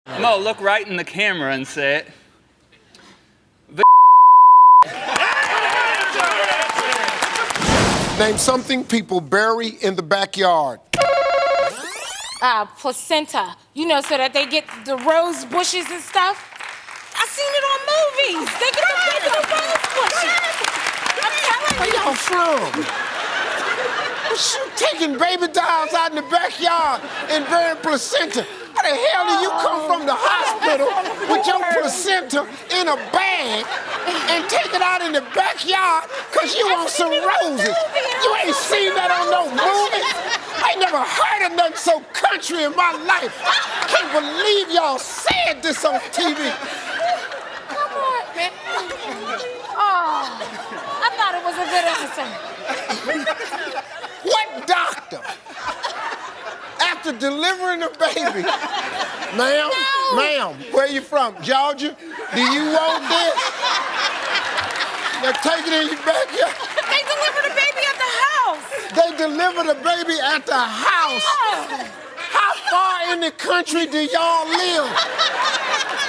I'm gonna look right in the camera and say it. Name something people bury in the backyard. Placenta. You know, so that they get the rose bushes and stuff. I seen it on movies. They get the regular rose bushes. I'm telling Where you. y'all from? What you taking baby dolls out in the backyard and burying placenta? How the hell do you come from the hospital with your placenta in a bag and take it out in the backyard because you want some roses? You ain't seen that on no movie. I ain't never heard of nothing so country in my life. I can't believe y'all said this on TV. Come on, man. Oh, I thought it was a good episode. What doctor, after delivering a baby, ma'am, where you from? Georgia? Do you want this? Now take it in your backyard. They delivered a baby at the house. They delivered a baby at the house. Oh. How far in the country do y'all live?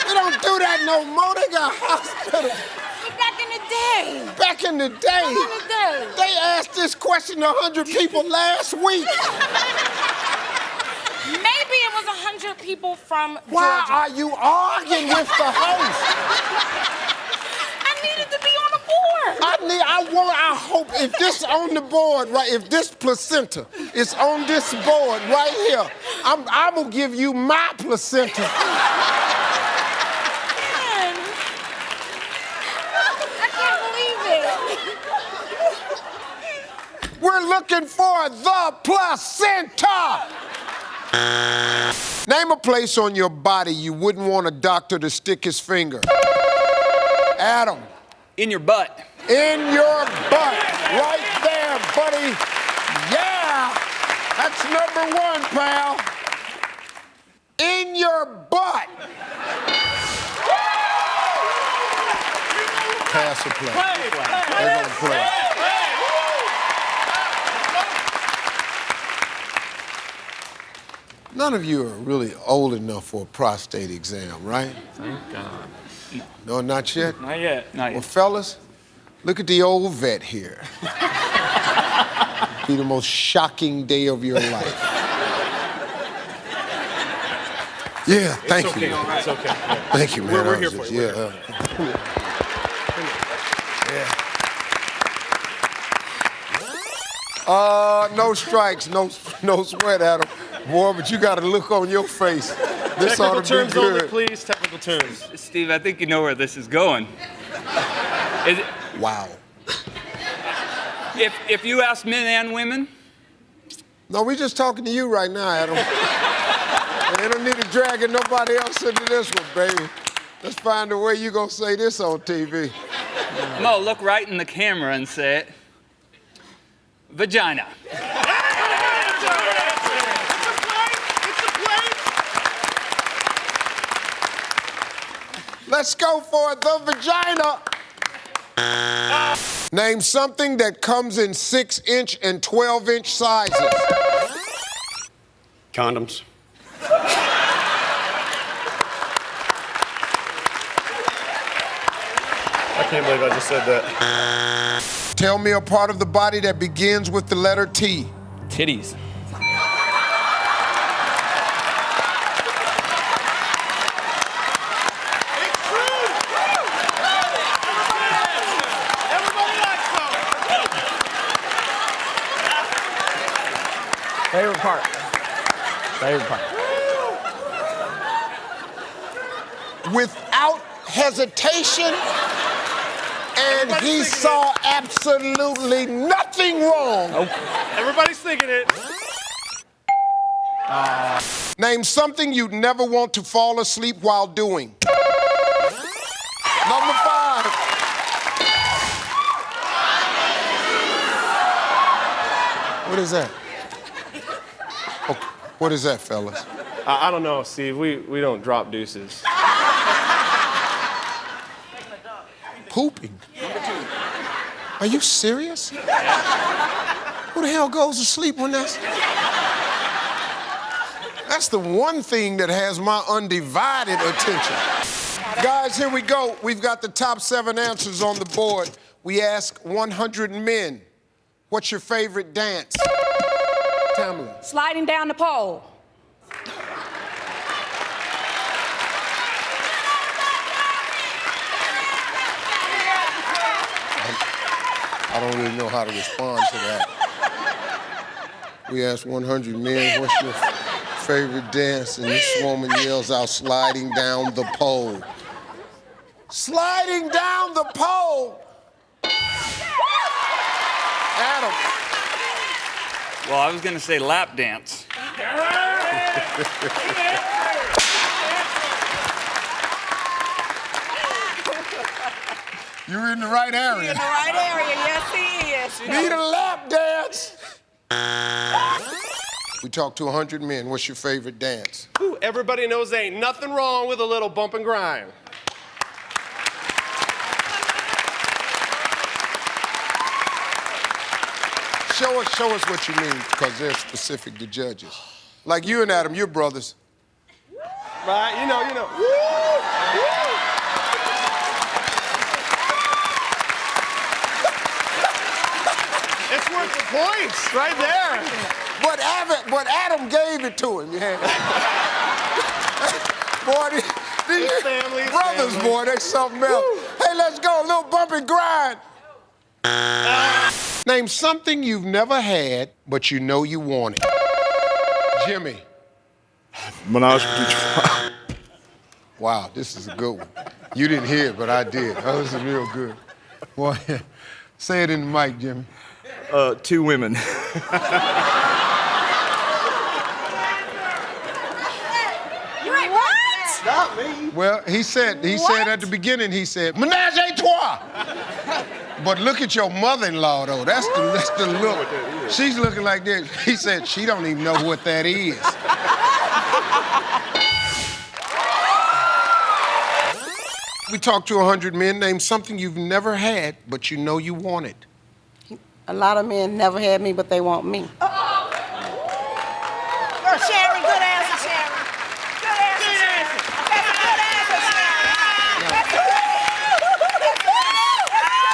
They don't do that no more. They got hospitals. Back in the day. Back in the day. Back in the day. They asked this question to 100 people last week. Maybe it was 100 people from Why Georgia. are you arguing with the host? I needed to be on the board. I hope if this on the board, right, if this placenta is on this board right here, I'm gonna give you my placenta. We're looking for the placenta. Name a place on your body you wouldn't want a doctor to stick his finger. Adam. In your butt. In your butt. Right there, buddy. Yeah. That's number one, pal. In your butt. Pass or play? They're gonna play. None of you are really old enough for a prostate exam, right? Thank God. No, not yet? Not yet. Not Well, yet. fellas, look at the old vet here. Be the most shocking day of your life. Yeah, thank you. Okay, it's okay. Yeah. Thank you, man. We're here for you. Yeah. No strikes, no sweat, Adam. Boy, but you got a look on your face. This ought Technical to terms be good. only, please. Technical terms. Steve, I think you know where this is going. Is it, Wow. if you ask men and women, No, we just talking to you right now, Adam. They don't need to drag nobody else into this one, baby. Let's find a way you gonna say this on TV. I'm gonna look right in the camera and say it. Vagina. Let's go for the vagina. Name something that comes in 6-inch and 12-inch sizes. Condoms. I can't believe I just said that. Tell me a part of the body that begins with the letter T. Titties. Favorite part. Favorite part. Without hesitation, and he saw absolutely nothing wrong. Everybody's thinking it. Name something you'd never want to fall asleep while doing. Number 5. What is that? Oh, what is that, fellas? I don't know, Steve. We don't drop deuces. Pooping. Are you serious? Who the hell goes to sleep when that's That's the one thing that has my undivided attention. Guys, here we go. We've got the top 7 answers on the board. We ask 100 men, what's your favorite dance? Tamala. Sliding down the pole. I don't really know how to respond to that. We asked 100 men, what's your favorite dance? And this woman yells out, sliding down the pole. Sliding down the pole. Adam. Well, I was gonna say lap dance. You're in the right area. In the right area, yes he is. Need a lap dance. We talked to 100 men. What's your favorite dance? Ooh, everybody knows there ain't nothing wrong with a little bump and grind. Show us what you mean, because they're specific to judges. Like you and Adam, you're brothers. Right, you know. It's worth the points, right there. But Adam gave it to him. Yeah. Boy, these Family, brothers, family. boy, they something else. Hey, let's go, a little bump and grind. Name something you've never had, but you know you want it. Jimmy. Menage a trois. Wow, this is a good one. You didn't hear it, but I did. That was real good. Boy, say it in the mic, Jimmy. 2 women. What? Not me. Well, he said at the beginning, he said, menage a trois. But look at your mother-in-law, though. That's the look. She's looking like this. He said she don't even know what that is. We talked to 100 men. Name something you've never had, but you know you want it. A lot of men never had me, but they want me. Sharon, good answer, Sharon. Good answer, Sharon. That's a good answer,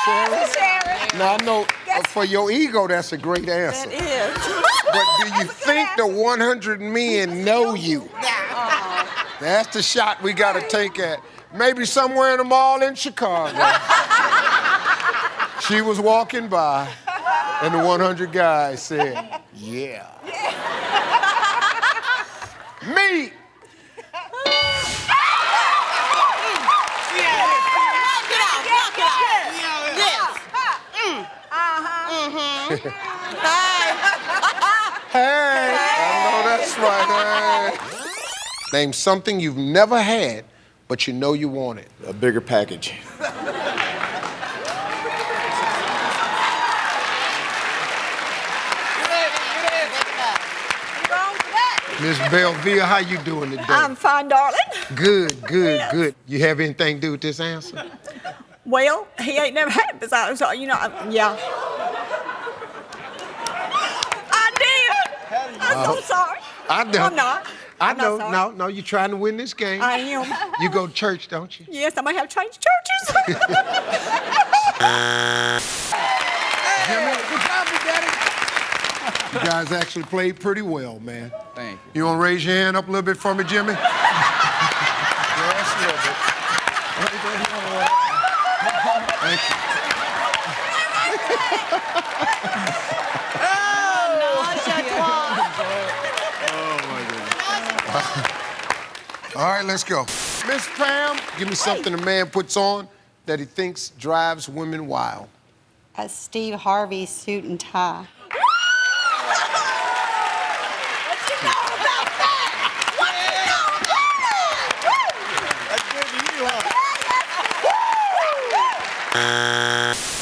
Sharon. Sharon. Now, I know for your ego, that's a great answer. That is. But do you think the 100 men know you? That's the shot we got to take at. Maybe somewhere in the mall in Chicago. She was walking by, and the 100 guys said, yeah. Me. Hey, I know that's right. Hey. Name something you've never had, but you know you want it. A bigger package. Miss Belvia, how you doing today? I'm fine, darling. Good. You have anything to do with this answer? Well, he ain't never had this, so, yeah. I did. I'm so sorry. I know. I'm not. I I'm not know. sorry. No, you're trying to win this game. I am. You go to church, don't you? Yes, I might have changed churches. Jimmy, good job, Big Daddy. You guys actually played pretty well, man. Thank you. You want to raise your hand up a little bit for me, Jimmy? Yes, a little bit. Thank you. All right, let's go. Miss Pam, give me something a man puts on that he thinks drives women wild. A Steve Harvey suit and tie.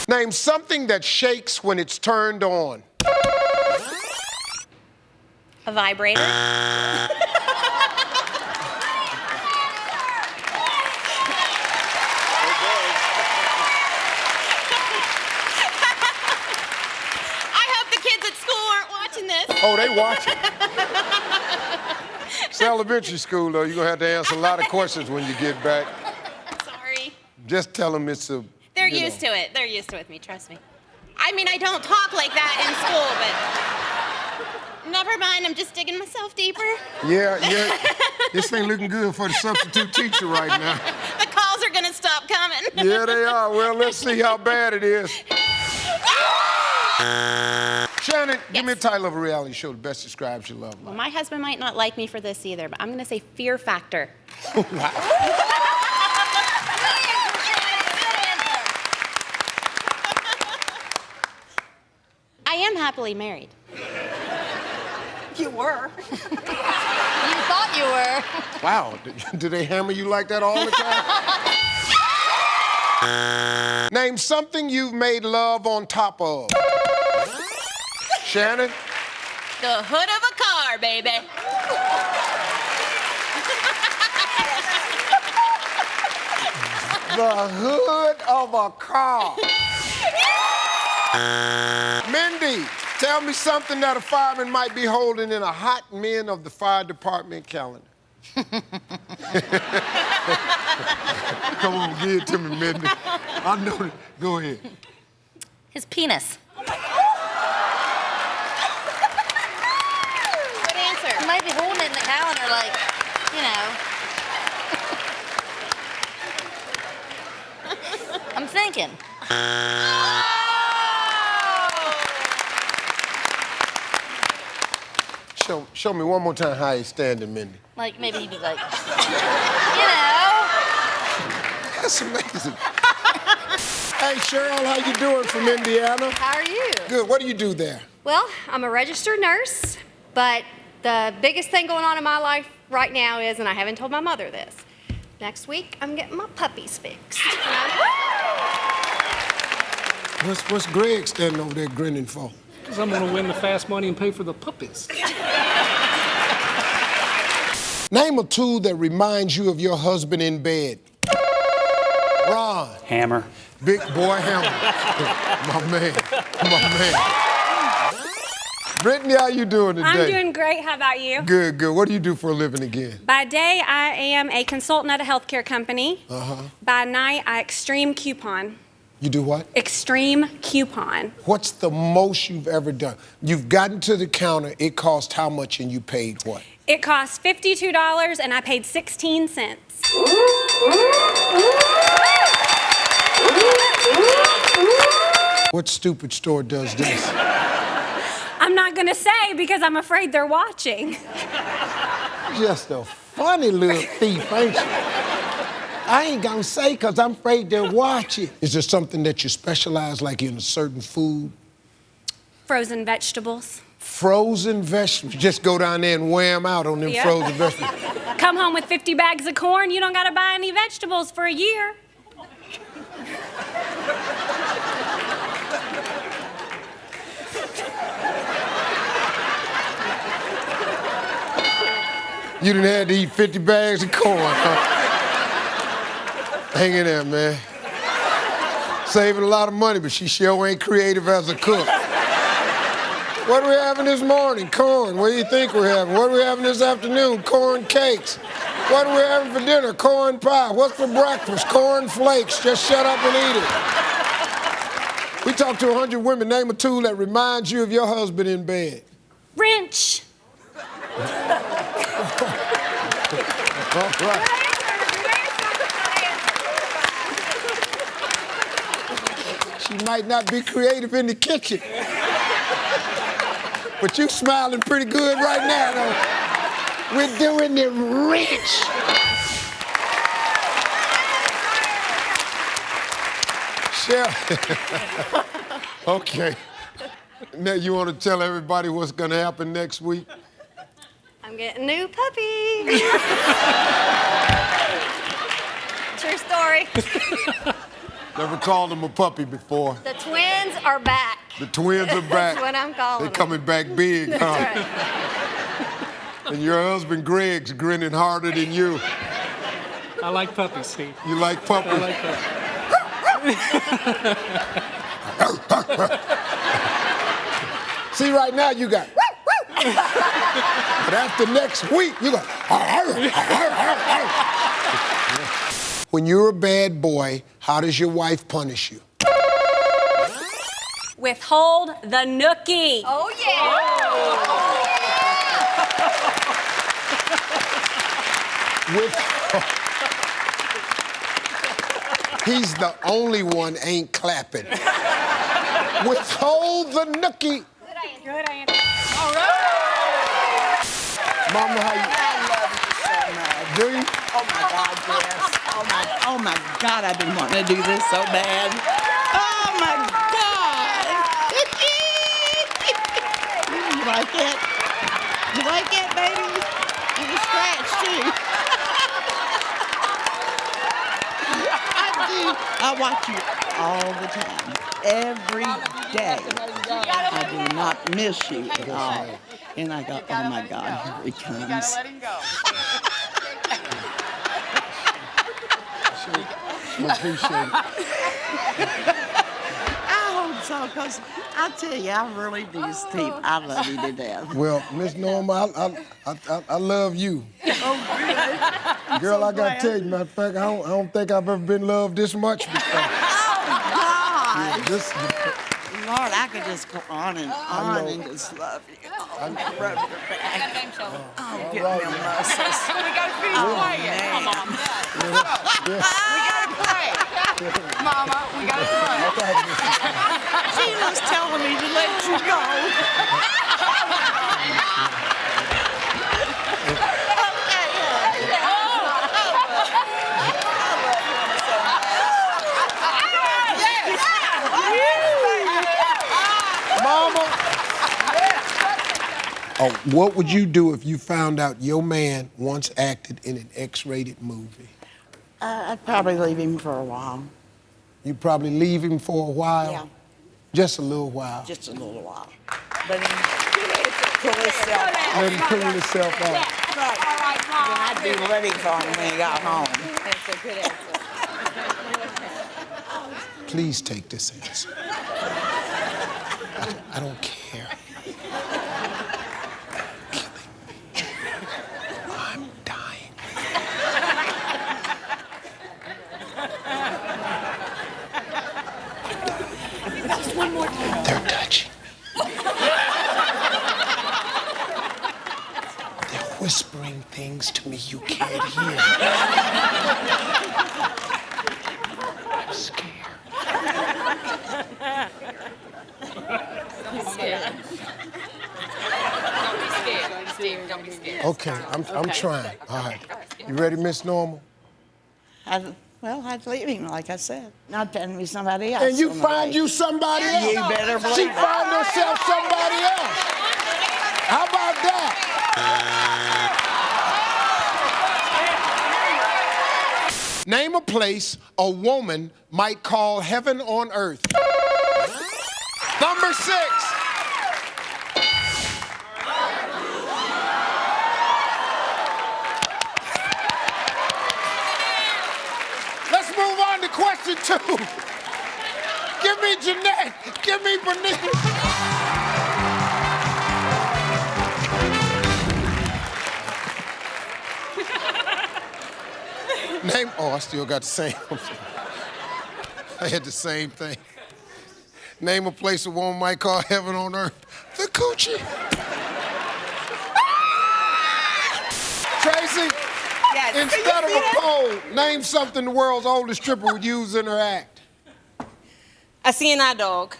Name something that shakes when it's turned on. A vibrator. I hope the kids at school aren't watching this. Oh, they watching. It's elementary school, though. You're going to have to answer a lot of questions when you get back. Sorry. Just tell them it's a... They're used to it. They're used to it with me, trust me. I mean, I don't talk like that in school, but never mind, I'm just digging myself deeper. Yeah. This ain't looking good for the substitute teacher right now. The calls are gonna stop coming. Yeah, they are. Well, let's see how bad it is. Shannon, give me a title of a reality show that best describes your love life. Well, my husband might not like me for this either, but I'm gonna say Fear Factor. I am happily married. You were. You thought you were. Wow, do they hammer you like that all the time? Name something you've made love on top of. Shannon? The hood of a car, baby. The hood of a car. Mindy, tell me something that a fireman might be holding in a hot men of the fire department calendar. Come on, give it to me, Mindy. I know it. Go ahead. His penis. Good answer. You might be holding it in the calendar like, you know. I'm thinking. Show me one more time how he's standing, Mindy. Like, maybe he'd be like, you know. That's amazing. Hey, Cheryl, how you doing from Indiana? How are you? Good. What do you do there? Well, I'm a registered nurse, but the biggest thing going on in my life right now is, and I haven't told my mother this, next week I'm getting my puppies fixed. What's Greg standing over there grinning for? Because I'm going to win the fast money and pay for the puppies. Name a tool that reminds you of your husband in bed. Ron. Hammer. Big boy hammer. My man. Brittany, how you doing today? I'm doing great. How about you? Good. What do you do for a living again? By day, I am a consultant at a healthcare company. By night, I extreme coupon. You do what? Extreme coupon. What's the most you've ever done? You've gotten to the counter, it cost how much and you paid what? It cost $52 and I paid 16 cents. What stupid store does this? I'm not gonna say because I'm afraid they're watching. Just a funny little thief, ain't you? I ain't gonna say because I'm afraid they're watching. Is there something that you specialize like in a certain food? Frozen vegetables. Frozen vegetables. Just go down there and wear them out on them frozen vegetables. Come home with 50 bags of corn, you don't gotta buy any vegetables for a year. You done had to eat 50 bags of corn, huh? Hang in there, man. Saving a lot of money, but she sure ain't creative as a cook. What are we having this morning? Corn. What do you think we're having? What are we having this afternoon? Corn cakes. What are we having for dinner? Corn pie. What's for breakfast? Corn flakes. Just shut up and eat it. We talked to 100 women. Name a tool that reminds you of your husband in bed. Wrench. All right. She might not be creative in the kitchen. But you smiling pretty good right now, though. We're doing the wrench. Cheryl. Okay. Now you want to tell everybody what's going to happen next week? I'm getting a new puppy. True story. Never called him a puppy before. The twins are back. The twins are back. That's what I'm calling They're them. coming back big, huh? That's right. And your husband Greg's grinning harder than you. I like puppies, Steve. You like puppies? I like puppies. See, right now you got. But after next week, you go. When you're a bad boy, how does your wife punish you? Withhold the nookie. Oh, yeah. He's the only one ain't clapping. Withhold the nookie. Good answer. All right. Mama, how you? I love you so much. Do you? Oh, my God, yes. Oh, my God, I've been wanting to do this so bad. Oh, my God. You like it? You like it, baby? You can scratch, too. I do. I watch you all the time, every day. I do not miss you at all. And I go, oh my God, here he comes. I appreciate it. I hope so, because I tell you, I really do, Steve. I love you to death. Well, Miss Norma, I love you. Oh, good. Girl, so I got to glad. tell you, matter of fact, I don't think I've ever been loved this much before. Oh, God. This, Lord, I could just go on and on and just love you. Oh, rub your back. Oh, get me a muscles. We gotta finish playing. Come on. We gotta play. Mama, we gotta play. She was telling me to let you go. Mama. Oh, what would you do if you found out your man once acted in an X-rated movie? I'd probably leave him for a while. You'd probably leave him for a while? Yeah. Just a little while. Just a little while. Let him cool himself off. Let him cool himself off. Right. Then I'd be ready for him when he got home. That's a good answer. Please take this answer. I don't care. Killing me. I'm dying. Just one more time. They're touching me. They're whispering things to me you can't hear. I'm scared. Don't be scared. Don't be scared, Steve. Don't be scared. Okay, I'm trying. All right. You ready, Miss Normal? I'd leave him, like I said. Not telling me somebody else. And you on the find way. you somebody else. You better believe She it. found herself somebody else. How about that? Name a place a woman might call heaven on earth. Number 6. Let's move on to question 2. Give me Jeanette. Give me Benita. Name. Oh, I still got the same. I had the same thing. Name a place a woman might call heaven on earth. The coochie. Tracy, Yes. instead of a poll, name something the world's oldest stripper would use in her act. A CNI dog.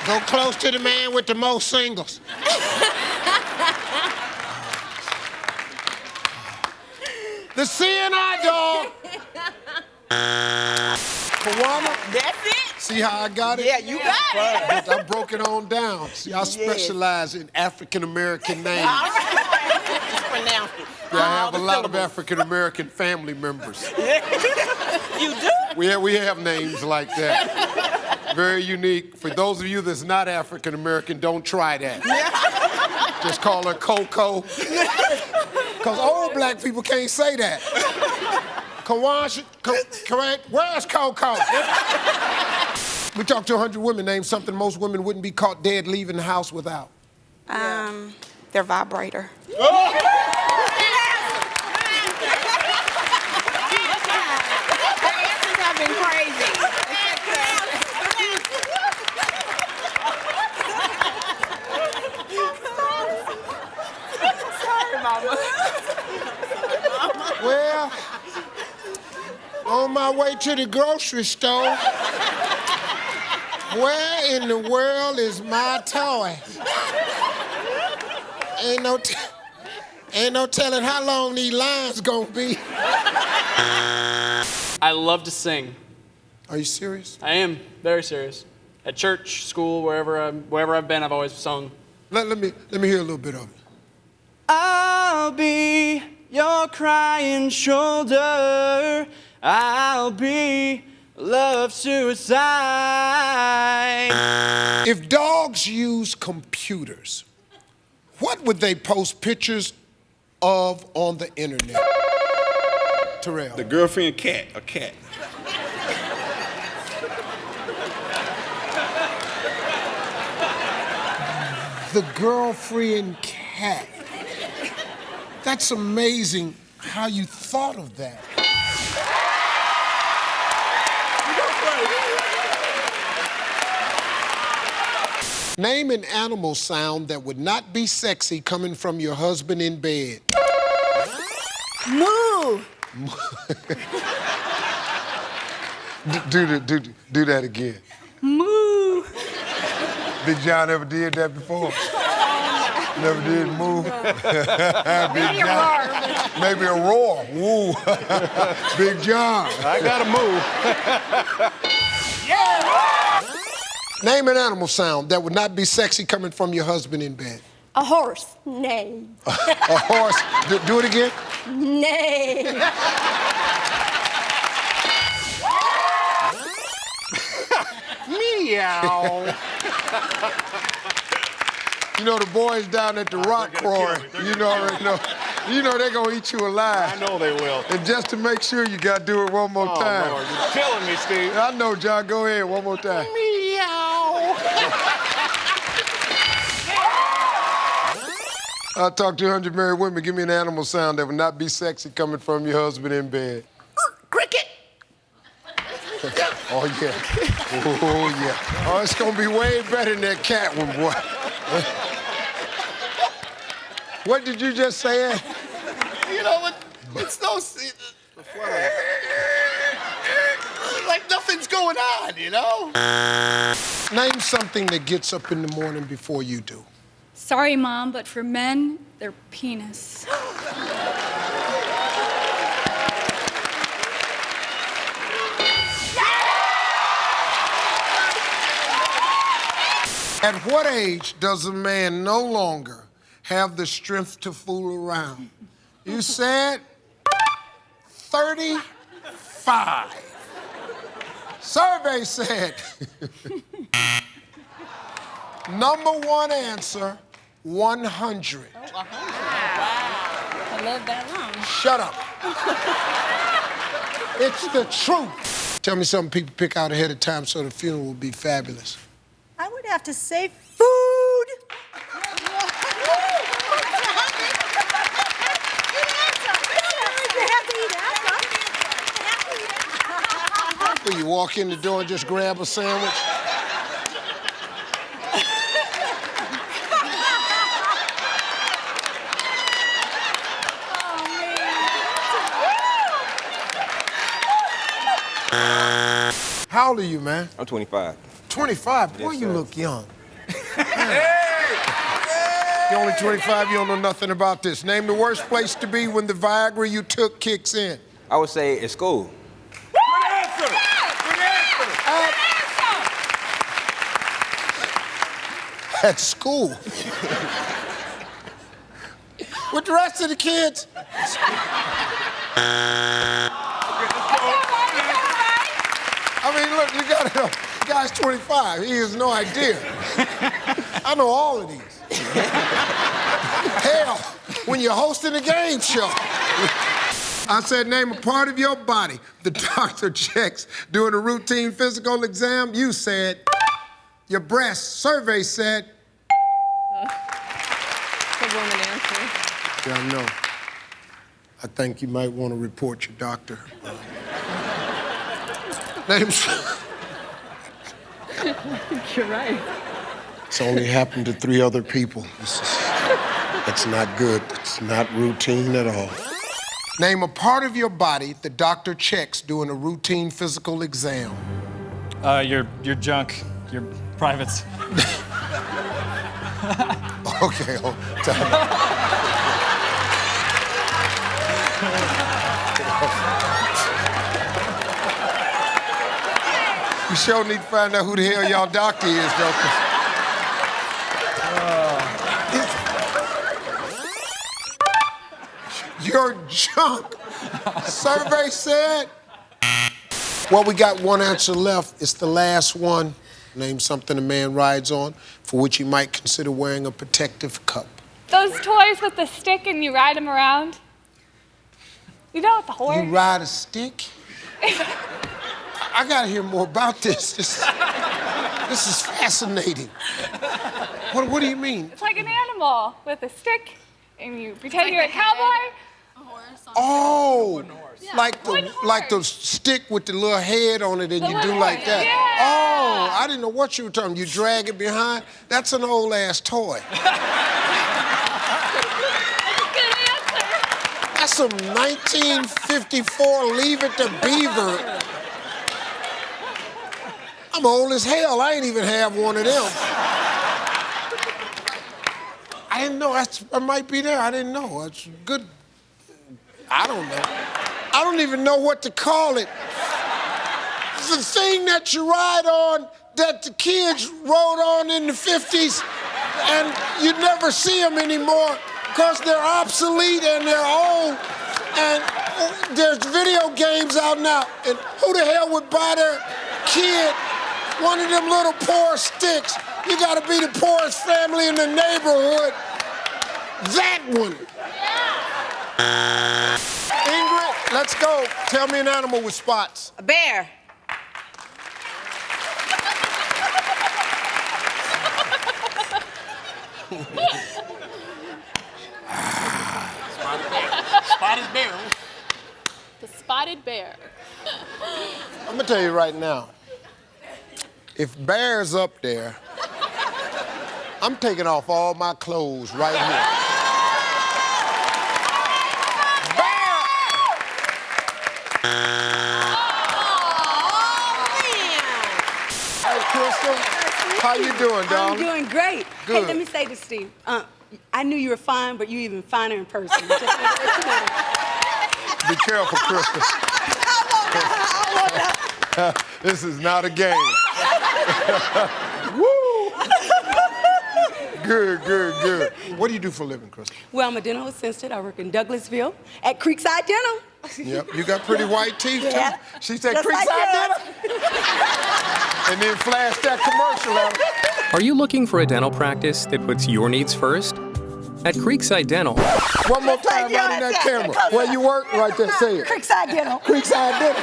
Go close to the man with the most singles. The CNI dog. Kawana, That's it. see how I got it? Yeah, you got it. I broke it on down. See, I specialize in African-American names. All right. Just pronounce it. Yeah, I All have a the lot of syllables. African-American family members. You do? We have names like that. Very unique. For those of you that's not African-American, don't try that. Just call her Coco. Because old black people can't say that. Kawash, correct? Where's Coco? We talked to 100 women. Name something most women wouldn't be caught dead leaving the house without. Their vibrator. Well, on my way to the grocery store, where in the world is my toy? Ain't no telling how long these lines gonna be. I love to sing. Are you serious? I am very serious. At church, school, wherever I've been, I've always sung. Let me hear a little bit of it. I'll be your crying shoulder. I'll be love suicide. If dogs use computers, what would they post pictures of on the internet? Terrell. The girlfriend cat, a cat. The girlfriend cat. That's amazing how you thought of that. Name an animal sound that would not be sexy coming from your husband in bed. Moo. Do that again. Moo. Big John ever did that before? Never did move. Big John. Maybe a roar. Woo. Big John. I gotta move. Name an animal sound that would not be sexy coming from your husband in bed. A horse. Neigh. A horse. Do it again. Neigh. Meow. You know the boys down at the rock quarry. You already know. You know they're gonna eat you alive. I know they will. And just to make sure, you gotta do it one more time. Lord, you're killing me, Steve. I know, John. Go ahead, one more time. Meow. I talked to 100 married women. Give me an animal sound that would not be sexy coming from your husband in bed. Cricket. Oh, yeah. Oh, yeah. Oh, it's gonna be way better than that cat one, boy. What did you just say? You know what? It's no... Like nothing's going on, you know? Name something that gets up in the morning before you do. Sorry, Mom, but for men, they're penis. At what age does a man no longer have the strength to fool around? You said 35. Survey said number one answer, 100. Wow. I lived that long. Shut up. It's the truth. Tell me something people pick out ahead of time so the funeral will be fabulous. I would have to say food. Will you walk in the door and just grab a sandwich? How old are you, man? I'm 25. 25? Boy, Yes, you sir. look young. You're only 25, you don't know nothing about this. Name the worst place to be when the Viagra you took kicks in. I would say at school. Good answer. Good answer. At school. With the rest of the kids. I mean, look, you gotta know, the guy's 25. He has no idea. I know all of these. Hell, when you're hosting a game show. I said, name a part of your body the doctor checks during a routine physical exam. You said, your breast. Survey said. Good woman answer. Yeah, I know. I think you might want to report your doctor. Names. You're right. It's only happened to 3 other people. That's not good. It's not routine at all. Name a part of your body the doctor checks during a routine physical exam. Your junk, your privates. Okay, time. We sure need to find out who the hell y'all doctor is, though. Your junk. Survey said. Well, we got one answer left. It's the last one. Name something a man rides on for which he might consider wearing a protective cup. Those toys with the stick and you ride them around. You know, with the horse. You ride a stick? I gotta hear more about this. This is fascinating. What do you mean? It's like an animal with a stick and you pretend you're a cowboy. Oh, like the stick with the little head on it and you do like that. Yeah. Oh, I didn't know what you were talking. You drag it behind? That's an old ass toy. That's some 1954 Leave It to Beaver. I'm old as hell. I ain't even have one of them. I didn't know. I might be there. I didn't know. That's good. I don't know. I don't even know what to call it. It's the thing that you ride on that the kids rode on in the 50s and you never see them anymore because they're obsolete and they're old and there's video games out now. And who the hell would buy their kid one of them little poor sticks? You gotta be the poorest family in the neighborhood. That one. Ingrid, let's go. Tell me an animal with spots. A bear. Spotted bear. The spotted bear. I'm gonna tell you right now, if Bear's up there, I'm taking off all my clothes right here. Bear! Hey, Crystal, how you doing, darling? I'm doing great. Good. Hey, let me say this, Steve. I knew you were fine, but you're even finer in person. Just want to let you know. Be careful, Crystal. This is not a game. Woo! Good, good, good. What do you do for a living, Crystal? Well, I'm a dental assistant. I work in Douglasville at Creekside Dental. Yep, you got pretty white teeth, Yeah. too. She said Just like Creekside yours. Dental. And then flashed that commercial at her. Are you looking for a dental practice that puts your needs first? At Creekside Dental. One more time right in that camera. Where you work, right there, say it. Creekside Dental. Creekside Dental.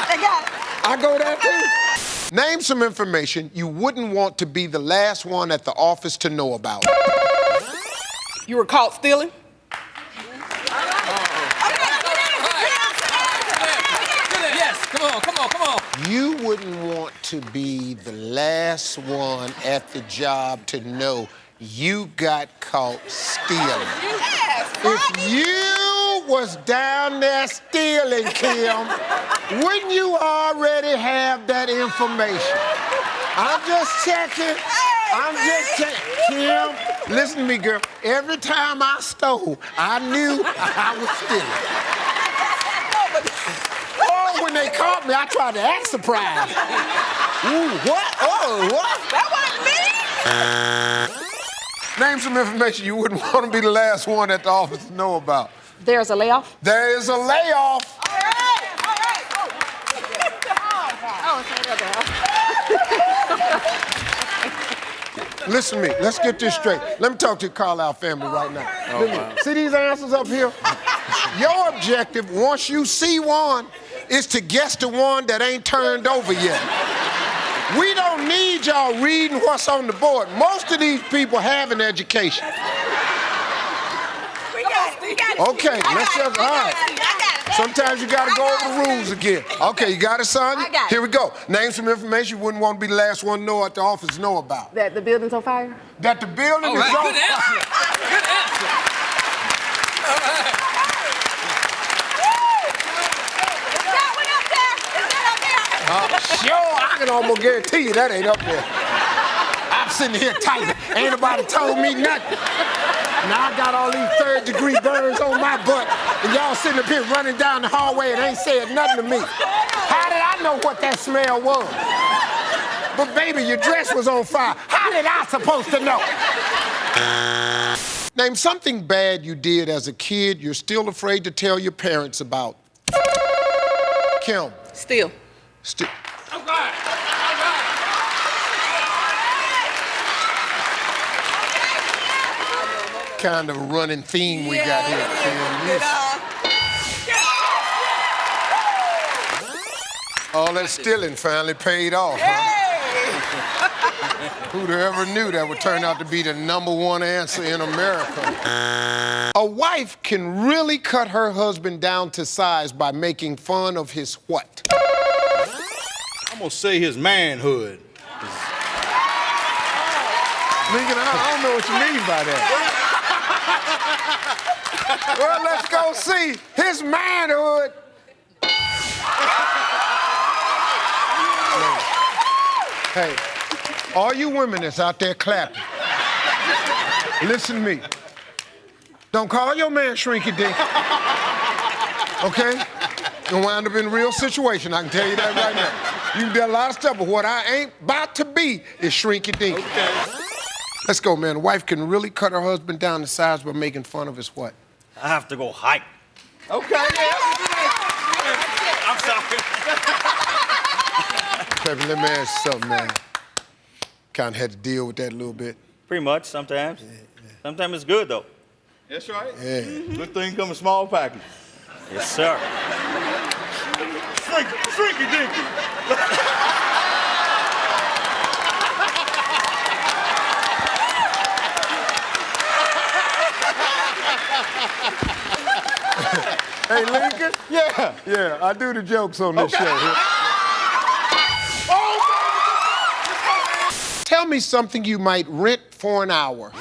I got it. I go there too. Name some information you wouldn't want to be the last one at the office to know about. You were caught stealing? Yes, come on. You wouldn't want to be the last one at the job to know you got caught stealing. Yes. If you was down there stealing, Kim, wouldn't you already have that information? I'm just checking. I'm just checking. Kim, listen to me, girl. Every time I stole, I knew I was stealing. Oh, when they caught me, I tried to act surprised. Ooh, what? Oh, what? That wasn't me. Name some information you wouldn't want to be the last one at the office to know about. There's a layoff? There is a layoff. All right. Oh, Listen to me. Let's get this straight. Let me talk to the Carlisle family right now. See these answers up here? Your objective, once you see one, is to guess the one that ain't turned over yet. We don't need y'all reading what's on the board. Most of these people have an education. We got it. Okay, let's just, all right. Sometimes you gotta go over the rules again. Okay, you got it, son? I got it. Here we go. Name some information you wouldn't want to be the last one to know at the office know about. That the building's on fire? That the building All is right, on good answer. Good answer. All right. Sure, I can almost guarantee you that ain't up there. I'm sitting here typing. Ain't nobody told me nothing. Now I got all these third-degree burns on my butt, and y'all sitting up here running down the hallway and ain't said nothing to me. How did I know what that smell was? But baby, your dress was on fire. How did I supposed to know? Name something bad you did as a kid you're still afraid to tell your parents about. Kim. Still. All right. Kind of running theme we got here, Kim. All that stealing finally paid off, huh? Who'd have ever knew that would turn out to be the #1 answer in America? A wife can really cut her husband down to size by making fun of his what? I'm gonna say his manhood. Lincoln, I don't know what you mean by that. Well, let's go see his manhood. Hey, all you women that's out there clapping, listen to me. Don't call your man Shrinky Dink. Okay? You'll wind up in a real situation, I can tell you that right now. You can do a lot of stuff, but what I ain't about to be is Shrinky Dink. Okay. Let's go, man. A wife can really cut her husband down to size by making fun of his what? I have to go hike. Okay, yeah. I'm sorry. Peppy, let me ask you something, man. Kind of had to deal with that a little bit. Pretty much, sometimes. Sometimes it's good, though. That's right. Yeah. Good thing come in small packages. Yes, sir. Shrinky dinky. Hey, Lincoln? Yeah, I do the jokes on this show. Tell me something you might rent for an hour.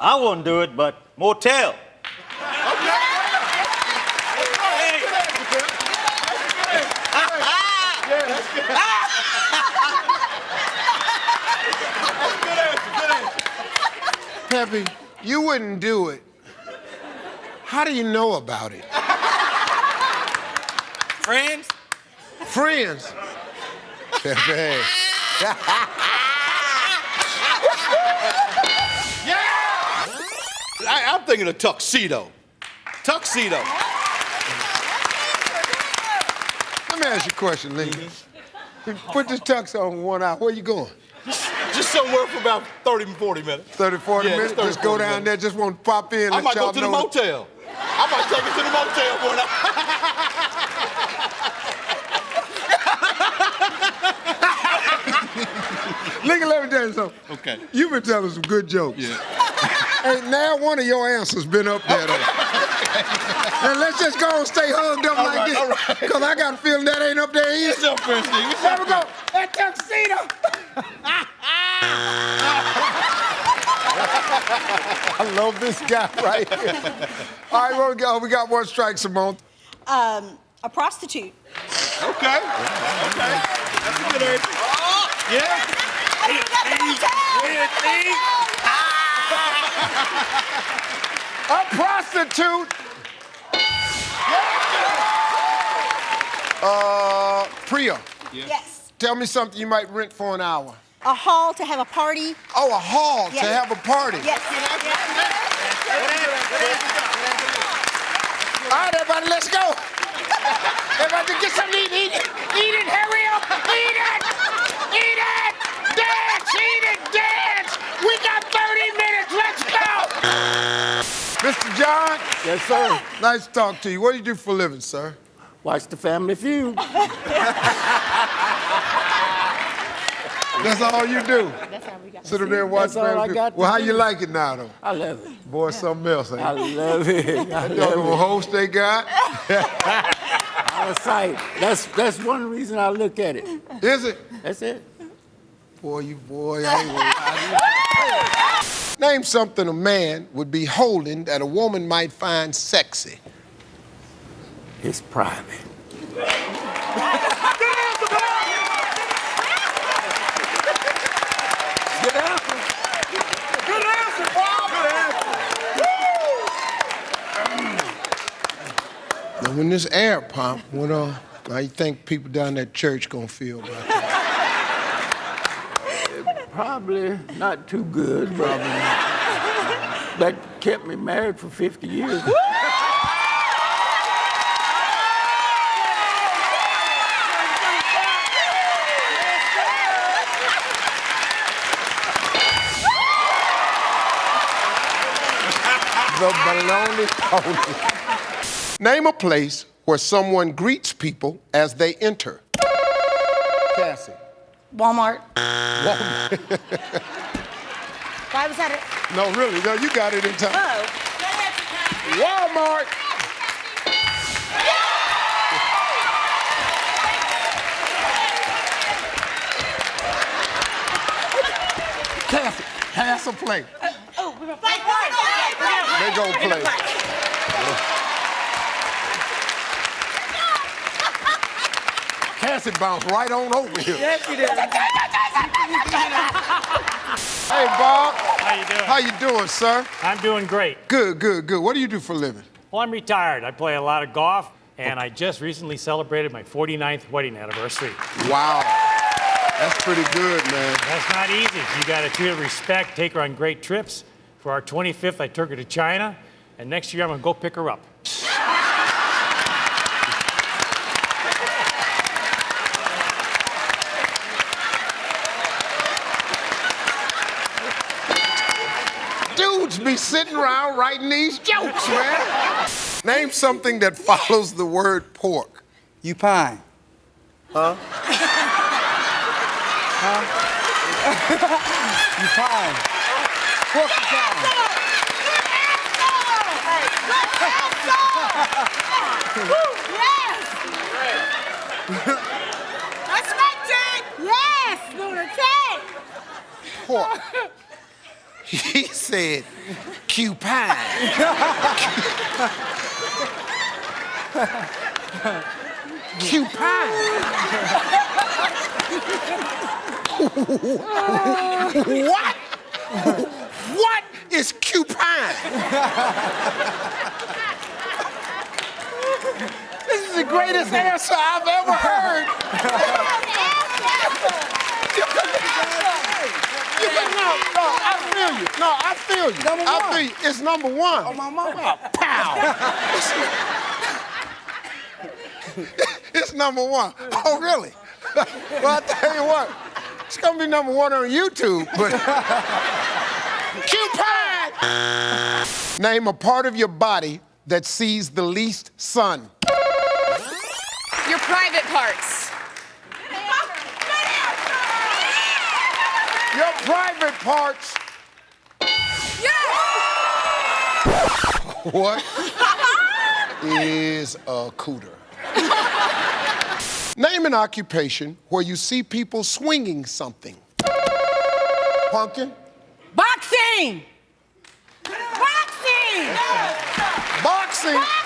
I won't do it, but motel. Peppy, you wouldn't do it. How do you know about it? Friends? Friends? Peppy. I'm thinking of tuxedo. Tuxedo. Let me ask you a question, Lincoln. Put this tux on 1 hour. Where you going? Just somewhere for about 30 to 40 minutes. 30, 40 Yeah, minutes? 30, Just go 40 down minutes. there, just want to pop in. I let might go y'all to the know motel. I might take it to the motel for an hour. Lincoln, let me tell you something. Okay. You've been telling some good jokes. Yeah. Ain't now one of your answers been up there, though. Now let's just go and stay hugged up like this. Because I got a feeling that ain't up there either. It's up there, Steve. There we go. That tuxedo. I love this guy right here. All right, where we go? We got one strike, Simone. A prostitute. Okay. Okay. That's a good answer. Yeah. A prostitute. Priya. Yes. Tell me something you might rent for an hour. A hall to have a party. Oh, a hall Yes. to have a party. Yes. All right, everybody, let's go. Everybody, get something to eat. Eat it. Eat it. Hurry up. Eat it. Eat it. Dance. Eat it. Dance. We got 30 minutes. Let's go. Mr. John. Yes, sir. Nice to talk to you. What do you do for a living, sir? Watch the Family Feud. That's all you do? That's how we got. Sit up there and watch That's all I Family Feud. got to Well, how do. you like it now, though? I love it. Boy, something else, ain't it? I love it. I That love dog it. host they got. Out of sight. That's one reason I look at it. Is it? That's it. Boy, I ain't gonna lie. Name something a man would be holding that a woman might find sexy. It's private. Good answer. Good answer, Bob. Good answer. Now, when this air pump, how you think people down at church gonna feel about that? Probably not too good, but that kept me married for 50 years. The baloney pony. Name a place where someone greets people as they enter. Cassie. Walmart. Walmart. Why was that? No, really, no, you got it in time. Oh. Walmart. Cassie, pass or play? They go play. Cassie bounced right on over here. Yes, you did. Hey, Bob. How you doing? How you doing, sir? I'm doing great. Good. What do you do for a living? Well, I'm retired. I play a lot of golf, and I just recently celebrated my 49th wedding anniversary. Wow. That's pretty good, man. That's not easy. You got to treat her with respect, take her on great trips. For our 25th, I took her to China, and next year I'm going to go pick her up. Dudes be sitting around writing these jokes, man. Name something that follows the word pork. You pine. Huh? You pine. Porcupine. That's right, Ted. Yes, Luna Ted. Pork. He said, cupine. Cupine. What? What is cupine? This is the greatest answer I've ever heard. I feel you. Number one. I feel you. It's number one. Oh, my mama. Pow. It's number one. Oh, really? Well, I'll tell you what. It's going to be number one on YouTube, but... Cupid! Name a part of your body that sees the least sun. Your private parts. Your private parts. What is a cooter? Name an occupation where you see people swinging something. Pumpkin? Boxing. Boxing. Boxing? Boxing.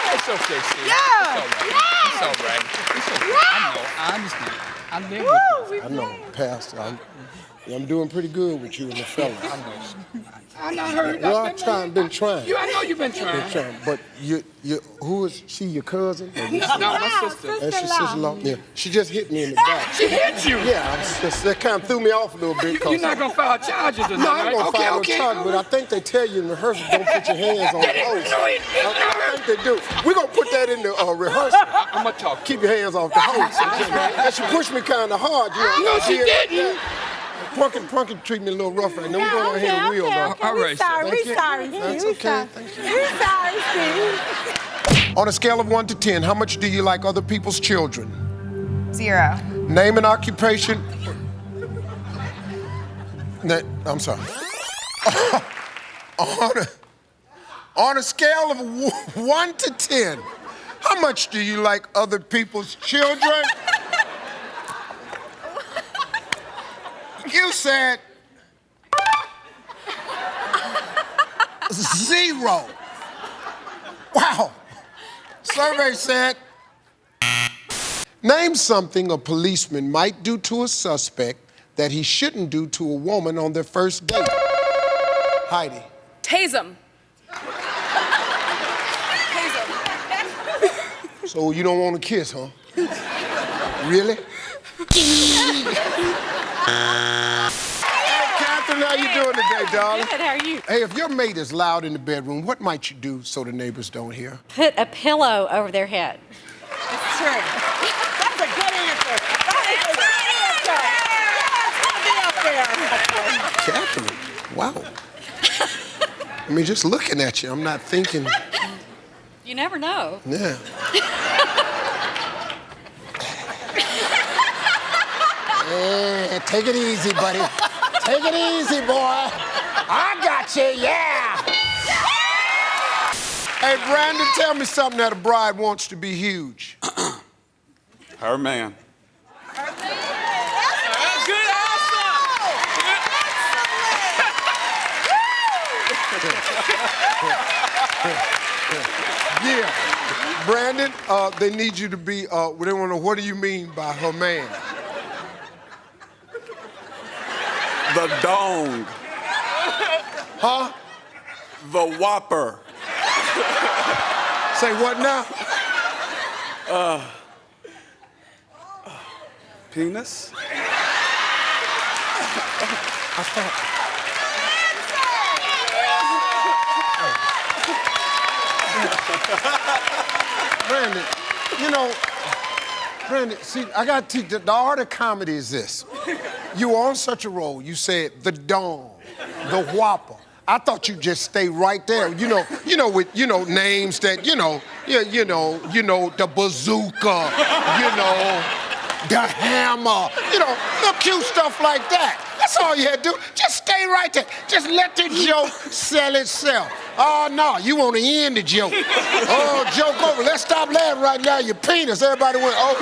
It's okay, Steve. Yeah. It's all right. It's all right. It's okay. I know. I understand. I live with you. I know, Pastor. I'm doing pretty good with you and the fellas. I heard Well, I've been trying. I know you've been trying. But who is she? Your cousin? No, my sister. That's your sister-in-law. Yeah, she just hit me in the back. She hit you? Yeah, that kind of threw me off a little bit. You're not gonna file charges or No, I nothing, ain't gonna right? file no charge, but I think they tell you in rehearsal, don't put your hands on the host. I think they do. We're gonna put that in the rehearsal. I'm gonna talk. Keep your hands off the host. And she pushed me kind of hard. No, she didn't. Prunkin treat me a little rough right now. We're going on here to wheel, though. All right, We're sorry, Steve. That's okay. Thank you. We're sorry, Steve. On a scale of 1 to 10, how much do you like other people's children? 0. Name an occupation. I'm sorry. On a scale of 1 to 10, how much do you like other people's children? You said 0. Wow. Survey said, name something a policeman might do to a suspect that he shouldn't do to a woman on their first date. Heidi. Tase him. So you don't want to kiss, huh? Really? Hey, Catherine, how you doing today, darling? Good, how are you? Hey, if your mate is loud in the bedroom, what might you do so the neighbors don't hear? Put a pillow over their head. That's true. That's a good answer. Catherine, wow. I mean, just looking at you, I'm not thinking. You never know. Yeah. Yeah, take it easy, buddy. Take it easy, boy. I got you, yeah. Hey, Brandon, tell me something that a bride wants to be huge. Her man. Good Yeah. Brandon, they need you to be, they want to know, what do you mean by her man? The dong. Huh? The whopper. Say what now? Penis? Brandon, you know, Brandon, see, I got to teach the art of comedy is this. You were on such a roll, you said the dong, the whopper. I thought you'd just stay right there, with names that, the bazooka, the hammer, little cute stuff like that. That's all you had to do. Just stay right there. Just let the joke sell itself. Oh, no, you want to end the joke. Oh, joke over. Let's stop laughing right now. Your penis. Everybody went, oh,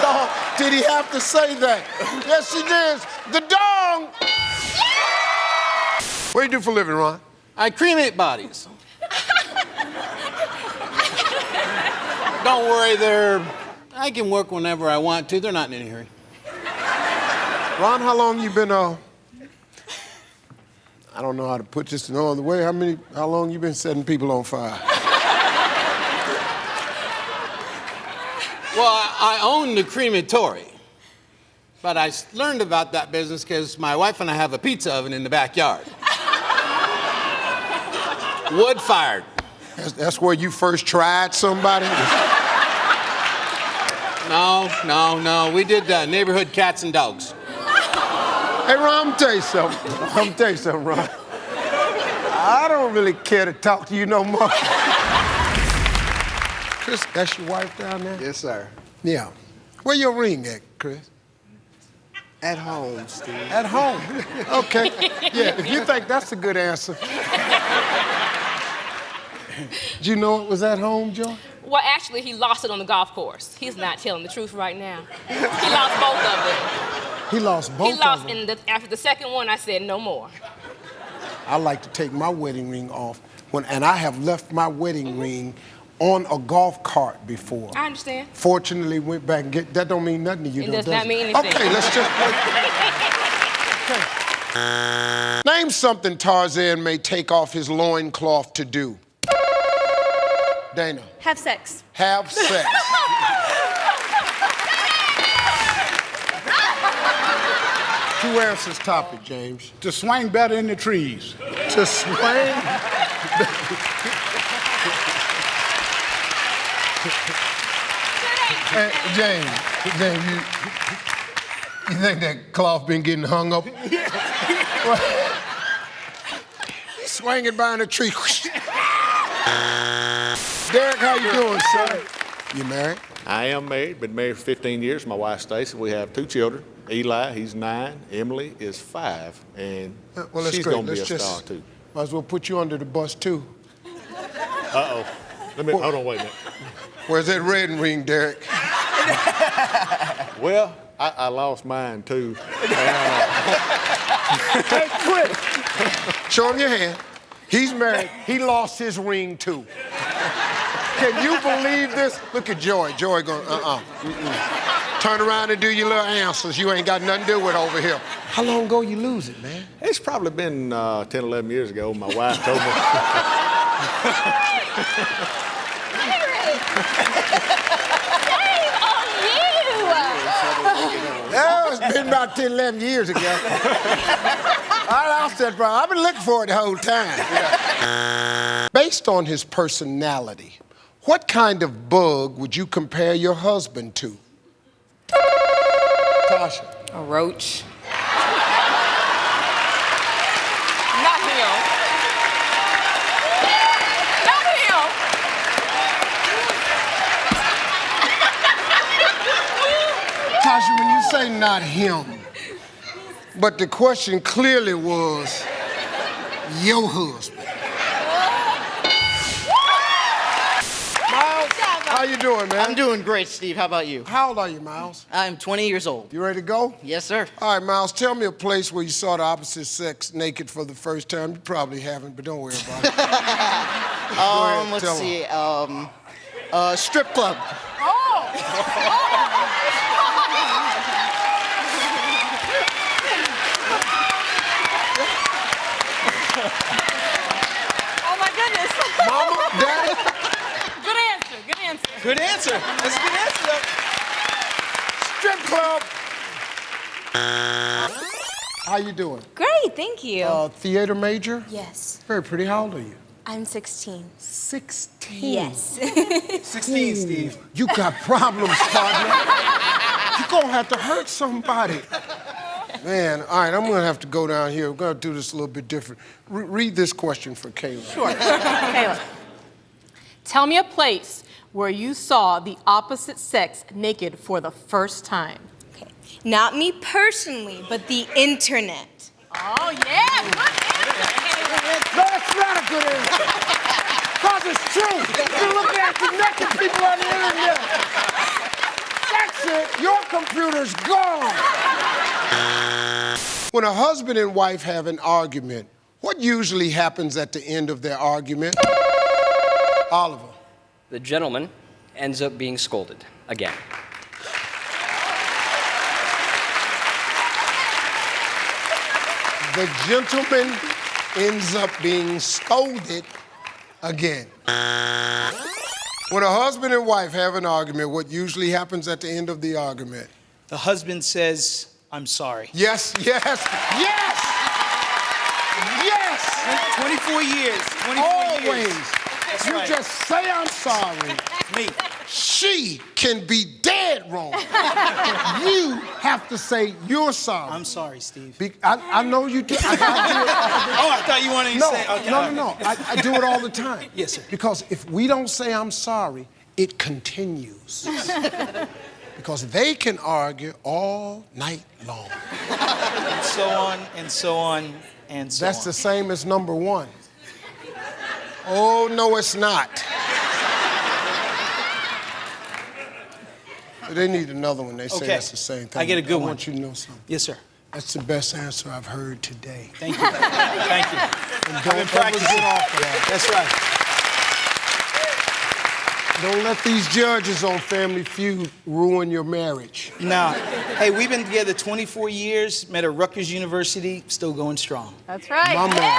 Lord. Did he have to say that? Yes, he did. The dong. What do you do for a living, Ron? I cremate bodies. Don't worry, I can work whenever I want to. They're not in any hurry. Ron, how long you been, I don't know how to put this in all the way. How long you been setting people on fire? Well, I own the crematory. But I learned about that business because my wife and I have a pizza oven in the backyard. Wood-fired. That's where you first tried somebody? No. We did neighborhood cats and dogs. Hey, Ron, I'm gonna tell you something, Ron. I don't really care to talk to you no more. Chris, that's your wife down there? Yes, sir. Yeah. Where your ring at, Chris? At home, Steve. At home. Okay. Yeah, if you think that's a good answer. Did you know it was at home, Joy? Well, actually, he lost it on the golf course. He's not telling the truth right now. He lost both of them. He lost both He lost, of them? and after the second one, I said no more. I like to take my wedding ring off, and I have left my wedding ring on a golf cart before? I understand. Fortunately, went back and get. That don't mean nothing to you. It though, does not it? mean anything. Okay, let's just. Okay. Name something Tarzan may take off his loincloth to do. Dana. Have sex. Have sex. Who answers topic, James? To swing better in the trees. To swing? Hey, James, you think that cloth been getting hung up? Swinging by in a tree. Derek, how you doing, sir? You married? I am married, been married for 15 years. My wife, Stacy. We have 2 children. Eli, he's 9. Emily is 5. And well, that's she's great. going to be a Let's star, too. Might as well put you under the bus, too. Uh-oh. Hold on, wait a minute. Where's that red ring, Derek? Well, I lost mine, too. Hey, quick. Show him your hand. He's married. He lost his ring, too. Can you believe this? Look at Joy. Joy going, Turn around and do your little answers. You ain't got nothing to do with over here. How long ago you lose it, man? It's probably been 10, 11 years ago. My wife told me. Yeah, it's been about 10, 11 years ago. I lost that problem. I've been looking for it the whole time. Yeah. Based on his personality, what kind of bug would you compare your husband to? Tasha. A roach. Not him. Not him. Tasha, when you say not him, but the question clearly was your husband. Miles, how you doing, man? I'm doing great, Steve. How about you? How old are you, Miles? I'm 20 years old. You ready to go? Yes, sir. All right, Miles, tell me a place where you saw the opposite sex naked for the first time. You probably haven't, but don't worry about it. Let's see. Strip club. Oh my goodness. Mama, Daddy. Good answer. Good answer. Good answer. That's a good answer, though. Strip club. How you doing? Great, thank you. Theater major? Yes. Very pretty. How old are you? I'm 16. 16? Yes. 16, Steve. You got problems, partner. You're gonna have to hurt somebody. Man, all right, I'm gonna have to go down here. We're gonna do this a little bit different. Read this question for Kayla. Sure. Kayla. Tell me a place where you saw the opposite sex naked for the first time. Okay. Not me personally, but the internet. Oh, yeah. No, that's not a good answer. Because it's true. You're looking at the naked people on the internet. That's it. Your computer's gone. When a husband and wife have an argument, what usually happens at the end of their argument? Oliver. The gentleman ends up being scolded again. The gentleman ends up being scolded again. When a husband and wife have an argument, what usually happens at the end of the argument? The husband says, I'm sorry. Yes, yes, yes! Yes! 24 years. 24 Always. years. That's You right. just say I'm sorry. Me. She can be dead wrong. You have to say you're sorry. I'm sorry, Steve. I know you do. I do it all the time. Oh, I thought you wanted to say. Okay, No. I do it all the time. Yes, sir. Because if we don't say I'm sorry, it continues. Because they can argue all night long. And so on, and so on, and so That's on. the same as number one. Oh, no, it's not. They need another one. They say Okay. that's the same thing. I get a good I one. want you to know something. Yes, sir. That's the best answer I've heard today. Thank you. Thank you. And I've don't been ever practicing. get off of that. That's right. Don't let these judges on Family Feud ruin your marriage. Nah. Hey, we've been together 24 years, met at Rutgers University, still going strong. That's right. My man.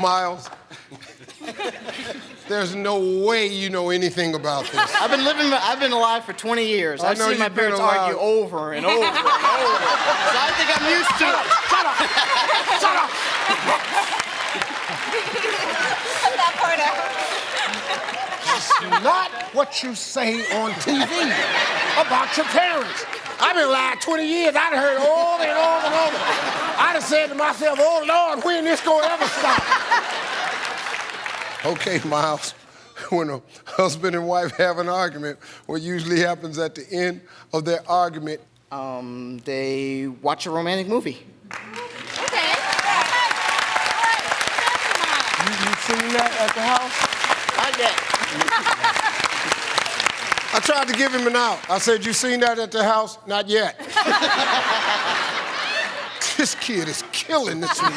Miles, there's no way you know anything about this. I've been alive for 20 years. I've seen my you've been parents alive. argue over and over and over. So I think I'm used to it. Shut up! Shut up! Cut that part out. It's not what you say on TV about your parents. I've been alive 20 years. I'd heard over and over and over. I'd have said to myself, oh, Lord, when this gonna ever stop? Okay, Miles, when a husband and wife have an argument, what usually happens at the end of their argument? They watch a romantic movie. Okay. You seen that at the house? Not yet. I tried to give him an out. I said, you seen that at the house? Not yet. This kid is killing this man.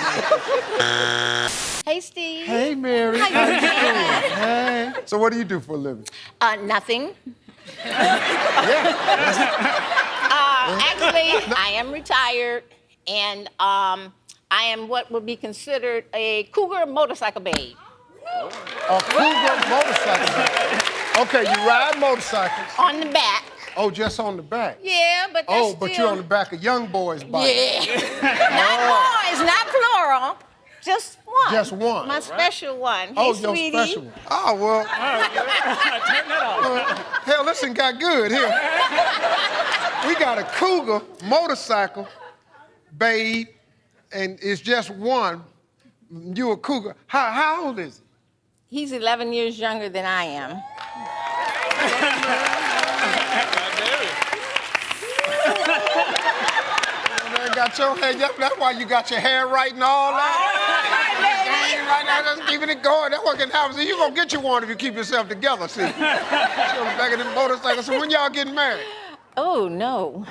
Hey, Steve. Hey, Mary. How you doing? Hey. So what do you do for a living? Nothing. Actually, I am retired, and I am what would be considered a cougar motorcycle babe. A cougar motorcycle babe. Okay, you ride motorcycles. On the back. Oh, just on the back? Yeah, but that's Oh, but you're on the back of young boys' bike. Yeah. Not boys, not plural. Just one. Just one. My special one. Hey, Oh, sweetie. your special one. Oh, well. Turn that off. Hell, this thing got good here. We got a cougar motorcycle, babe, and it's just one. You a cougar. How old is he? He's 11 years younger than I am. Got your hair, that's why you got your hair right and all that. Right now, just keeping it going. That's what can happen. See, you gonna get you one if you keep yourself together, see. She on the back of this motorcycle. So when y'all getting married? Oh, no.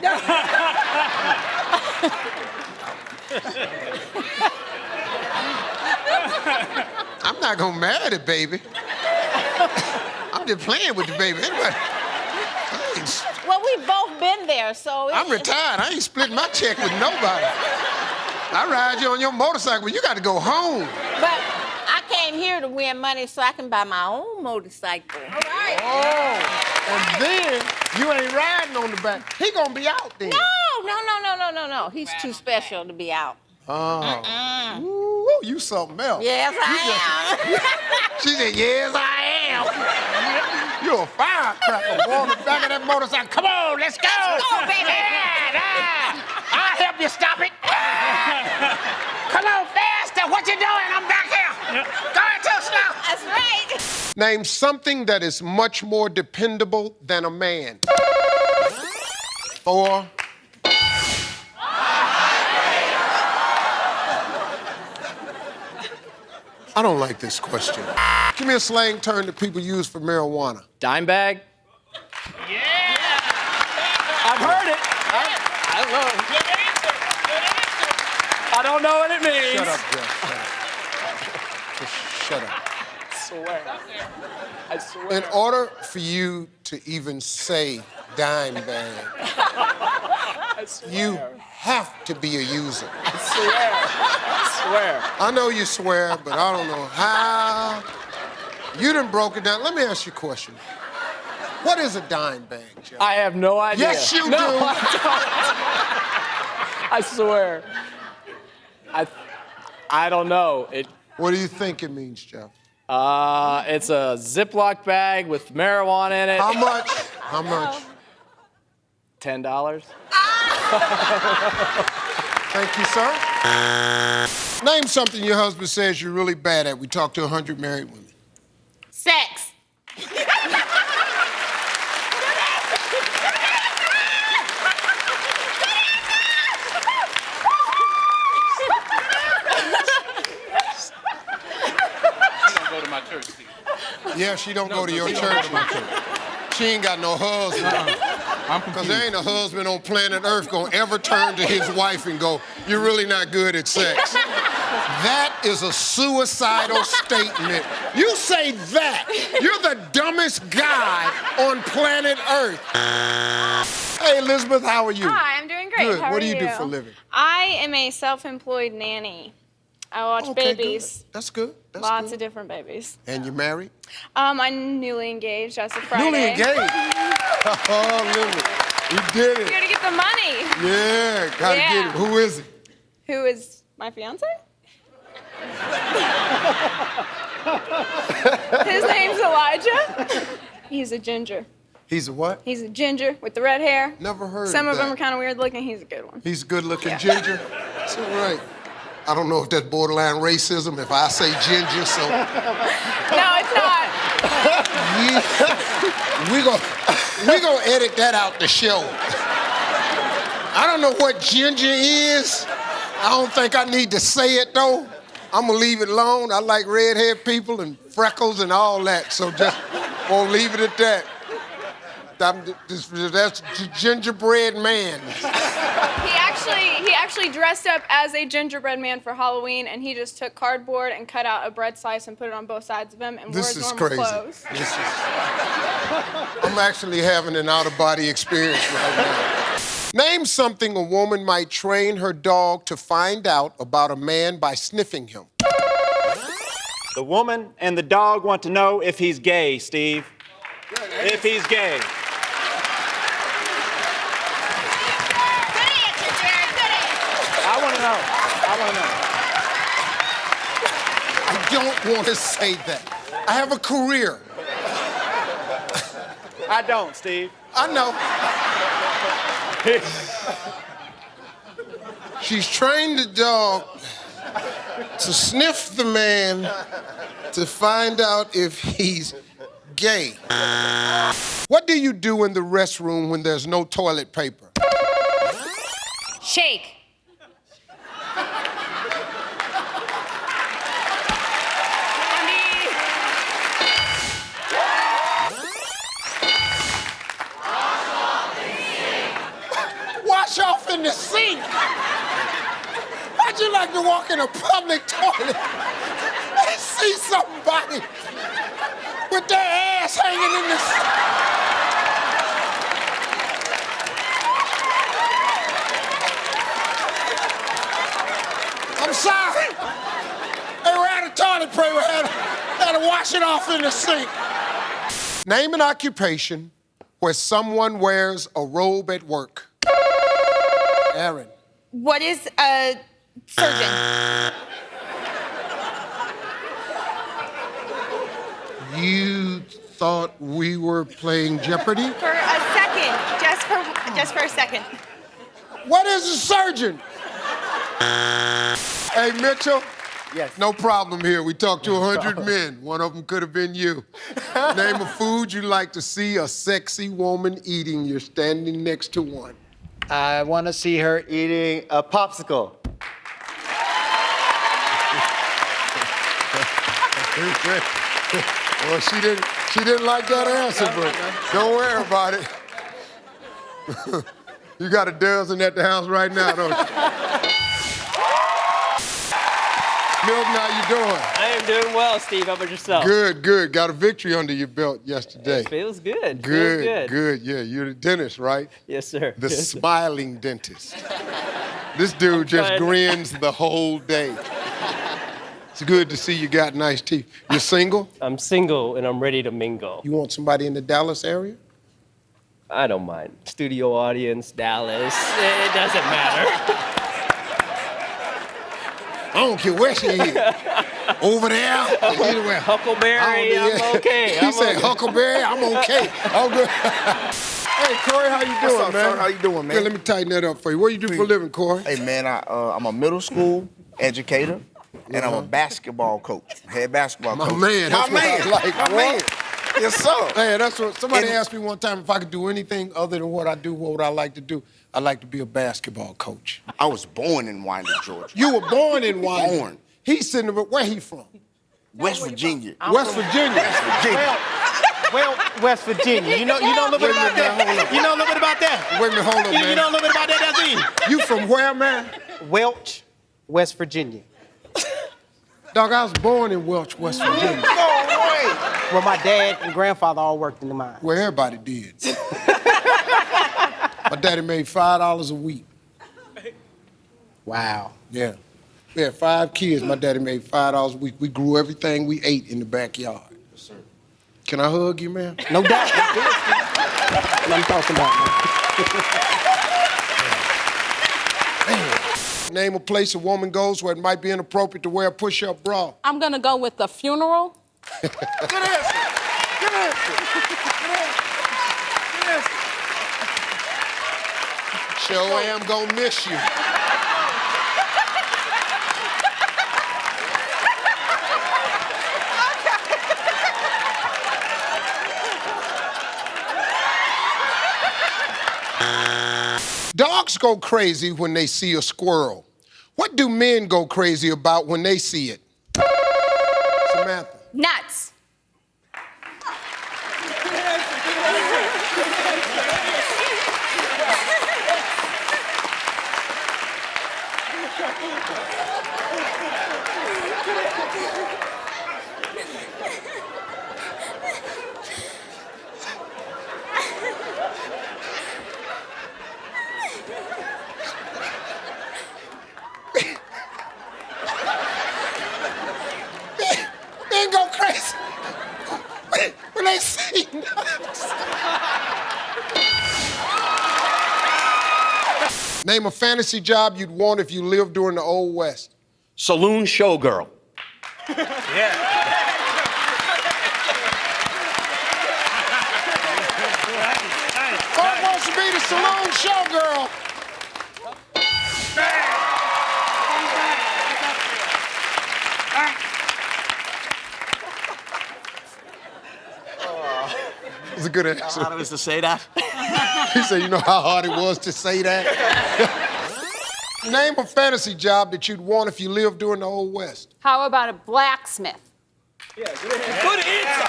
I'm not gonna marry the baby. I'm just playing with the baby. Anyway, Well, we've both been there, so... I'm retired. I ain't splitting my check with nobody. I ride you on your motorcycle, but you got to go home. But I came here to win money so I can buy my own motorcycle. All right. Oh, and then you ain't riding on the back. He gonna be out then. No. He's too special to be out. Oh. Ooh, you something else. Yes, I am. She said, yes, I am. You're a firecracker. Go on the back of that motorcycle. Come on, let's go. Let's go, baby. I'll help you stop it. Come on, faster. What you doing? I'm back here. Going too slow. That's right. Name something that is much more dependable than a man. 4. I don't like this question. Give me a slang term that people use for marijuana. Dime bag. I've heard it. I love it. I don't know what it means. Shut up, Jeff. Shut up. Just shut up. I swear. In order for you to even say dime bag, you have to be a user. I swear. I know you swear, but I don't know how. You done broke it down. Let me ask you a question. What is a dime bag, Jeff? I have no idea. Yes, you no, do. I don't. I swear. I don't know. What do you think it means, Jeff? It's a Ziploc bag with marijuana in it. How much? How much? $10. Thank you, sir. Name something your husband says you're really bad at. We talked to 100 married women. Sex. Go to my church, Steve. Yeah, she don't go to your church. She ain't got no husband. Because there ain't a husband on planet Earth gonna ever turn to his wife and go, you're really not good at sex. That is a suicidal statement. You say that, you're the dumbest guy on planet Earth. Hey, Elizabeth, how are you? Hi, I'm doing great. Good. How what are do you do for a living? I am a self-employed nanny. I watch babies. Good. That's good. That's Lots good. of different babies. And you're married? I'm newly engaged as of Friday. Newly engaged? Oh, Lily, you did it. You gotta get the money. Yeah, gotta get it. Who is it? Who is my fiance? His name's Elijah. He's a ginger. He's a what? He's a ginger with the red hair. Never heard Some of of them that. are kind of weird looking. He's a good one. He's a good-looking ginger? That's all right. I don't know if that's borderline racism if I say ginger, so... No, it's not. we gonna edit that out the show. I don't know what ginger is. I don't think I need to say it, though. I'm gonna leave it alone. I like red-haired people and freckles and all that, so just won't leave it at that. That's gingerbread man. He actually dressed up as a gingerbread man for Halloween, and he just took cardboard and cut out a bread slice and put it on both sides of him and wore his normal clothes. I'm actually having an out-of-body experience right now. Name something a woman might train her dog to find out about a man by sniffing him. The woman and the dog want to know if he's gay, Steve. If he's gay. I want to know. I don't want to say that. I have a career. I don't, Steve. I know. She's trained the dog to sniff the man to find out if he's gay. What do you do in the restroom when there's no toilet paper? Shake. Wash off in the sink. How'd you like to walk in a public toilet and see somebody with their ass hanging in the sink? I'm sorry. They were out of toilet paper. Had to wash it off in the sink. Name an occupation where someone wears a robe at work. Aaron. What is a surgeon? You thought we were playing Jeopardy? For a second, just for a second. What is a surgeon? Hey, Mitchell. Yes. No problem here. We talked to 100 men. One of them could have been you. Name a food you like to see a sexy woman eating. You're standing next to one. I want to see her eating a popsicle. Well, she didn't like that answer, but don't worry about it. You got a dozen at the house right now, don't you? Milton, how you doing? I am doing well, Steve. How about yourself? Good, good. Got a victory under your belt yesterday. It feels good. Good, Feels good. good. Yeah, you're the dentist, right? Yes, sir. The Yes, sir. smiling dentist. This dude just trying. grins the whole day. It's good to see you got nice teeth. You're single? I'm single and I'm ready to mingle. You want somebody in the Dallas area? I don't mind. Studio audience, Dallas. It doesn't matter. I don't care where she is. Over there, anywhere. Huckleberry, I'm okay. He said Huckleberry, I'm okay. I'm good. Hey, Corey, how you doing, What's up, man? sir? How you doing, man? Good, let me tighten that up for you. What do you do for a living, Corey? Hey, man, I'm a middle school educator, and I'm a basketball coach, head basketball My coach. man, that's what I like. My What? man. Yes, sir. Hey, that's what somebody And- asked me one time if I could do anything other than what I do, what would I like to do? I like to be a basketball coach. I was born in Winder, Georgia. You were born in Winder. Born. He's sitting there, where he from? West Virginia. West Virginia. West Virginia. Well, West Virginia. You know a little bit about that. You know a little bit about that. Wait a minute, hold on, man. You know a little bit about that, that's it. You from where, man? Welch, West Virginia. Dog, I was born in Welch, West Virginia. No way. Well, my dad and grandfather all worked in the mine. Well, everybody did. My daddy made $5 a week. Wow. Yeah. We had 5 kids. My daddy made $5 a week. We grew everything we ate in the backyard. Yes, sir. Can I hug you, man? No doubt. What I'm talking about, man. Name a place a woman goes where it might be inappropriate to wear a push-up bra. I'm gonna go with the funeral. Good answer. Good answer. Good answer. Good answer. Sure am gonna miss you. Dogs go crazy when they see a squirrel. What do men go crazy about when they see it? Samantha. Nuts. Men go crazy when they see nuts. Name a fantasy job you'd want if you lived during the Old West. Saloon showgirl. Who wants to be the saloon showgirl? It's a good answer. How hard it was to say that? He said, you know how hard it was to say that? Name a fantasy job that you'd want if you lived during the Old West. How about a blacksmith? Yeah, good answer. Good answer.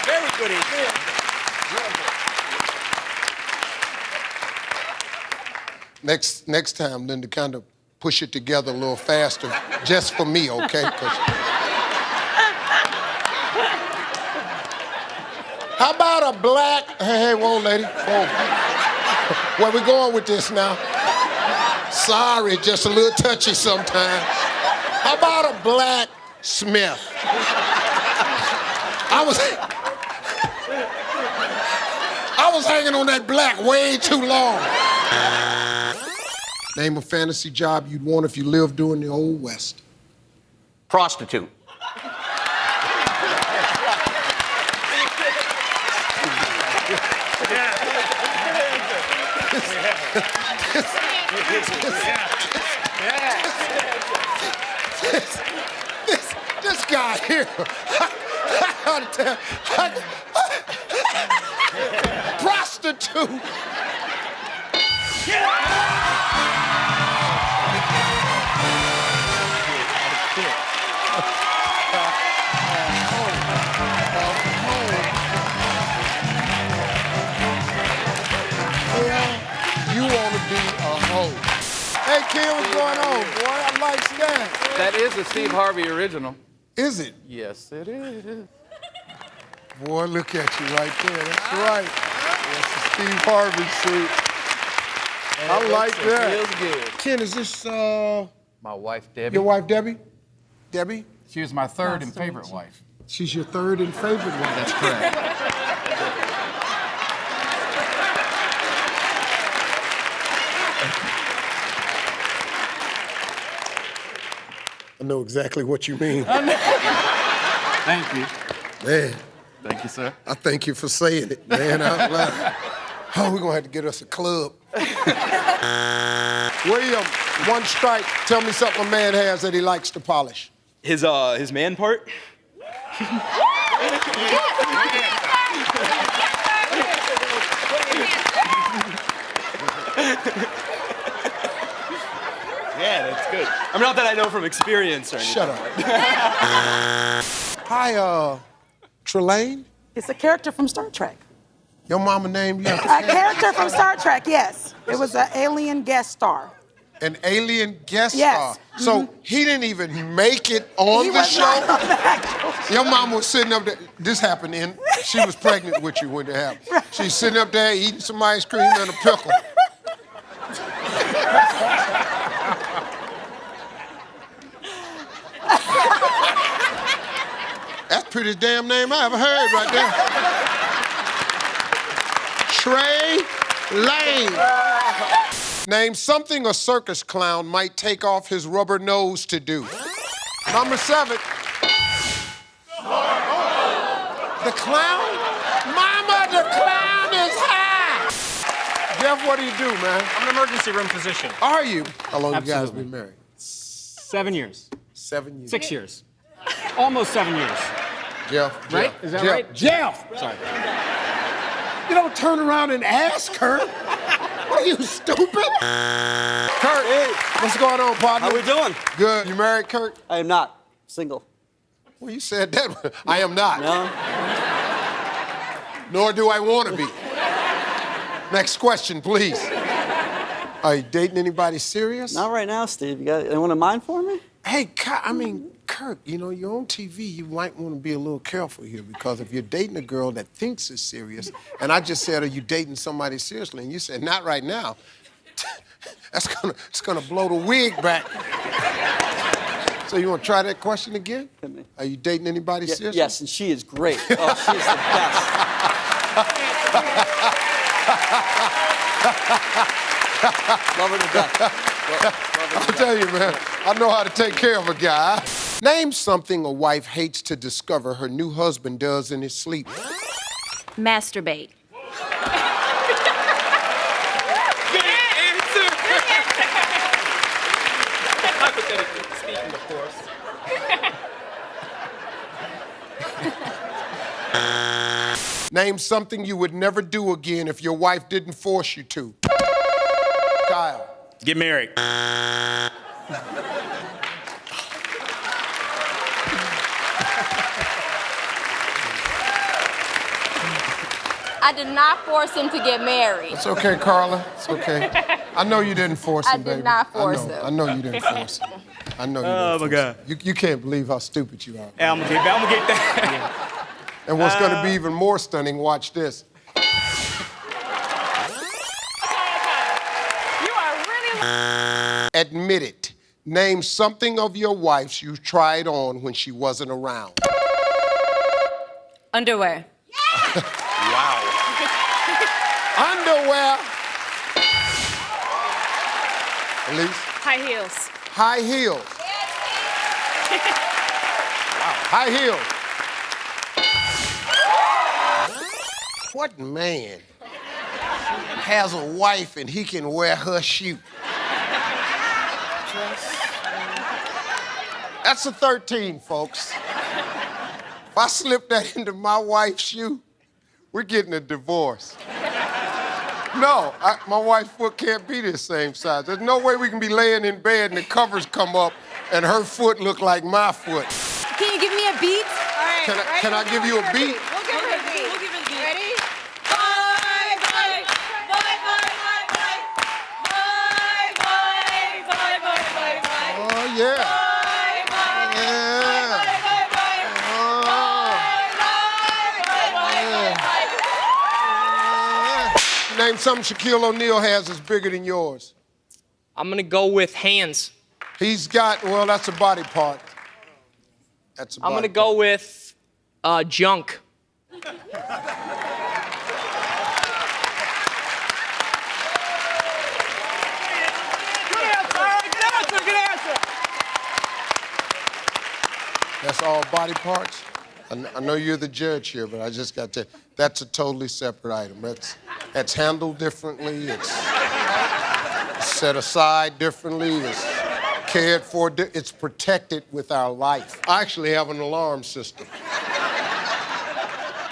Very good answer. Next time, Linda, kind of push it together a little faster, just for me, okay? How about a black... Hey, whoa, lady, whoa. Where we going with this now? Sorry, just a little touchy sometimes. How about a black smith? I was hanging on that black way too long. Name a fantasy job you'd want if you lived during the Old West. Prostitute. This guy here, I gotta tell, prostitute. You want to be a hoe. Hey, kid, what's going on, boy? I like that. That is a Steve Harvey original. Is it? Yes, it is. Boy, look at you right there. That's right. That's a Steve Harvey suit. I like that. Feels good. Ken, is this My wife, Debbie. your wife, Debbie? Debbie? She was my third and favorite wife. She's your third and favorite wife. That's correct. I know exactly what you mean. Thank you. Man. Thank you, sir. I thank you for saying it, man, out loud. Oh, we're gonna have to get us a club. William, one strike. Tell me something a man has that he likes to polish. His man part? Yeah, that's good. I mean, not that I know from experience or anything. Shut up. Hi, Trelane? It's a character from Star Trek. Your mama named you? A character from Star Trek, yes. It was an alien guest star. An alien guest Yes. star. So he didn't even make it on the show. Your mom was sitting up there. This happened in. She was pregnant with you when it happened. She's sitting up there eating some ice cream and a pickle. That's the prettiest damn name I ever heard right there. Trey Lane. Name something a circus clown might take off his rubber nose to do. Number 7. The clown? Mama, the clown is high! Jeff, what do you do, man? I'm an emergency room physician. Are you? How long you guys Absolutely. been married? 7 years. 7 years. 6 years. Almost 7 years. Jeff. Right? Is that Jeff. right? Jeff! Sorry. You don't turn around and ask her. What are you, stupid? Kurt, what's going on, partner? How we doing? Good. You married, Kurt? I am not. Single. Well, you said that. I am not. No. Nor do I want to be. Next question, please. Are you dating anybody serious? Not right now, Steve. You got anyone in mind for me? Hey, Kurt, you know, you're on TV. You might want to be a little careful here because if you're dating a girl that thinks it's serious, and I just said, are you dating somebody seriously? And you said, not right now. It's gonna blow the wig back. So you want to try that question again? Are you dating anybody seriously? Yes, and she is great. Oh, she is the best. Love her to death. I'll tell you, man, I know how to take care of a guy. Name something a wife hates to discover her new husband does in his sleep. Masturbate. Good answer. Hypothetically speaking, of course. Name something you would never do again if your wife didn't force you to. Kyle. Get married. I did not force him to get married. It's okay, Carla. It's okay. I know you didn't force him, baby. I did not force him. I know you didn't force him. I know you didn't Oh, my God. force him. You can't believe how stupid you are. Hey, I'm gonna get that. And what's going to be even more stunning, watch this. Admit it. Name something of your wife's you tried on when she wasn't around. Underwear. Wow. Underwear. Elise? High heels. High heels. Wow. High heels. What man has a wife and he can wear her shoe? That's a 13, folks. If I slip that into my wife's shoe, we're getting a divorce. No, my wife's foot can't be the same size. There's no way we can be laying in bed and the covers come up and her foot look like my foot. Can you give me a beat? All right. Can I give you a beat? We'll give her a beat. We'll give her a beat. Ready? Oh, yeah. Name something Shaquille O'Neal has that's bigger than yours. I'm gonna go with hands. He's got, well, that's a body part. That's a body I'm gonna go with junk. That's all body parts? I know you're the judge here, but I just got to, that's a totally separate item. That's handled differently, it's set aside differently, it's cared for, it's protected with our life. I actually have an alarm system.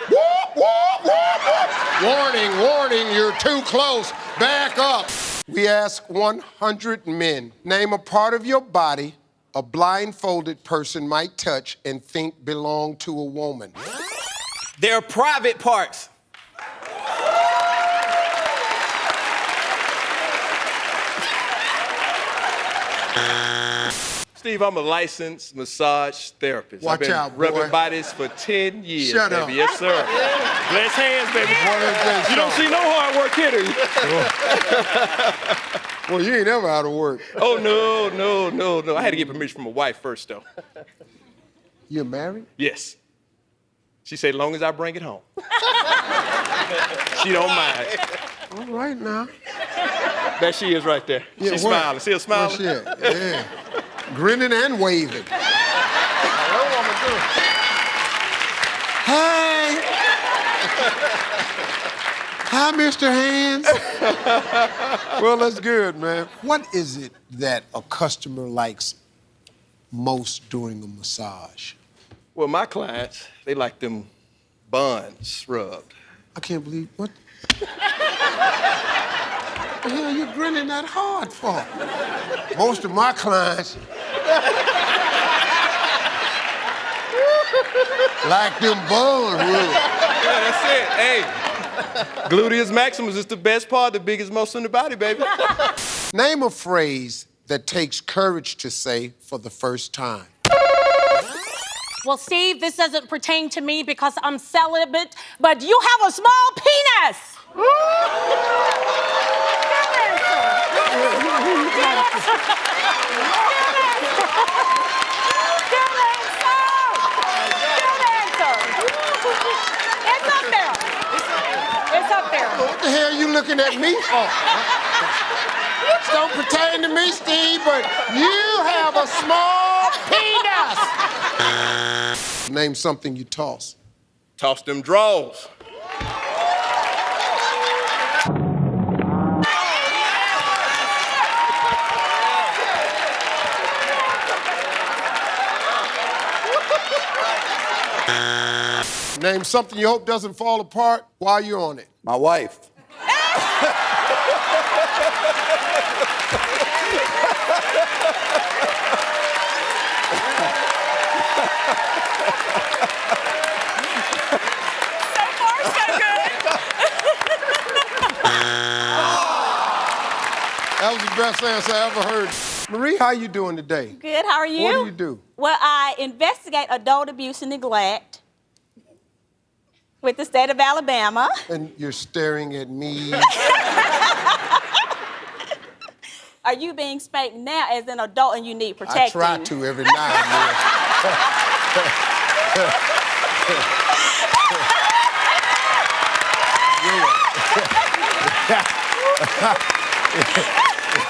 Whoop, whoop, whoop, whoop. Warning, warning, you're too close, back up. We ask 100 men, name a part of your body a blindfolded person might touch and think belong to a woman. They're private parts. Steve, I'm a licensed massage therapist. Watch I've been out, boy. rubbing bodies for 10 years, Shut baby. up. Yes, sir. Bless hands, baby. You don't see no hard work here, do you? Well, you ain't ever out of work. Oh, no. I had to get permission from my wife first, though. You're married? Yes. She said, long as I bring it home. She don't mind. All right now. There she is right there. Yeah, She's where? smiling. See her smiling? Where's she at? Yeah. Grinning and waving. Hey! Hi, Mr. Hands. Well, that's good, man. What is it that a customer likes most during a massage? Well, my clients, they like them buns rubbed. I can't believe what the hell are you grinning that hard for? Most of my clients like them buns rubbed. Yeah, that's it. Hey, gluteus maximus is the best part, the biggest muscle in the body, baby. Name a phrase that takes courage to say for the first time. Well, Steve, this doesn't pertain to me because I'm celibate, but you have a small penis. It's up there. What the hell are you looking at me for? It don't pertain to me, Steve, but you have a small penis. Name something you toss. Toss them draws. Name something you hope doesn't fall apart while you're on it. My wife. That was the best answer I ever heard. Marie, how you doing today? Good, how are you? What do you do? Well, I investigate adult abuse and neglect with the state of Alabama. And you're staring at me. Are you being spanked now as an adult and you need protecting? I try to every now and then.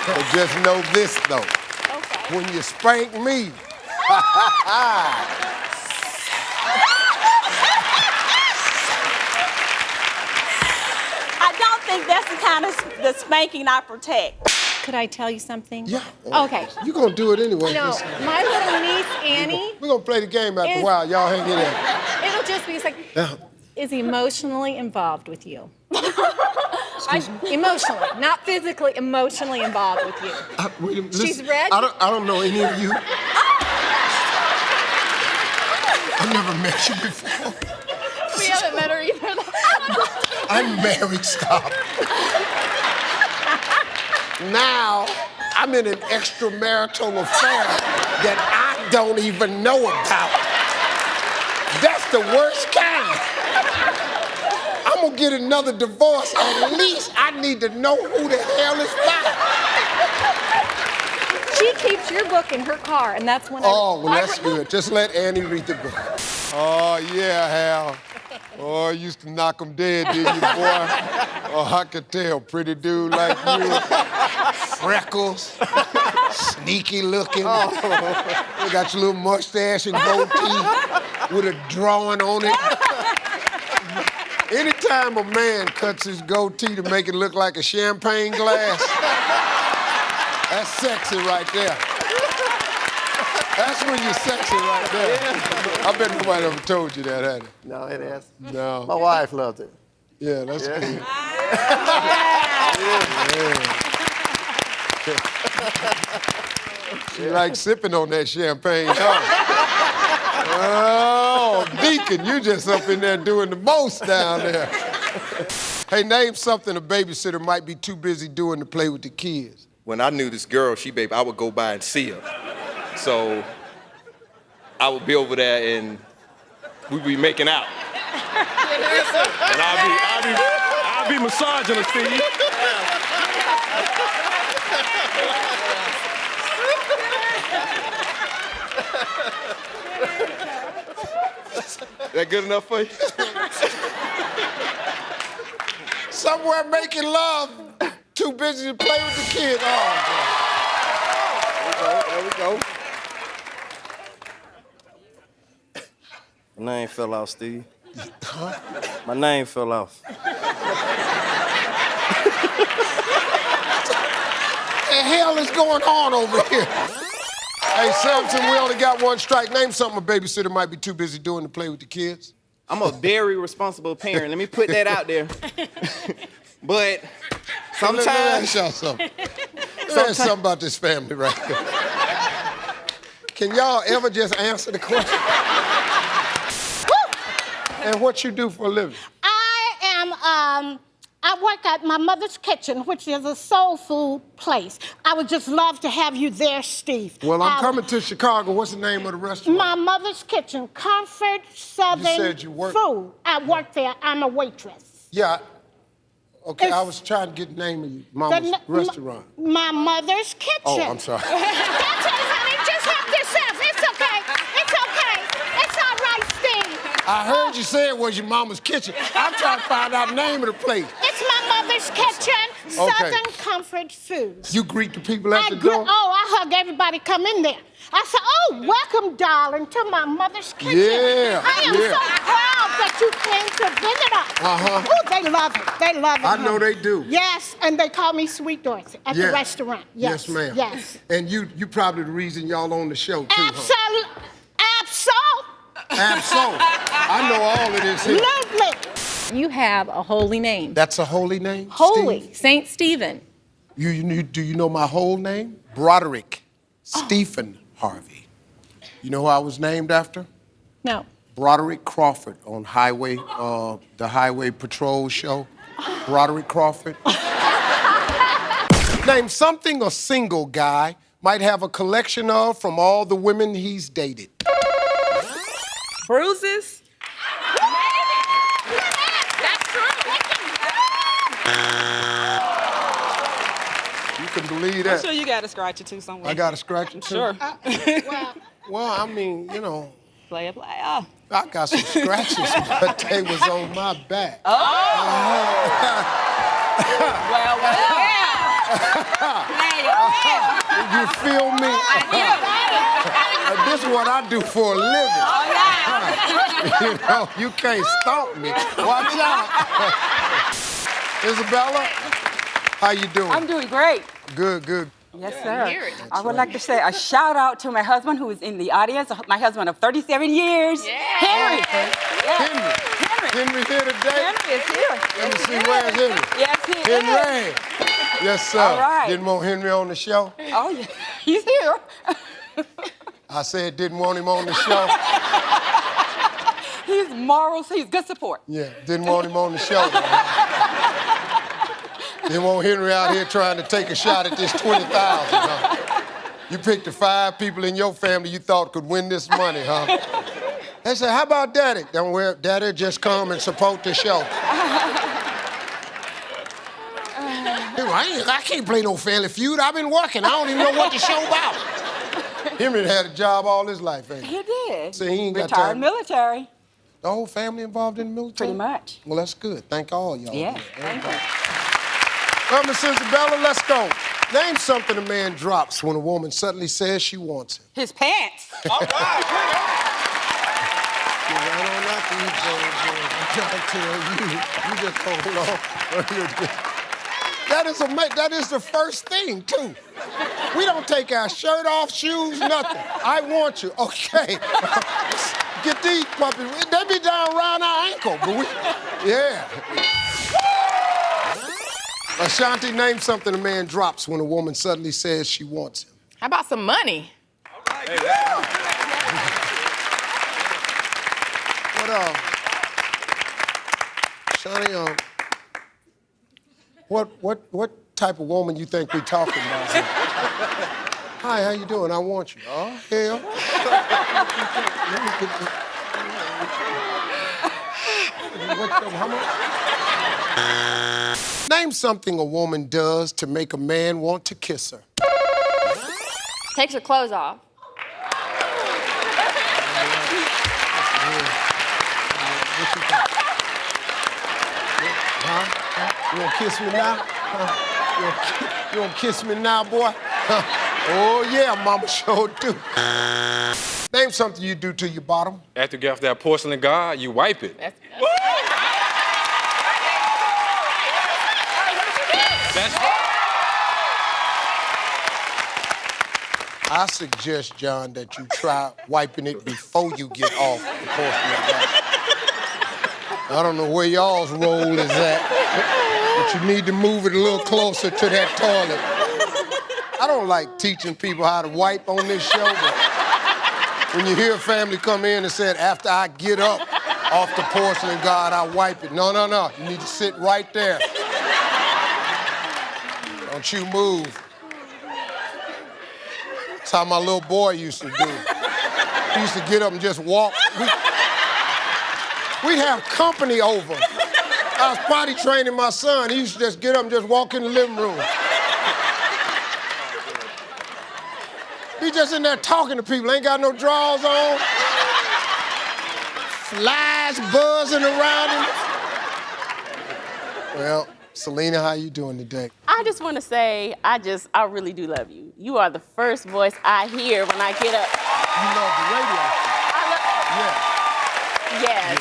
But just know this, though. Okay. When you spank me, I don't think that's the kind of the spanking I protect. Could I tell you something? yeah. Okay. You're going to do it anyway. No, my little niece, Annie, We're going to play the game after a while. Y'all hang in there. it'll just be, it's like, is emotionally involved with you. Emotionally, not physically, emotionally involved with you. Wait a minute, She's listen, red? I don't know any of you. I've never met you before. We haven't met her either. I'm married, stop. Now, I'm in an extramarital affair that I don't even know about. That's the worst kind. I'm gonna get another divorce. At least I need to know who the hell is that. She keeps your book in her car, and that's when Oh, well, that's good. Just let Annie read the book. Oh, yeah, Hal. Oh, you used to knock them dead, didn't you, boy? Oh, I could tell. Pretty dude like you. Freckles. Sneaky looking. You got your little mustache and goatee with a drawing on it. Anytime a man cuts his goatee to make it look like a champagne glass, that's sexy right there. That's when you're sexy right there. I bet nobody ever told you that, had it? No, it is. No. My wife loved it. Yeah, that's good. She likes sipping on that champagne, huh? Oh, Deacon, you just up in there doing the most down there. Hey, name something a babysitter might be too busy doing to play with the kids. When I knew this girl, I would go by and see her. So I would be over there and we'd be making out. And I'll be massaging her, Steve. That good enough for you? Somewhere making love, too busy to play with the kids. Oh, There we go. My name fell off, Steve. Huh? My name fell off. What the hell is going on over here? Hey, Samson, we only got one strike. Name something a babysitter might be too busy doing to play with the kids. I'm a very responsible parent. Let me put that out there. But sometimes... Let me ask y'all something. Let me ask something about this family right here. Can y'all ever just answer the question? And what you do for a living? I work at my mother's kitchen, which is a soul food place. I would just love to have you there, Steve. Well, I'm coming to Chicago. What's the name of the restaurant? My mother's kitchen, Comfort Southern said you work- Food. I work there. I'm a waitress. Yeah. Okay, I was trying to get the name of your mama's restaurant. My mother's kitchen. Oh, I'm sorry. That's it, honey. Just help yourself. It's okay. It's okay. It's all right, Steve. I heard you say it was your mama's kitchen. I'm trying to find out the name of the place. It's my mother's kitchen, Southern Comfort Foods. You greet the people at the door? I hug everybody come in there. I said, oh, welcome, darling, to my mother's kitchen. Yeah, I am so proud that you came to visit us. Uh-huh. Oh, they love it. They love it. I know honey. they do. Yes, and they call me Sweet Dorothy at the restaurant. Yes, ma'am. Yes. And you probably the reason y'all on the show, too, Absolutely. I know all of this here. Absolutely. You have a holy name. That's a holy name? Holy, Steve? Saint Stephen. Do you know my whole name? Broderick Stephen Harvey. You know who I was named after? No. Broderick Crawford on the Highway Patrol show. Broderick Crawford. Name something a single guy might have a collection of from all the women he's dated. Bruises? That's true. You can believe that. I'm sure you got a scratcher too somewhere. I got a scratch too? Sure. Well, I mean, you know. Player. I got some scratches, but they was on my back. Oh. Well. You feel me? This is what I do for a living. You know, you can't stomp me. Watch out. Isabella, how you doing? I'm doing great. Good. Yes, sir. I would like to say a shout out to my husband who is in the audience, my husband of 37 years, Henry. Henry here today? Henry is here. Let me see, where's Henry? Yes, he Henry. is. Yes, sir. All right. Didn't want Henry on the show? Oh, yeah. He's here. I said didn't want him on the show. He's morals. He's good support. Yeah, didn't want him on the show. Didn't want Henry out here trying to take a shot at this 20,000, huh? You picked the 5 people in your family you thought could win this money, huh? They said, how about Daddy? Don't worry, Daddy, just come and support the show. I can't play no Family Feud. I've been working. I don't even know what the show about. Henry had a job all his life, ain't he? He did. So he ain't got Retired time. military. The whole family involved in the military? Pretty much. Well, that's good. Thank all y'all. Yeah, thank you. Well, Miss Isabella, let's go. Name something a man drops when a woman suddenly says she wants him. His pants. All right. You just hold on. That is the first thing, too. We don't take our shirt off, shoes, nothing. I want you. Okay. Get these puppies. They be down around our ankle, but yeah. Ashanti, name something a man drops when a woman suddenly says she wants him. How about some money? Shani, what type of woman you think we talking about? Hi, how you doing? I want you. Oh, hell. How much? Name something a woman does to make a man want to kiss her. Takes her clothes off. Huh? You wanna kiss me now? Huh? You wanna kiss me now, boy? Huh? Oh, yeah, mama sure do. Name something you do to your bottom. After you get off that porcelain guard, you wipe it. That's I suggest, John, that you try wiping it before you get off the porcelain guard. I don't know where y'all's role is at, but you need to move it a little closer to that toilet. I don't like teaching people how to wipe on this show, but when you hear a family come in and said, after I get up off the porcelain guard, I wipe it. No, no, no. You need to sit right there. Don't you move. That's how my little boy used to do. He used to get up and just walk. We'd have company over. I was potty training my son. He used to just get up and just walk in the living room. He just in there talking to people, ain't got no drawers on. Flies buzzing around him. Well, Selena, how you doing today? I just want to say, I really do love you. You are the first voice I hear when I get up. You love the radio show? Yes.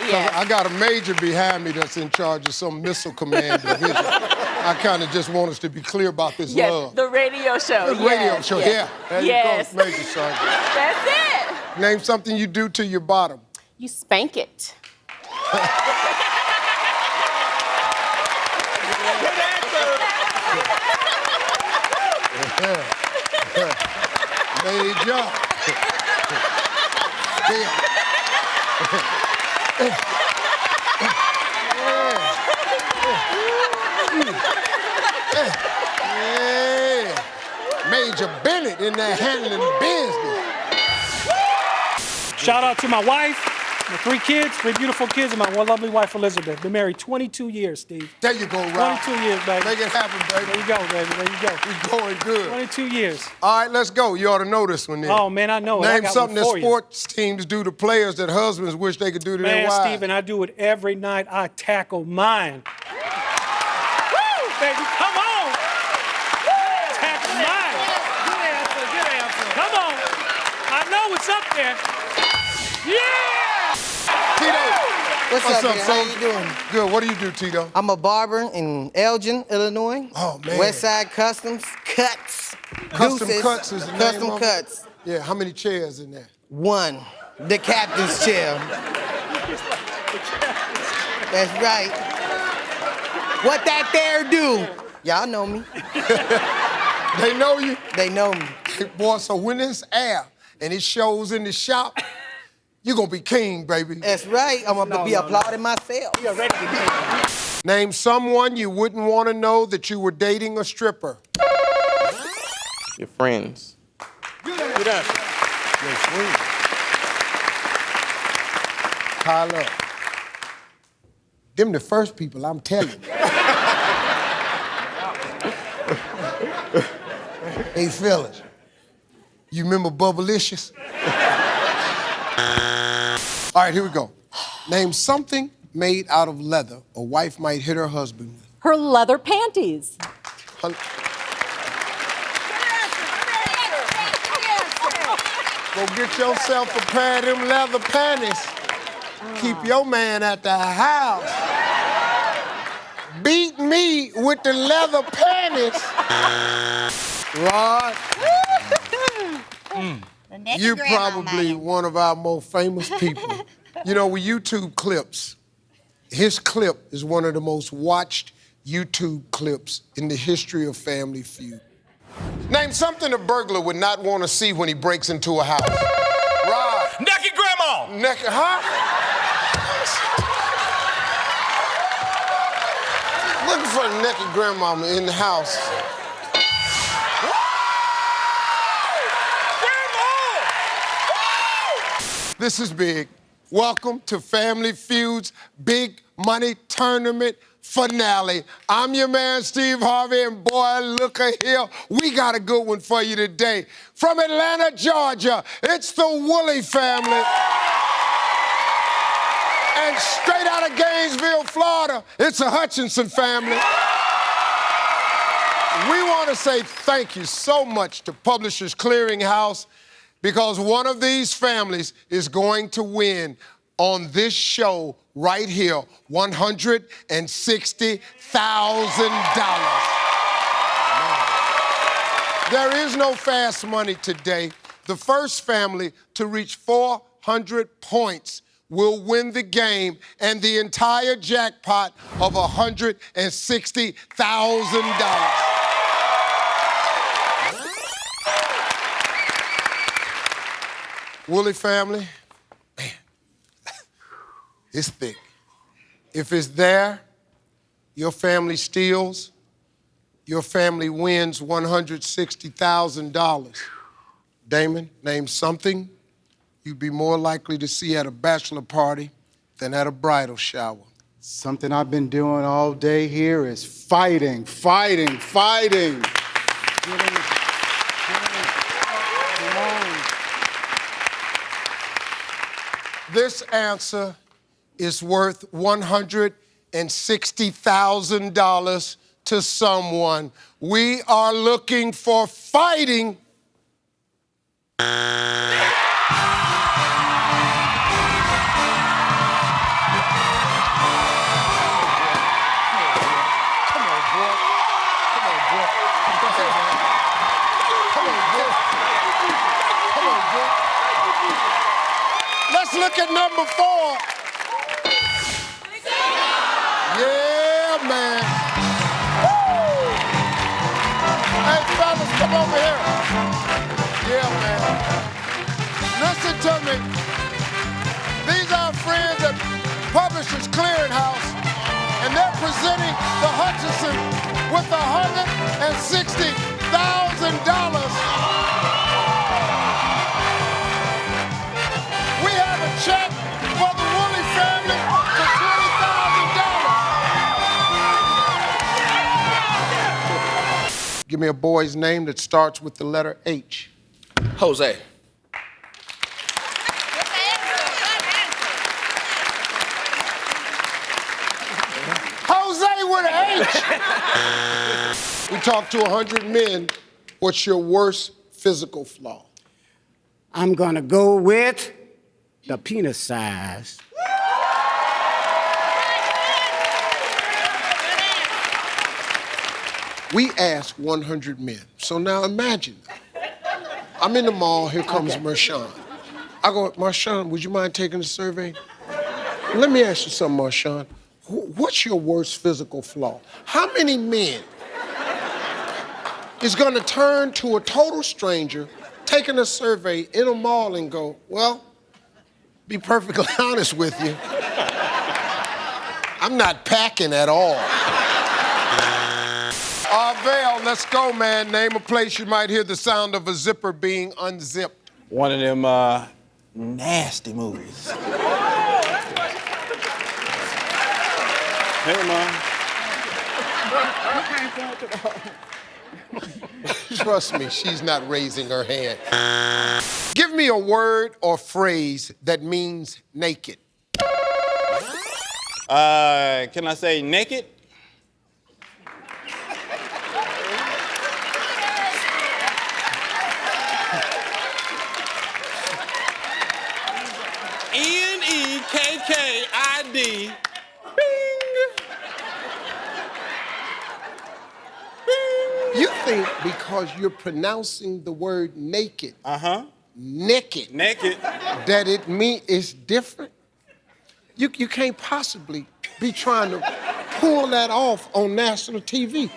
Yes. I got a major behind me that's in charge of some missile command division. I kind of just want us to be clear about this love. The radio show. The radio show, yeah. There you go, Major Sergeant. That's it. Name something you do to your bottom. You spank it. Major. Major Bennett in there handling business. Shout out to my wife, my 3 kids, 3 beautiful kids, and my one lovely wife, Elizabeth. Been married 22 years, Steve. There you go, Rob. 22 years, baby. Make it happen, baby. There you go, baby. There you go. We're going good. 22 years. All right, let's go. You ought to know this one then. Oh, man, I know it. I Name got something one that for you. sports teams do to players that husbands wish they could do to their wives. Man, Steven, I do it every night. I tackle mine. Woo, baby, come on. Tackle mine. Good answer. Come on. I know it's up there. Yeah! Tito. What's up, man? How son? you doing? Good. What do you do, Tito? I'm a barber in Elgin, Illinois. Oh, man. Westside Customs Cuts. Custom Deuces. Cuts is the name Custom of it? Cuts. Yeah, how many chairs in there? 1. The captain's chair. That's right. What that there do? Y'all know me. They know you? They know me. Boy, so when it's air and it shows in the shop, you're gonna be king, baby. That's right. I'm gonna be applauding myself. You're ready to be. Name someone you wouldn't want to know that you were dating a stripper. Your friends. Good answer. Your friends. Pile up. Them the first people, I'm telling you. Hey, fellas, you remember Bubblicious? All right, here we go. Name something made out of leather a wife might hit her husband with. Her leather panties. Go get yourself a pair of them leather panties. Keep your man at the house. Beat me with the leather panties. Rod, you're probably one of our most famous people. You know, with YouTube clips, his clip is one of the most watched YouTube clips in the history of Family Feud. Name something a burglar would not want to see when he breaks into a house. Rod. Naked grandma. Naked, huh? Looking for a naked grandmama in the house. This is big. Welcome to Family Feud's Big Money Tournament finale. I'm your man, Steve Harvey, and boy, look at here. We got a good one for you today. From Atlanta, Georgia, it's the Woolley family. And straight out of Gainesville, Florida, it's the Hutchinson family. We want to say thank you so much to Publishers Clearinghouse, because one of these families is going to win on this show right here, $160,000. There is no fast money today. The first family to reach 400 points will win the game and the entire jackpot of $160,000. Woolley family, man, it's thick. If it's there, your family steals, your family wins $160,000. Damon, name something you'd be more likely to see at a bachelor party than at a bridal shower. Something I've been doing all day here is fighting. This answer is worth $160,000 to someone. We are looking for fighting. Let's look at number 4. Yeah, man. Woo! Hey, fellas, come over here. Yeah, man. Listen to me. These are friends at Publishers Clearinghouse, and they're presenting the Hutchinson with $160,000. Check for the Woolley family for $20,000. Give me a boy's name that starts with the letter H. Jose. Jose with an H. We talked to 100 men. What's your worst physical flaw? I'm gonna go with the penis size. We asked 100 men. So now imagine. I'm in the mall, here comes Marshawn. I go, Marshawn, would you mind taking the survey? Let me ask you something, Marshawn. What's your worst physical flaw? How many men is gonna turn to a total stranger, taking a survey in a mall and go, well, be perfectly honest with you, I'm not packing at all. Vale, let's go, man. Name a place you might hear the sound of a zipper being unzipped. One of them nasty movies. Never mind. Trust me, she's not raising her hand. Give me a word or phrase that means naked. Can I say naked? N-E-K-K-I-D. You think because you're pronouncing the word naked, naked, that it's different? You can't possibly be trying to pull that off on national TV.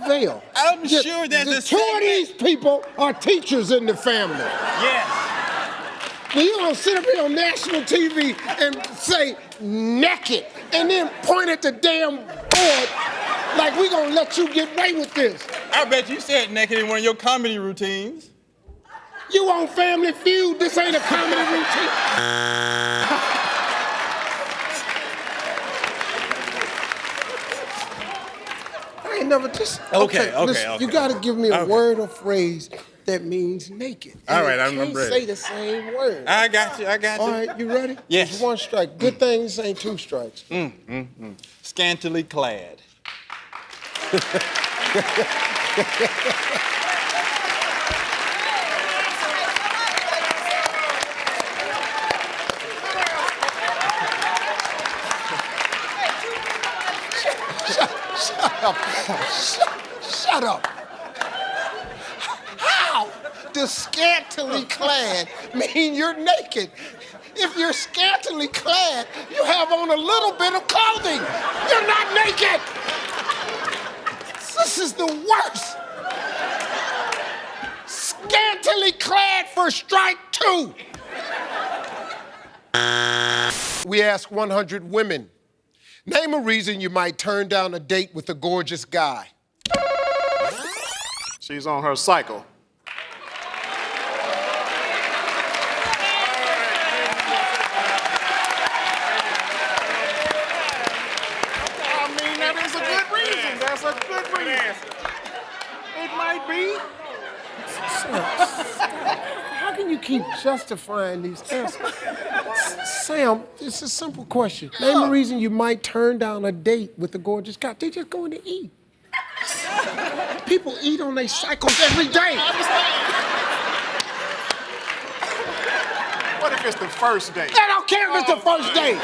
Vale. I'm sure there's a two of these people are teachers in the family. Yes. Well, you're gonna sit up here on national TV and say naked and then point at the damn board like we gonna let you get away with this. I bet you said naked in one of your comedy routines. You on Family Feud? This ain't a comedy routine. I ain't never just. Okay. Listen, you gotta give me a word or phrase that means naked. All right, I'm can't ready. say the same word. I got you. All right, you ready? Yes. It's one strike. Good thing this ain't two strikes. Scantily clad. Shut up. How does scantily clad mean you're naked? If you're scantily clad, you have on a little bit of clothing. You're not naked. This is the worst. Scantily clad for strike 2. We ask 100 women. Name a reason you might turn down a date with a gorgeous guy. She's on her cycle. I mean, that is a good reason. That's a good reason. It might be. How can you keep justifying these answers? Sam, it's a simple question. Name a reason you might turn down a date with a gorgeous guy. They just going to eat. People eat on their cycles every day. What if it's the first date? I don't care if it's the first date.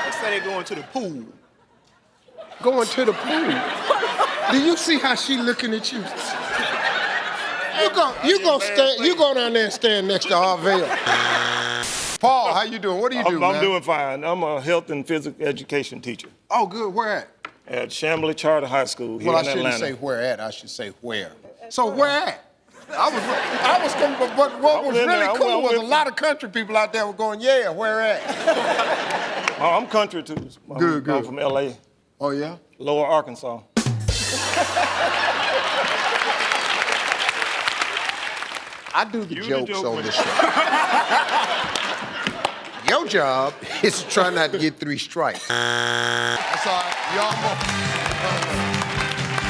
Let's say they're going to the pool. Going to the pool? Do you see how she looking at you? You go down there and stand next to Harvey. Paul, how you doing? What do you do, man? I'm doing fine. I'm a health and physical education teacher. Oh, good. Where at? At Chamblee Charter High School here Well, in I shouldn't Atlanta. say where at. I should say where. So where at? I was going, but what was really cool was a lot of country people out there were going, yeah, where at? Oh, I'm country too. Good. I'm from L.A. Oh, yeah? Lower Arkansas. I do the jokes on this show. Your job is to try not to get 3 strikes. That's all right. Y'all more.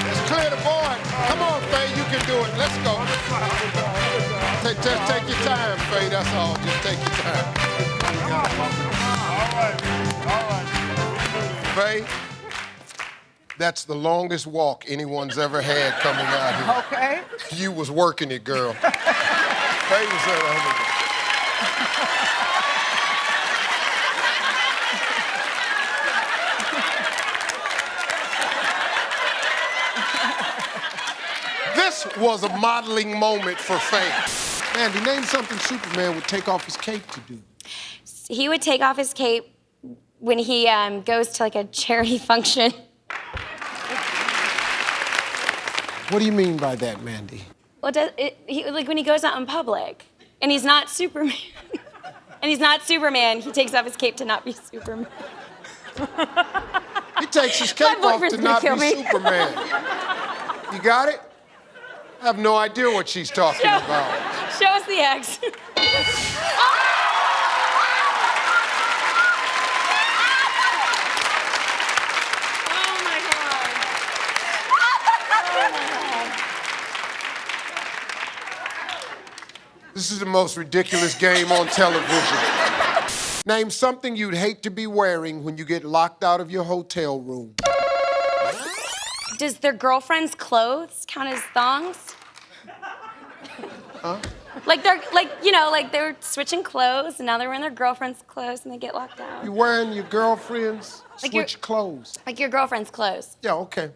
Let's clear the board. Come on, Faye, you can do it. Let's go. Just take your time, Faye, that's all. Just take your time. All right. Faye, that's the longest walk anyone's ever had coming out here. Okay. You was working it, girl. Faye was at This was a modeling moment for Faye. Mandy, name something Superman would take off his cape to do. He would take off his cape when he goes to like a charity function. What do you mean by that, Mandy? Well, like when he goes out in public, and he's not Superman. And he's not Superman. He takes off his cape to not be Superman. He takes his cape off to not be Superman. You got it? I have no idea what she's talking about. Show us the X. This is the most ridiculous game on television. Name something you'd hate to be wearing when you get locked out of your hotel room. Does their girlfriend's clothes count as thongs? Huh? Like they're switching clothes and now they're wearing their girlfriend's clothes and they get locked out. You wearing your girlfriend's switch clothes? Like your girlfriend's clothes. Yeah, okay.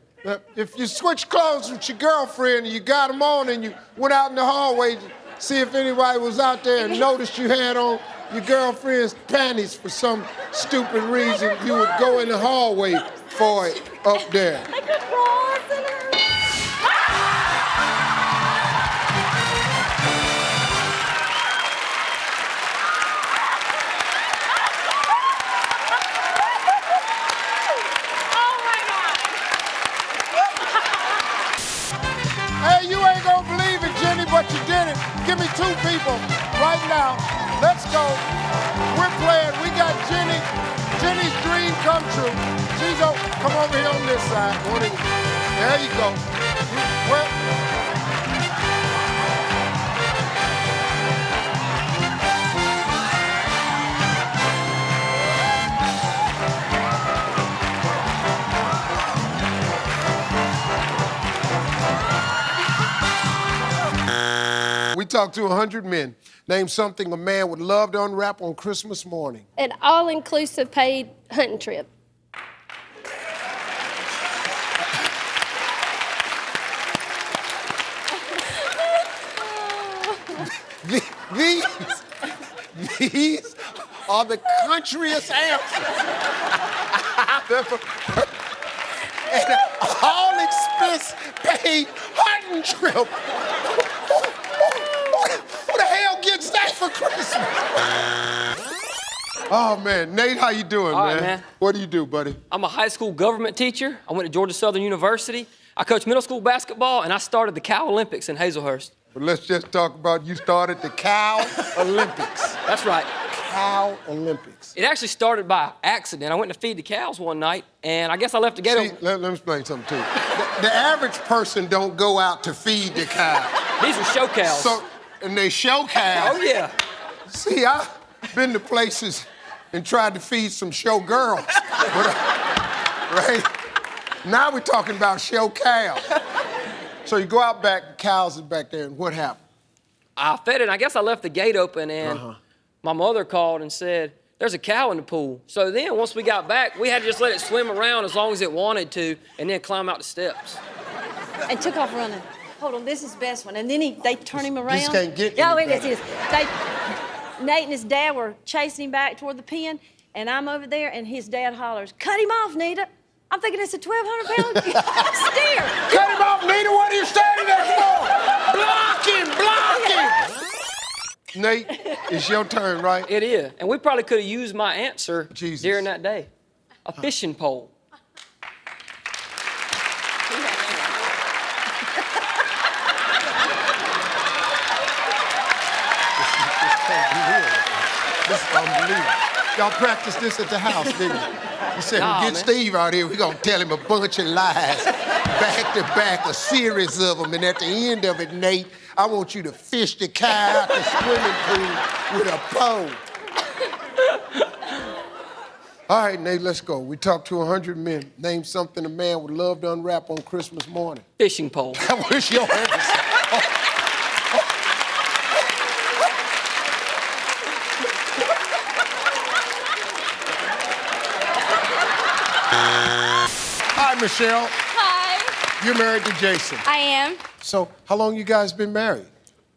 If you switch clothes with your girlfriend and you got them on and you went out in the hallway to see if anybody was out there and noticed you had on your girlfriend's panties for some stupid reason, you would go in the hallway for it up there. Like her bras and her... Hey, you ain't gonna believe it, Jenny, but you did it. Give me 2 people right now. Let's go. We're playing. We got Jenny. Jenny's dream come true. She's come over here on this side. There you go. We talked to 100 men. Name something a man would love to unwrap on Christmas morning. An all-inclusive paid hunting trip. These are the countryest answers I've ever heard. An all-expense paid hunting trip. Who the hell gets that for Christmas? Oh, man. Nate, how you doing, All man? right, man. What do you do, buddy? I'm a high school government teacher. I went to Georgia Southern University. I coach middle school basketball, and I started the Cow Olympics in Hazelhurst. Well, let's just talk about you started the Cow Olympics. That's right. Cow Olympics. It actually started by accident. I went to feed the cows one night, and I guess I left the gate open. Let me explain something to you. The average person don't go out to feed the cow. These were show cows. And they show cows. Oh, yeah. See, I've been to places and tried to feed some show girls. Right? Now we're talking about show cows. So you go out back, the cows are back there, and what happened? I fed it, and I guess I left the gate open, and my mother called and said, there's a cow in the pool. So then, once we got back, we had to just let it swim around as long as it wanted to, and then climb out the steps. And took off running. Hold on, this is the best one. And then they turn him around. This can't get Yeah, any it better. is. Nate and his dad were chasing him back toward the pen, and I'm over there, and his dad hollers, "Cut him off, Nita." I'm thinking it's a 1,200-pound steer. Cut him off, Nita. What are you standing there for? Block him! Block him! Nate, it's your turn, right? It is. And we probably could have used my answer during that day. A fishing pole. This is unbelievable. Y'all practiced this at the house, didn't you? You said, Nah, get man. Steve out here. We're going to tell him a bunch of lies, back to back, a series of them. And at the end of it, Nate, I want you to fish the cow out the swimming pool with a pole. All right, Nate, let's go. We talked to 100 men. Name something a man would love to unwrap on Christmas morning. Fishing pole. That was your answer. Hi, Michelle. Hi. You're married to Jason. I am. So, how long you guys been married?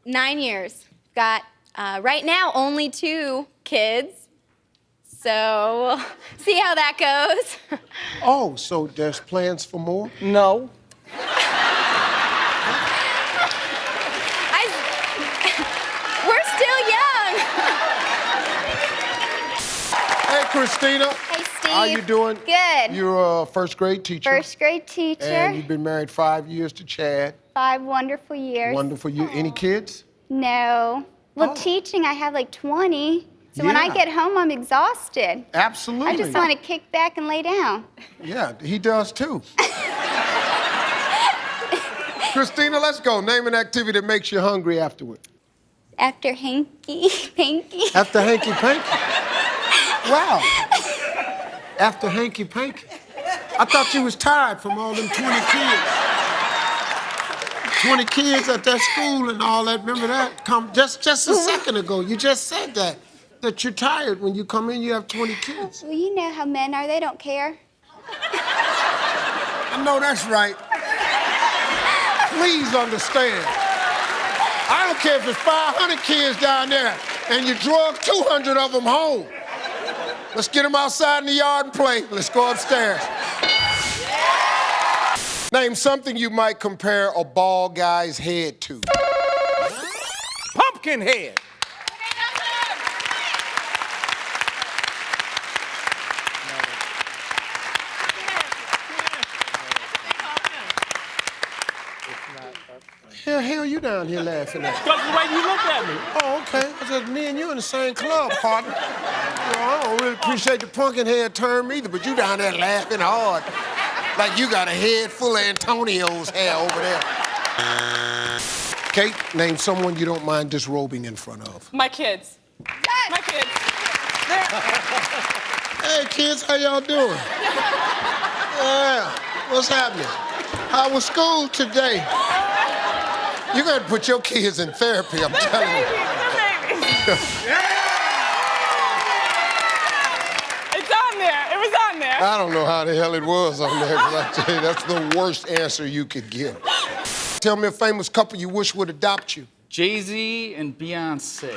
9 years. Got, right now, only 2 kids. So, see how that goes. Oh, so there's plans for more? No. We're still young. Hey, Christina. Hey, Steve. How you doing? Good. You're a first grade teacher. First grade teacher. And you've been married 5 years to Chad. 5 wonderful years. Wonderful. You any kids? No. Well, teaching, I have like 20. So when I Yeah. get home, I'm exhausted. Absolutely. I just want to kick back and lay down. Yeah, he does too. Christina, let's go. Name an activity that makes you hungry afterward. After hanky-panky. After hanky-panky? Wow. After hanky-panky? I thought you was tired from all them 20 kids. 20 kids at that school and all that. Remember that? Just a second ago, you just said that you're tired when you come in, you have 20 kids. Well, you know how men are. They don't care. I know that's right. Please understand. I don't care if it's 500 kids down there and you drug 200 of them home. Let's get them outside in the yard and play. Let's go upstairs. Name something you might compare a bald guy's head to. Pumpkin head. Hell you down here laughing at? Because the way you look at me. Oh, okay. I said, me and you in the same club, partner. I don't really appreciate the pumpkin head term either, but you down there laughing hard. Like you got a head full of Antonio's hair over there. Kate, name someone you don't mind disrobing in front of. My kids. Yes. My kids. Hey, kids, how y'all doing? Yeah, what's happening? How was school today? You gotta put your kids in therapy, I'm telling you. It's on there. It was on there. I don't know how the hell it was on there, because I tell you, that's the worst answer you could give. Tell me a famous couple you wish would adopt you. Jay-Z and Beyonce.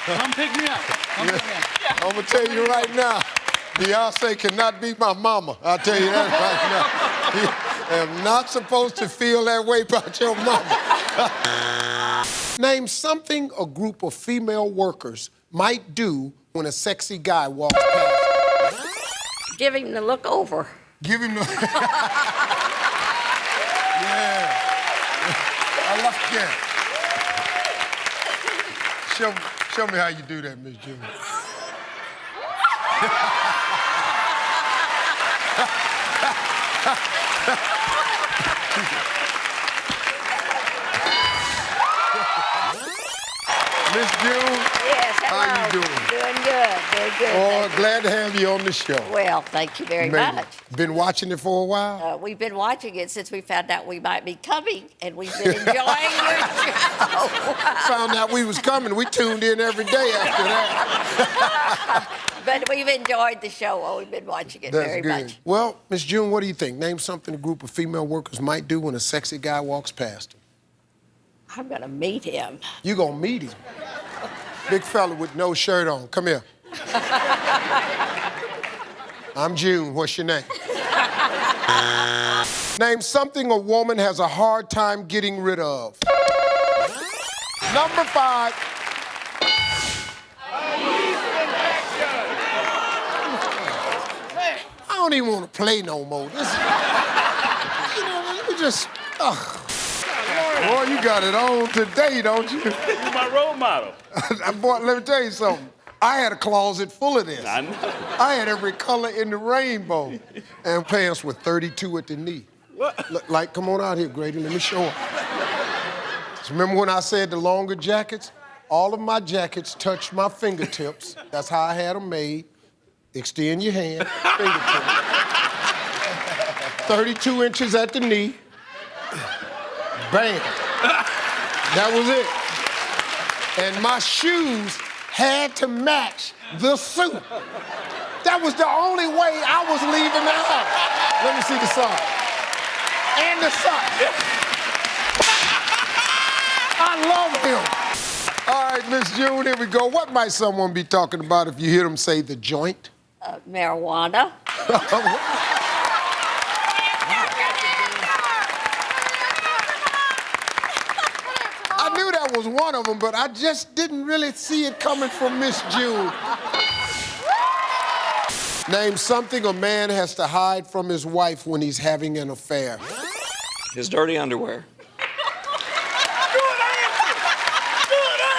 Come pick me up. Come pick me up. I'm gonna tell you right now, Beyonce cannot be my mama. I'll tell you that right now. You am not supposed to feel that way about your mama. Name something a group of female workers might do when a sexy guy walks past. Give him the look over. Give him the... Yeah. I like that. Show me how you do that, Miss June. Miss June, Yes, hello. how you doing? Doing good, good. Oh, Thank you. glad to have you on the show. Well, thank you very Made it. much. Been watching it for a while? We've been watching it since we found out we might be coming, and we've been enjoying your show. Found out we was coming. We tuned in every day after that. But we've enjoyed the show while we've been watching it That's very good. much. Well, Miss June, what do you think? Name something a group of female workers might do when a sexy guy walks past them. I'm gonna meet him. You gonna meet him? Big fella with no shirt on. Come here. I'm June. What's your name? Name something a woman has a hard time getting rid of. Number 5. I don't even want to play no more. This, you know, we just, ugh. Boy, you got it on today, don't you? You're my role model. Boy, let me tell you something. I had a closet full of this. I know. I had every color in the rainbow. And pants with 32 at the knee. What? Like, come on out here, Grady. Let me show them. Remember when I said the longer jackets? All of my jackets touched my fingertips. That's how I had them made. Extend your hand, fingertips. 32 inches at the knee. Bam. That was it. And my shoes had to match the suit. That was the only way I was leaving the house. Let me see the sock. And the sock. I love him. All right, Miss June, here we go. What might someone be talking about if you hear them say the joint? Marijuana. I knew that was one of them, but I just didn't really see it coming from Miss June. Name something a man has to hide from his wife when he's having an affair. His dirty underwear. Good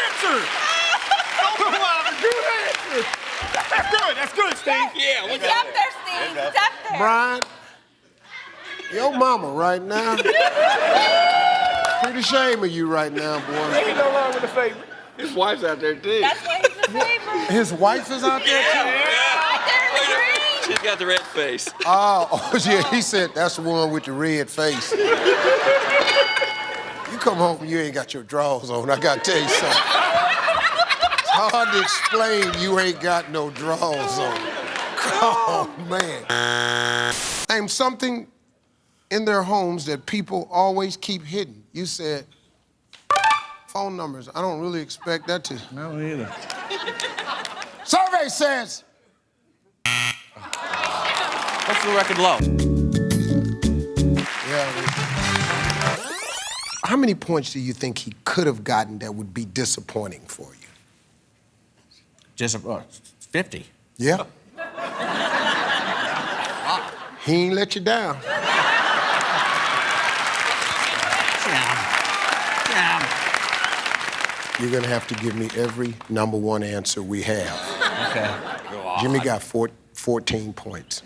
answer. Come on, good answer. That's good. That's good, Steve. Yeah, It's up there, Steve. It's up there. Brian, your mama right now. Pretty shame of you right now, boy. Ain't no wrong with the favorite. His wife's out there, too. That's why he's the favorite. His wife is out there, too? Right there in the green. She's got the red face. Oh, yeah, he said that's the one with the red face. You come home and you ain't got your drawers on. I gotta tell you something. It's hard to explain you ain't got no drawers on. Oh, man. Name something in their homes that people always keep hidden. You said phone numbers. I don't really expect that to. No, either. Survey says. What's the record low? Yeah. How many points do you think he could have gotten that would be disappointing for you? Just 50. Yeah. He ain't let you down. You're gonna have to give me every number one answer we have. Okay. Jimmy got 14 points.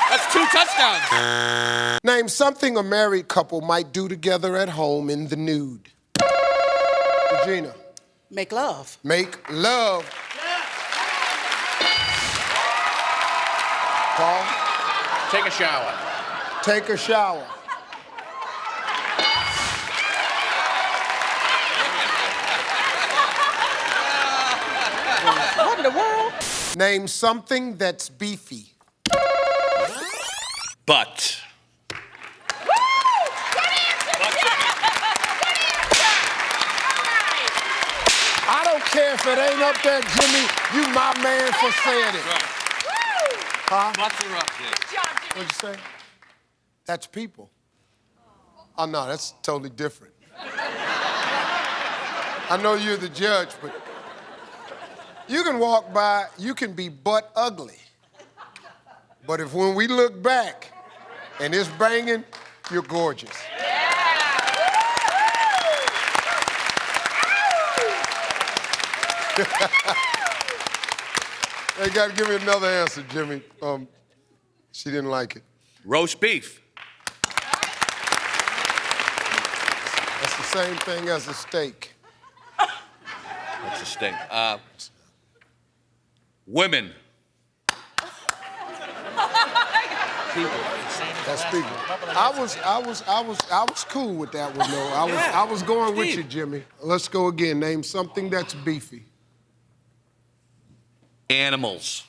That's 2 touchdowns. Name something a married couple might do together at home in the nude. Regina. Make love. Make love. Paul. Take a shower. Take a shower. What in the world? Name something that's beefy. Butt. I don't care if it ain't up there, Jimmy. You my man for saying it. Huh? Butts are up there. What'd you say? That's people. Oh, no, that's totally different. I know you're the judge, but you can walk by, you can be butt ugly. But if when we look back and it's banging, you're gorgeous. They got to give me another answer, Jimmy. She didn't like it. Roast beef. That's the same thing as a steak. That's a steak. Women. That's people. I was cool with that one though. I was going with you, Jimmy. Let's go again. Name something that's beefy. Animals.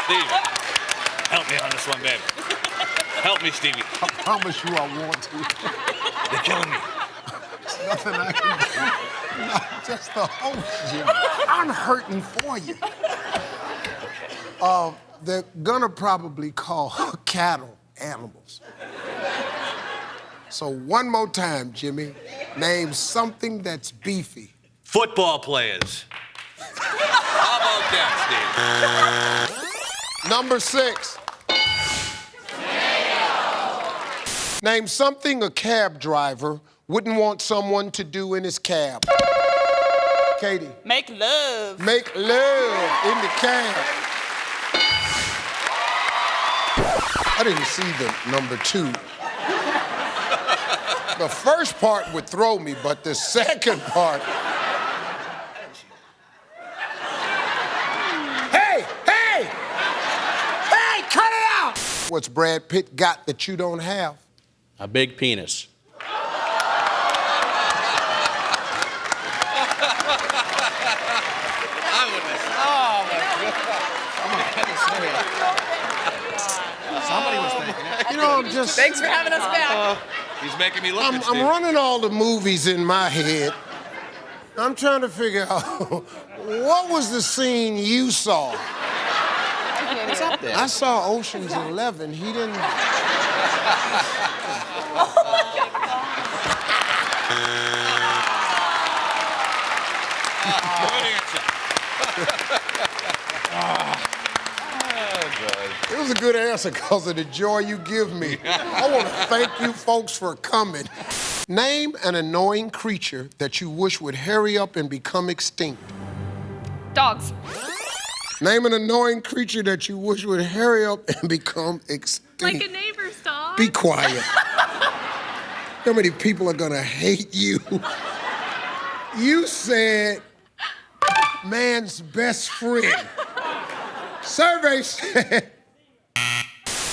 Steve, help me on this one, babe. Help me, Stevie. I promise you I want to. They're killing me. There's nothing I can do. Not just the host, Jimmy. I'm hurting for you. They're gonna probably call cattle animals. So one more time, Jimmy. Name something that's beefy. Football players. How about that, Steve? Number 6. Name something a cab driver wouldn't want someone to do in his cab. Katie. Make love. Make love in the cab. I didn't see the number 2. The first part would throw me, but the second part... Hey! Hey! Hey, cut it out! What's Brad Pitt got that you don't have? A big penis. Somebody was thinking it. You know, I'm just... Thanks for having us back. He's making me look I'm running all the movies in my head. I'm trying to figure out what was the scene you saw? What's up there? I saw Ocean's 11. He didn't. It was a good answer because of the joy you give me. I want to thank you folks for coming. Name an annoying creature that you wish would hurry up and become extinct. Dogs. Name an annoying creature that you wish would hurry up and become extinct. Like a neighbor's dog. Be quiet. How many people are gonna hate you? You said man's best friend. Survey said.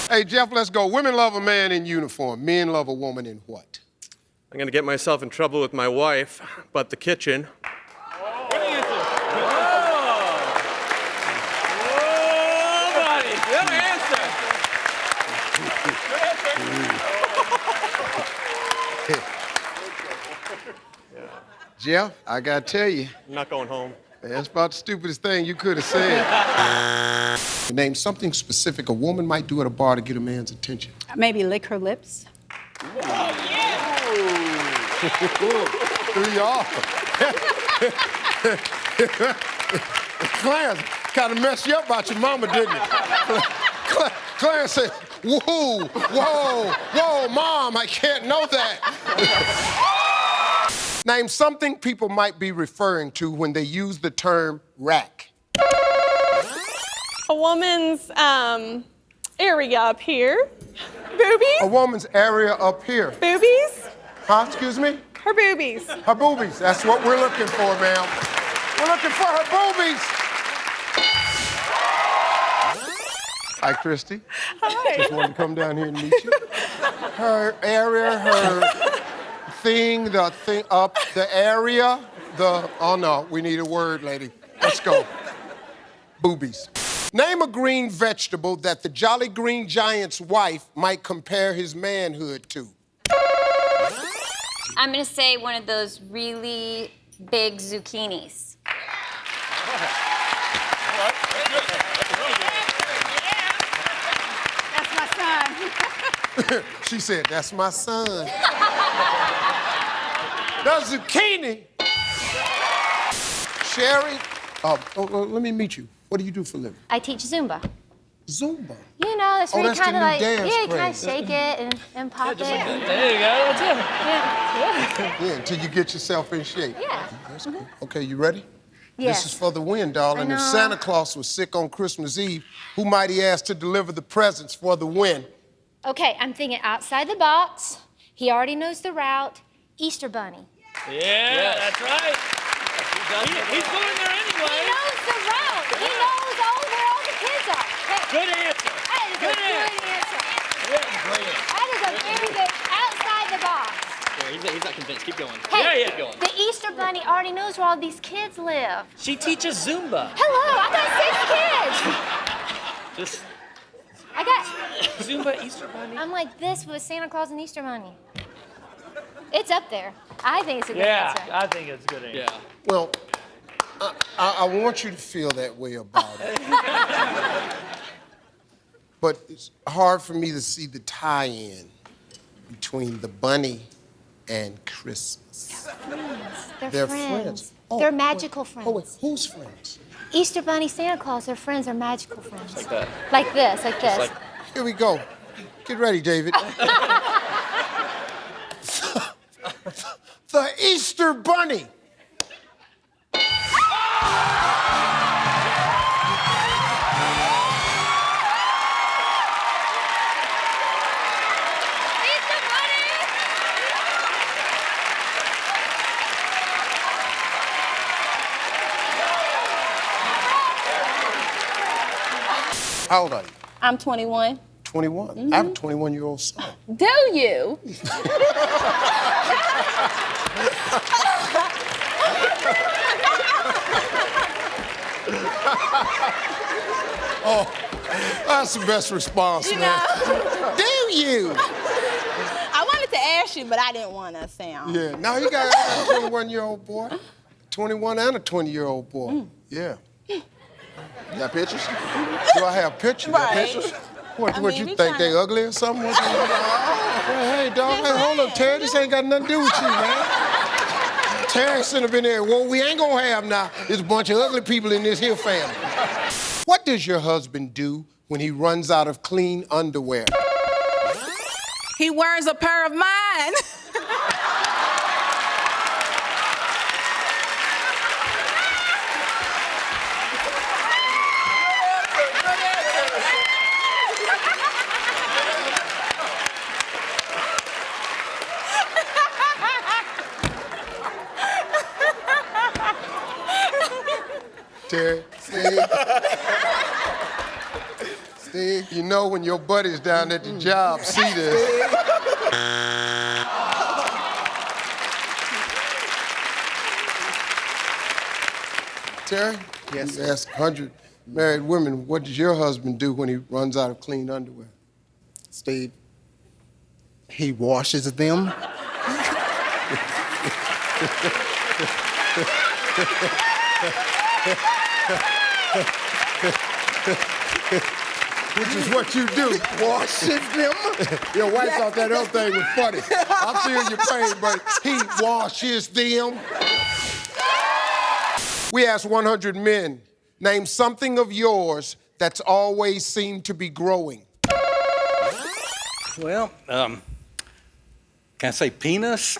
Hey, Jeff, let's go. Women love a man in uniform. Men love a woman in what? I'm gonna get myself in trouble with my wife, but the kitchen. Jeff, I gotta tell you. I'm not going home. That's about the stupidest thing you could have said. Name something specific a woman might do at a bar to get a man's attention. Maybe lick her lips. Here y'all. Clarence kind of messed you up about your mama, didn't it? Clarence said, whoa, Mom, I can't know that. Name something people might be referring to when they use the term rack. A woman's area up here. Boobies. A woman's area up here. Boobies. Huh, excuse me? Her boobies. Her boobies, that's what we're looking for, ma'am. We're looking for her boobies. Hi, Christy. Hi. Just wanted to come down here and meet you. Her area, her thing, the thing up, the area, oh no, we need a word, lady. Let's go. Boobies. Name a green vegetable that the Jolly Green Giant's wife might compare his manhood to. I'm gonna say one of those really big zucchinis. That's my son. She said, that's my son. The zucchini. Sherry, let me meet you. What do you do for a living? I teach Zumba. Zumba? You know, that's where you that's the kind of new like, dance you kind of craze. shake it and pop it. There you go. That's it. Yeah, until you get yourself in shape. Yeah. That's cool. Okay, you ready? Yes. This is for the win, darling. I If know. Santa Claus was sick on Christmas Eve, who might he ask to deliver the presents for the win? Okay, I'm thinking outside the box. He already knows the route. Easter Bunny. Yeah, that's right. He's going there He anyway. knows the route. He knows where all the kids are. Hey, Good answer. that is a good answer. That is a very good outside the box. He's not convinced. Keep going. Hey, Keep going. the Easter Bunny already knows where all these kids live. She teaches Zumba. Hello, I got 6 kids. Just I got. Zumba Easter Bunny. I'm like this with Santa Claus and Easter Bunny. It's up there. I think it's a good answer. I think it's a good answer. Yeah. Well, I want you to feel that way about it. But it's hard for me to see the tie-in between the bunny and Christmas. They're They're friends. Oh, They're magical friends. Oh, wait, who's friends? Easter Bunny, Santa Claus, their friends are magical friends. Like that. Like this, like this. Here we go. Get ready, David. The Easter Bunny. How old are you? I'm 21. 21. I have a 21-year-old son. Do you? Oh, that's the best response, You man. know? Do you? I wanted to ask you, but I didn't want to sound. Yeah. Now you got a 21-year-old boy, 21 and a 20-year-old boy. Yeah. You got pictures? Do I have pictures? Right. Pictures? What I mean, you we think tryna- they ugly or something? Hey, dog, hey, hold up, Terry. This ain't got nothing to do with you, man. Terry should have been there. What we ain't gonna have now is a bunch of ugly people in this here family. What does your husband do when he runs out of clean underwear? He wears a pair of mine. Terry, Steve, you know when your buddies down at the job see this. Terry? Yes. You ask 100 married women, what does your husband do when he runs out of clean underwear? Steve, he washes them. Which is what you do. Washes them. Your wife thought that other thing was funny. I feel your pain, but he washes them. We asked 100 men, name something of yours that's always seemed to be growing. Well, can I say penis?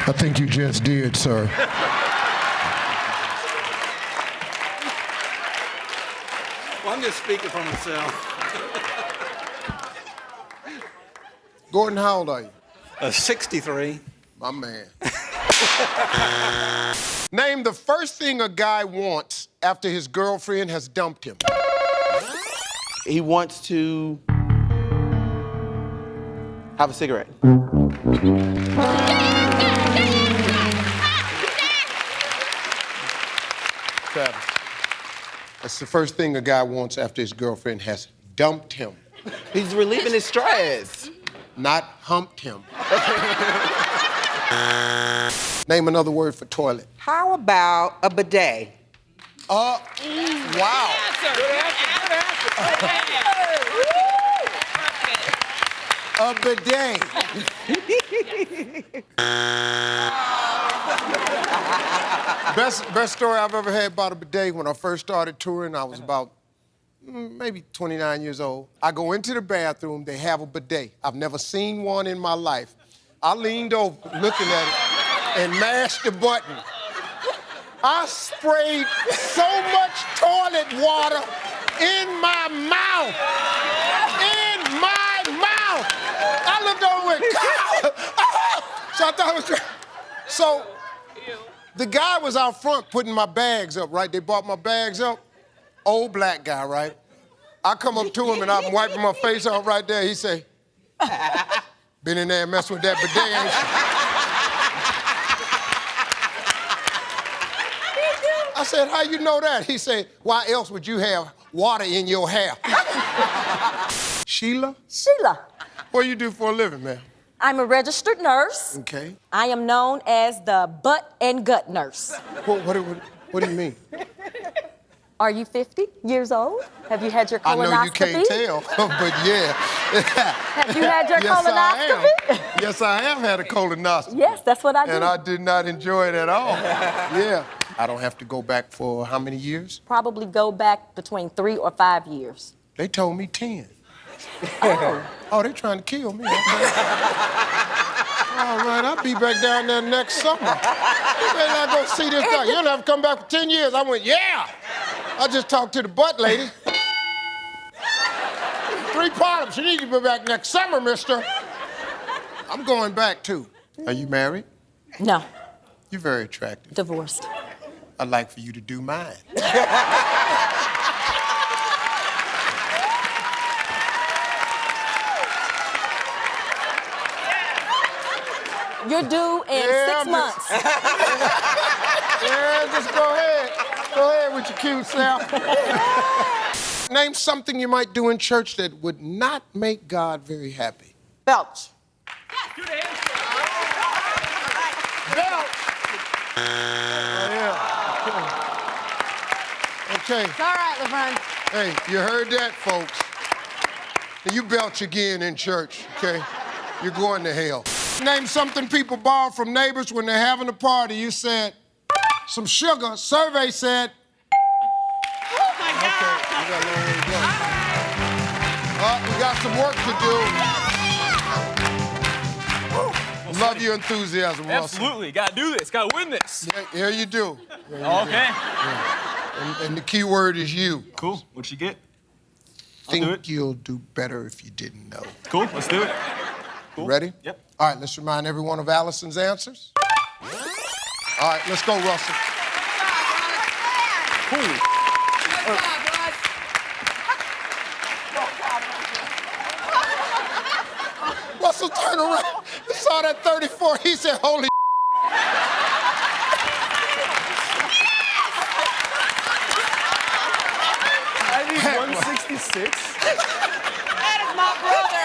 I think you just did, sir. Well, I'm just speaking for myself. Gordon, how old are you? 63. My man. Name the first thing a guy wants after his girlfriend has dumped him. He wants to have a cigarette. Travis. That's the first thing a guy wants after his girlfriend has dumped him. He's relieving his stress. Not humped him. Name another word for toilet. How about a bidet? Wow. A bidet. Best story I've ever had about a bidet. When I first started touring, I was about maybe 29 years old. I go into the bathroom, they have a bidet. I've never seen one in my life. I leaned over, looking at it, and mashed the button. I sprayed so much toilet water in my mouth. In my mouth. I looked over and went, so I thought it was... So the guy was out front putting my bags up, right? They brought my bags up. Old black guy, right? I come up to him and I'm wiping my face off right there. He say, been in there and messing with that bidet, ain't you? I said, how you know that? He said, why else would you have water in your hair? Sheila? Sheila. What do you do for a living, man? I'm a registered nurse. Okay. I am known as the butt and gut nurse. What do you mean? Are you 50 years old? Have you had your colonoscopy? I know you can't tell, but yeah. Have you had your colonoscopy? Yes, I have had a colonoscopy. Yes, that's what I do. And I did not enjoy it at all. Yeah. I don't have to go back for how many years? Probably go back between 3 or 5 years. They told me 10. Oh, they're trying to kill me. All right, I'll be back down there next summer. You better not go see this guy. You'll have to come back for 10 years. I went, yeah. I just talked to the butt lady. 3 polyps. You need to be back next summer, mister. I'm going back, too. Are you married? No. You're very attractive. Divorced. I'd like for you to do mine. You're due in 6 months. Yeah, just go ahead. Go ahead with your cute self. Name something you might do in church that would not make God very happy. Belch. Belch. Yeah. Okay. It's all right, LeBron. Hey, you heard that, folks. Now you belch again in church, okay? You're going to hell. Name something people borrow from neighbors when they're having a party. You said, some sugar. Survey said. Oh, my God. Okay, we got a long way to go. We got some work to do. Love your enthusiasm, Russell. Absolutely. Got to do this. Got to win this. Yeah, you do. Okay. Yeah. And the key word is you. Cool. What'd you get? Think you'll do better if you didn't know. Cool. Let's do it. Cool. You ready? Yep. All right, let's remind everyone of Allison's answers. All right, let's go, Russell. Cool. Russell turned around. He saw that 34. He said, holy I need 166. That is my brother.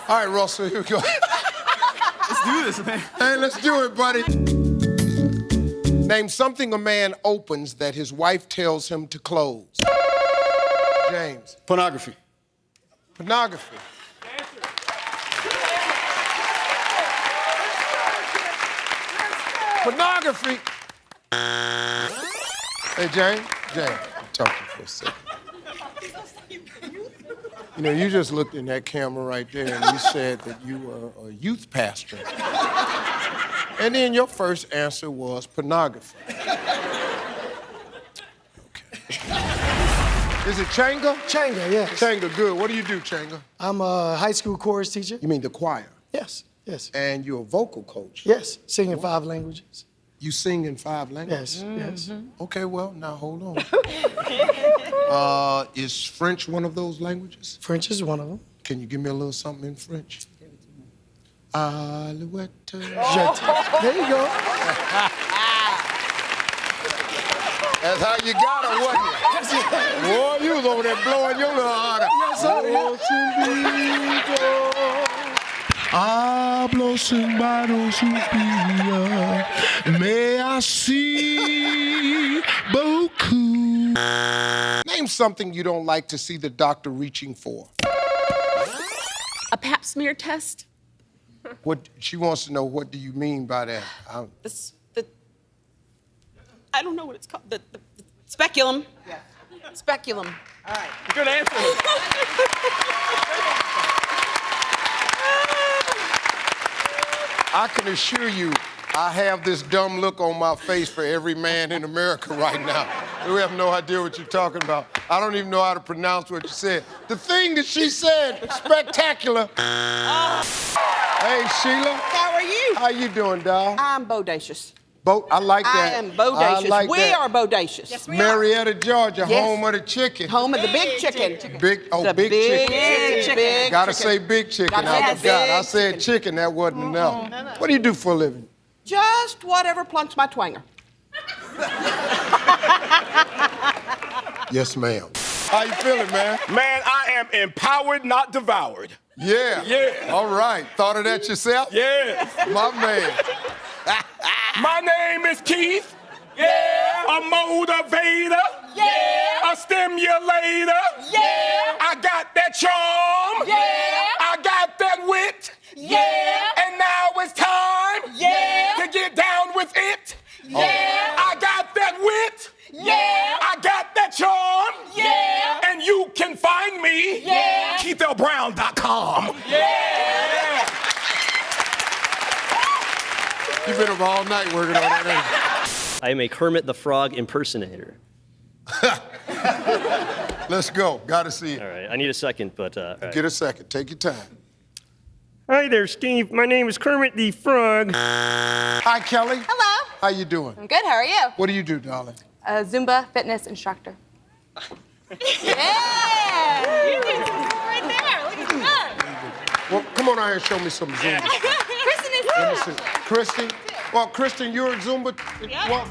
All right, Russell, here we go. Let's do this, man. Hey, let's do it, buddy. Name something a man opens that his wife tells him to close. James. Pornography. Pornography. Pornography. Hey, James. James, talk to you for a second. You know, you just looked in that camera right there and you said that you were a youth pastor. And then your first answer was pornography. Okay. Is it Changa? Changa, yes. Changa, good. What do you do, Changa? I'm a high school chorus teacher. You mean the choir? Yes, yes. And you're a vocal coach? Yes, sing in 5 languages. You sing in 5 languages? Yes, yes. Okay, well, now hold on. Is French one of those languages? French is one of them. Can you give me a little something in French? Alouette. There you go. That's how you got her, wasn't it? Boy, you was over there blowing your little heart out. Hablo sin mano suspira, merci beaucoup. Name something you don't like to see the doctor reaching for. A pap smear test. What she wants to know, what do you mean by that? I don't know what it's called. The speculum. Yeah. Speculum. All right. Good answer. I can assure you, I have this dumb look on my face for every man in America right now. We have no idea what you're talking about. I don't even know how to pronounce what you said. The thing that she said, spectacular. Hey, Sheila. How are you? How you doing, doll? I'm bodacious. I like that. I am bodacious. Like we that. are bodacious. Yes, we Marietta, Georgia, Yes. home of the chicken. Home of the big chicken. Big big chicken. chicken. Gotta say big chicken. Gotta I say forgot. big I said chicken. That wasn't enough. What do you do for a living? Just whatever plunks my twanger. Yes, ma'am. How you feeling, man? Man, I am empowered, not devoured. Yeah. Yeah. All right. Thought of that yourself? Yeah. My man. My name is Keith. Yeah. A motivator. Yeah. A stimulator. Yeah. I got that charm. Yeah. I got that wit. Yeah. And now it's time. Yeah. To get down with it. Yeah. I got that wit. Yeah. I got that charm. Yeah. And you can find me. Yeah. KeithLBrown.com. Yeah. You've been up all night working on that, ain't I am a Kermit the Frog impersonator. Let's go. Gotta see it. All right, I need a second, but all right. Get a second. Take your time. Hi there, Steve. My name is Kermit the Frog. Hi, Kelly. Hello. How you doing? I'm good. How are you? What do you do, darling? A Zumba fitness instructor. Yeah. You did right there. Look at that. Well, come on out here and show me some Zumba. Kristen is Let me see. Kristen? Well, Kristen, you're a Zumba.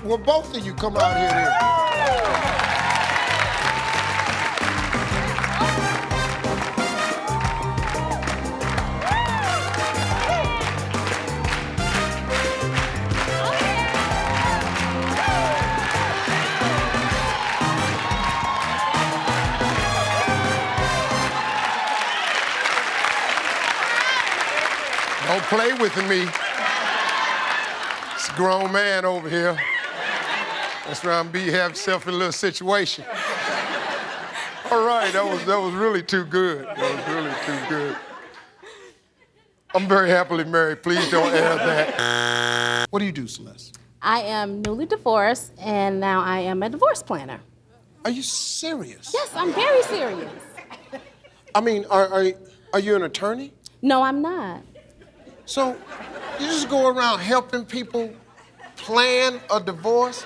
Well, both of you come out here then. Don't play with me. It's a grown man over here. That's around be have yourself in a little situation. All right, that was really too good. That was really too good. I'm very happily married. Please don't add that. What do you do, Celeste? I am newly divorced, and now I am a divorce planner. Are you serious? Yes, I'm very serious. I mean, are you an attorney? No, I'm not. So you just go around helping people plan a divorce?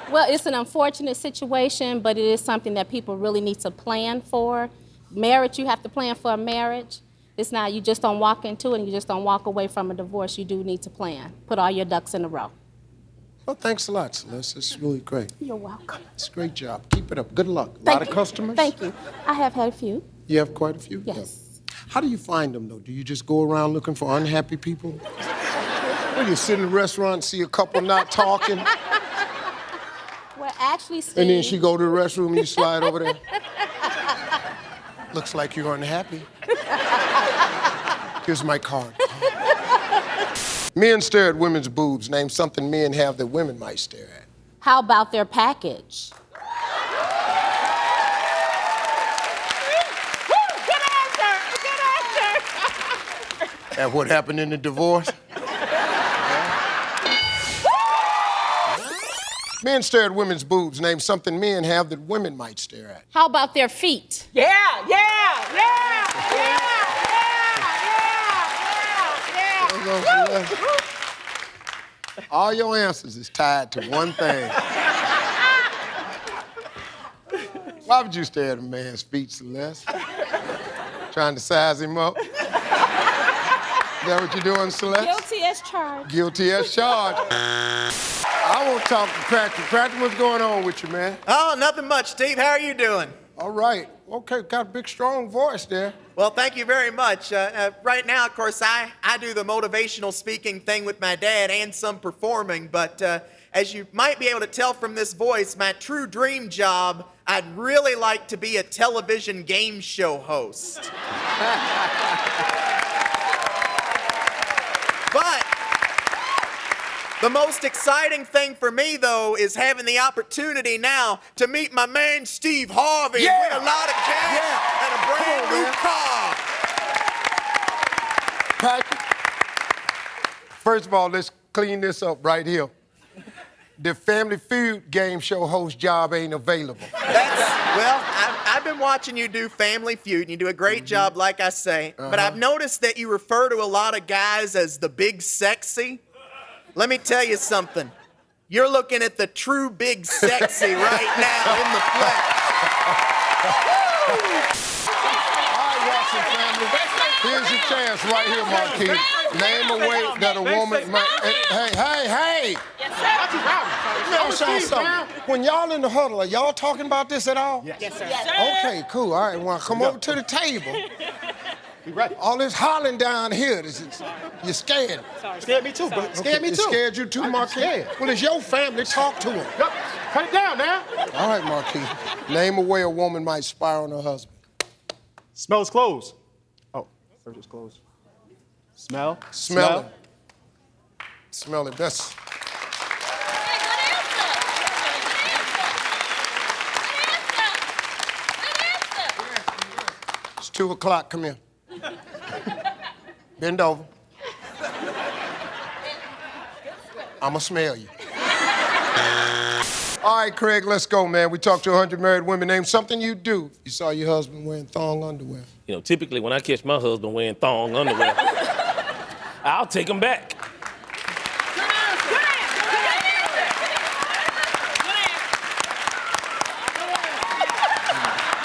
Well, it's an unfortunate situation, but it is something that people really need to plan for. Marriage, you have to plan for a marriage. It's not, you just don't walk into it and you just don't walk away from a divorce. You do need to plan. Put all your ducks in a row. Well, thanks a lot, Celeste. It's really great. You're welcome. It's a great job. Keep it up. Good luck. A lot of customers? Thank you. I have had a few. You have quite a few? Yes. Yeah. How do you find them, though? Do you just go around looking for unhappy people? When you sit in a restaurant and see a couple not talking, Well, actually, Steve. and then she go to the restroom and you slide over there. Looks like you're unhappy. Here's my card. Men stare at women's boobs. Name something men have that women might stare at. How about their package? At what happened in the divorce? Men stare at women's boobs. Name something men have that women might stare at. How about their feet? Yeah, yeah, yeah, yeah, yeah, yeah, yeah. All your answers is tied to one thing. Why would you stare at a man's feet, Celeste? Trying to size him up? Is that what you're doing, Celeste? Guilty as charged. Guilty as charged. I want to talk to Patrick. Patrick, what's going on with you, man? Oh, nothing much, Steve. How are you doing? All right. Okay, got a big, strong voice there. Well, thank you very much. Right now, of course, I do the motivational speaking thing with my dad and some performing, but as you might be able to tell from this voice, my true dream job, I'd really like to be a television game show host. But the most exciting thing for me, though, is having the opportunity now to meet my man Steve Harvey and win a lot of cash and a brand new car. Patrick, first of all, let's clean this up right here. The Family Feud game show host job ain't available. Well, I've been watching you do Family Feud, and you do a great job, like I say. But I've noticed that you refer to a lot of guys as the big sexy. Let me tell you something. You're looking at the true big sexy right now in the flesh. All right, Watson family. Here's your chance right here, Marquis. Name a way that a woman might... Hey! Yes, Let me ask y'all something. When y'all in the huddle, are y'all talking about this at all? Yes, sir. Okay, cool. All right, well, come over to the table. You ready? All this hollering down here, you're scared. Sorry. Scared me too, but scared me It too. scared you too, Marquis? scared. Well, it's your family. Talk to them. Yup. Cut it down now. All right, Marquis. Name a way a woman might spy on her husband. Smells clothes. Oh, first it's clothes. Smell. Smell it. Smell it. That's... It's 2 o'clock. Come here. Bend over. I'ma smell you. All right, Craig, let's go, man. We talked to 100 married women. Name something you do if you saw your husband wearing thong underwear. You know, typically when I catch my husband wearing thong underwear, I'll take him back.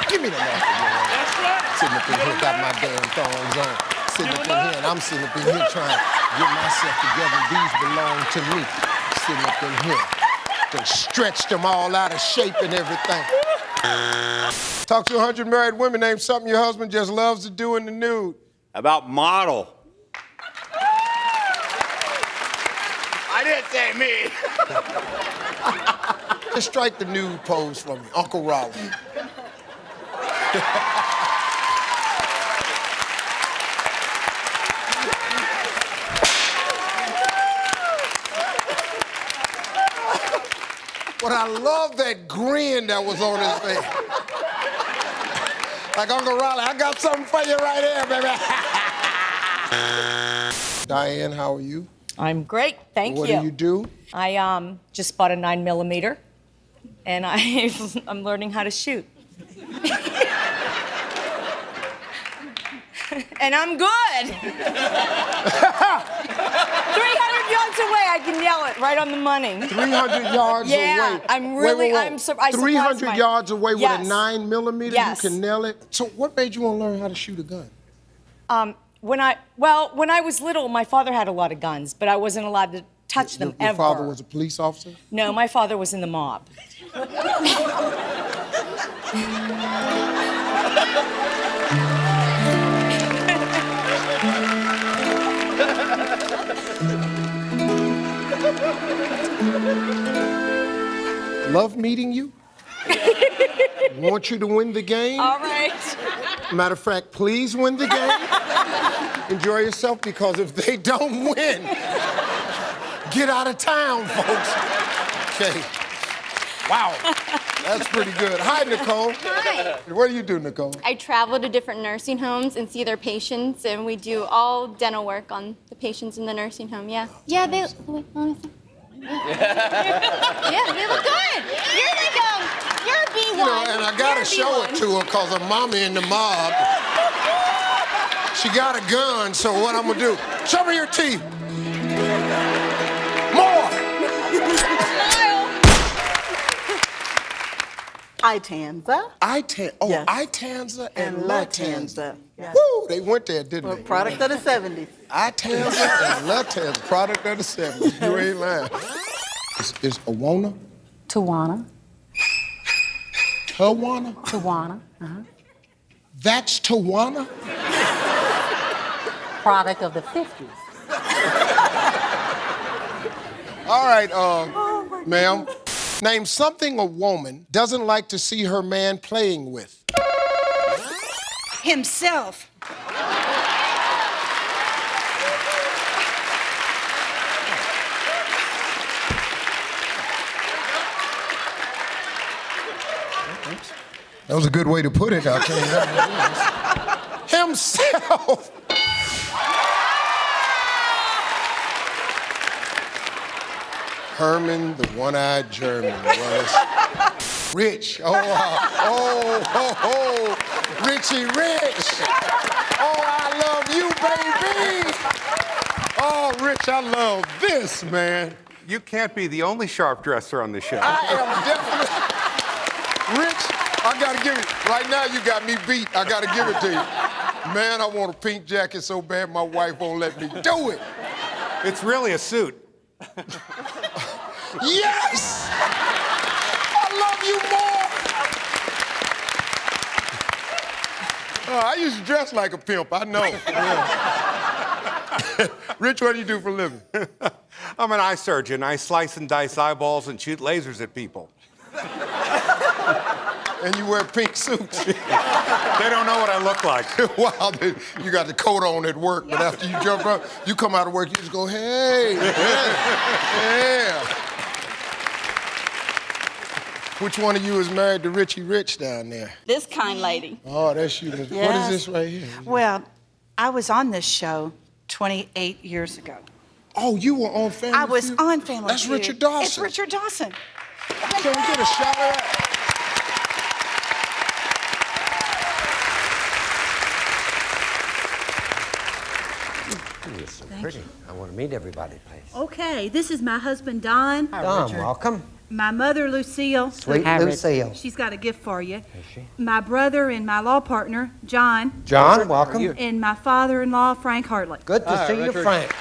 Give me the knife. Sitting up in here, got my damn thongs on. Sitting up in here, and I'm sitting up in here trying to get myself together. These belong to me. Sitting up in here. They stretched them all out of shape and everything. Talk to 100 married women. Name something your husband just loves to do in the nude. About model. I didn't say me. Just strike the nude pose for me, Uncle Raleigh. But I love that grin that was on his face. Like Uncle Raleigh, I got something for you right here, baby. Diane, how are you? I'm great, thank you. What do you do? I just bought a 9mm, and I'm learning how to shoot. And I'm good. 300 yards away, I can yell it right on the money. 300 yards away. Yeah, I'm really, wait. I 300 yards away with a Yes. 9mm, Yes. you can nail it. So what made you want to learn how to shoot a gun? When I was little, my father had a lot of guns, but I wasn't allowed to touch them Your ever. father was a police officer? No, my father was in the mob. Love meeting you. Want you to win the game. All right. Matter of fact, please win the game. Enjoy yourself, because if they don't win, get out of town, folks. Okay. Wow. That's pretty good. Hi, Nicole. Hi. What do you do, Nicole? I travel to different nursing homes and see their patients, and we do all dental work on the patients in the nursing home. Yeah. Yeah, they. Wait, let me see. Yeah, they look good. You're like you're a B1. You know, and I gotta show it to her because her mama in the mob. She got a gun, so what I'm gonna do? Show me your teeth. More. Itanza. Yes. Itanza and Latanza. Yes. Woo, they went there, didn't they? Product of the 70s. Itanza and Latanza, product of the 70s. You ain't lying. Is Awana? Tawana. Tawana? Tawana. That's Tawana? Product of the 50s. All right, ma'am. Name something a woman doesn't like to see her man playing with. Himself. That was a good way to put it. I can't help himself. Herman, the one-eyed German, was rich. Oh, Richie Rich. Oh, I love you, baby. Oh, Rich, I love this, man. You can't be the only sharp dresser on the show. I am definitely. Rich, I gotta give it. Right now, you got me beat. I gotta give it to you. Man, I want a pink jacket so bad my wife won't let me do it. It's really a suit. Yes! I love you more. I used to dress like a pimp, I know. Yeah. Rich, what do you do for a living? I'm an eye surgeon. I slice and dice eyeballs and shoot lasers at people. And you wear pink suits. They don't know what I look like. Wow, you got the coat on at work, but after you jump up, you come out of work, you just go, hey, yeah. Which one of you is married to Richie Rich down there? This kind lady. Oh, that's you. Yes. What is this right here? Well, I was on this show 28 years ago. Oh, you were on Family Feud? I was on Family Feud. That's Richard Dawson. It's Richard Dawson. Can we get a shot of that? You're so pretty. I want to meet everybody, please. Okay, this is my husband, Don. Don, welcome. My mother, Lucille. Sweet Lucille. She's got a gift for you. Is she? My brother and my law partner, John. John, welcome. And my father-in-law, Frank Hartley. Good to see you, Frank.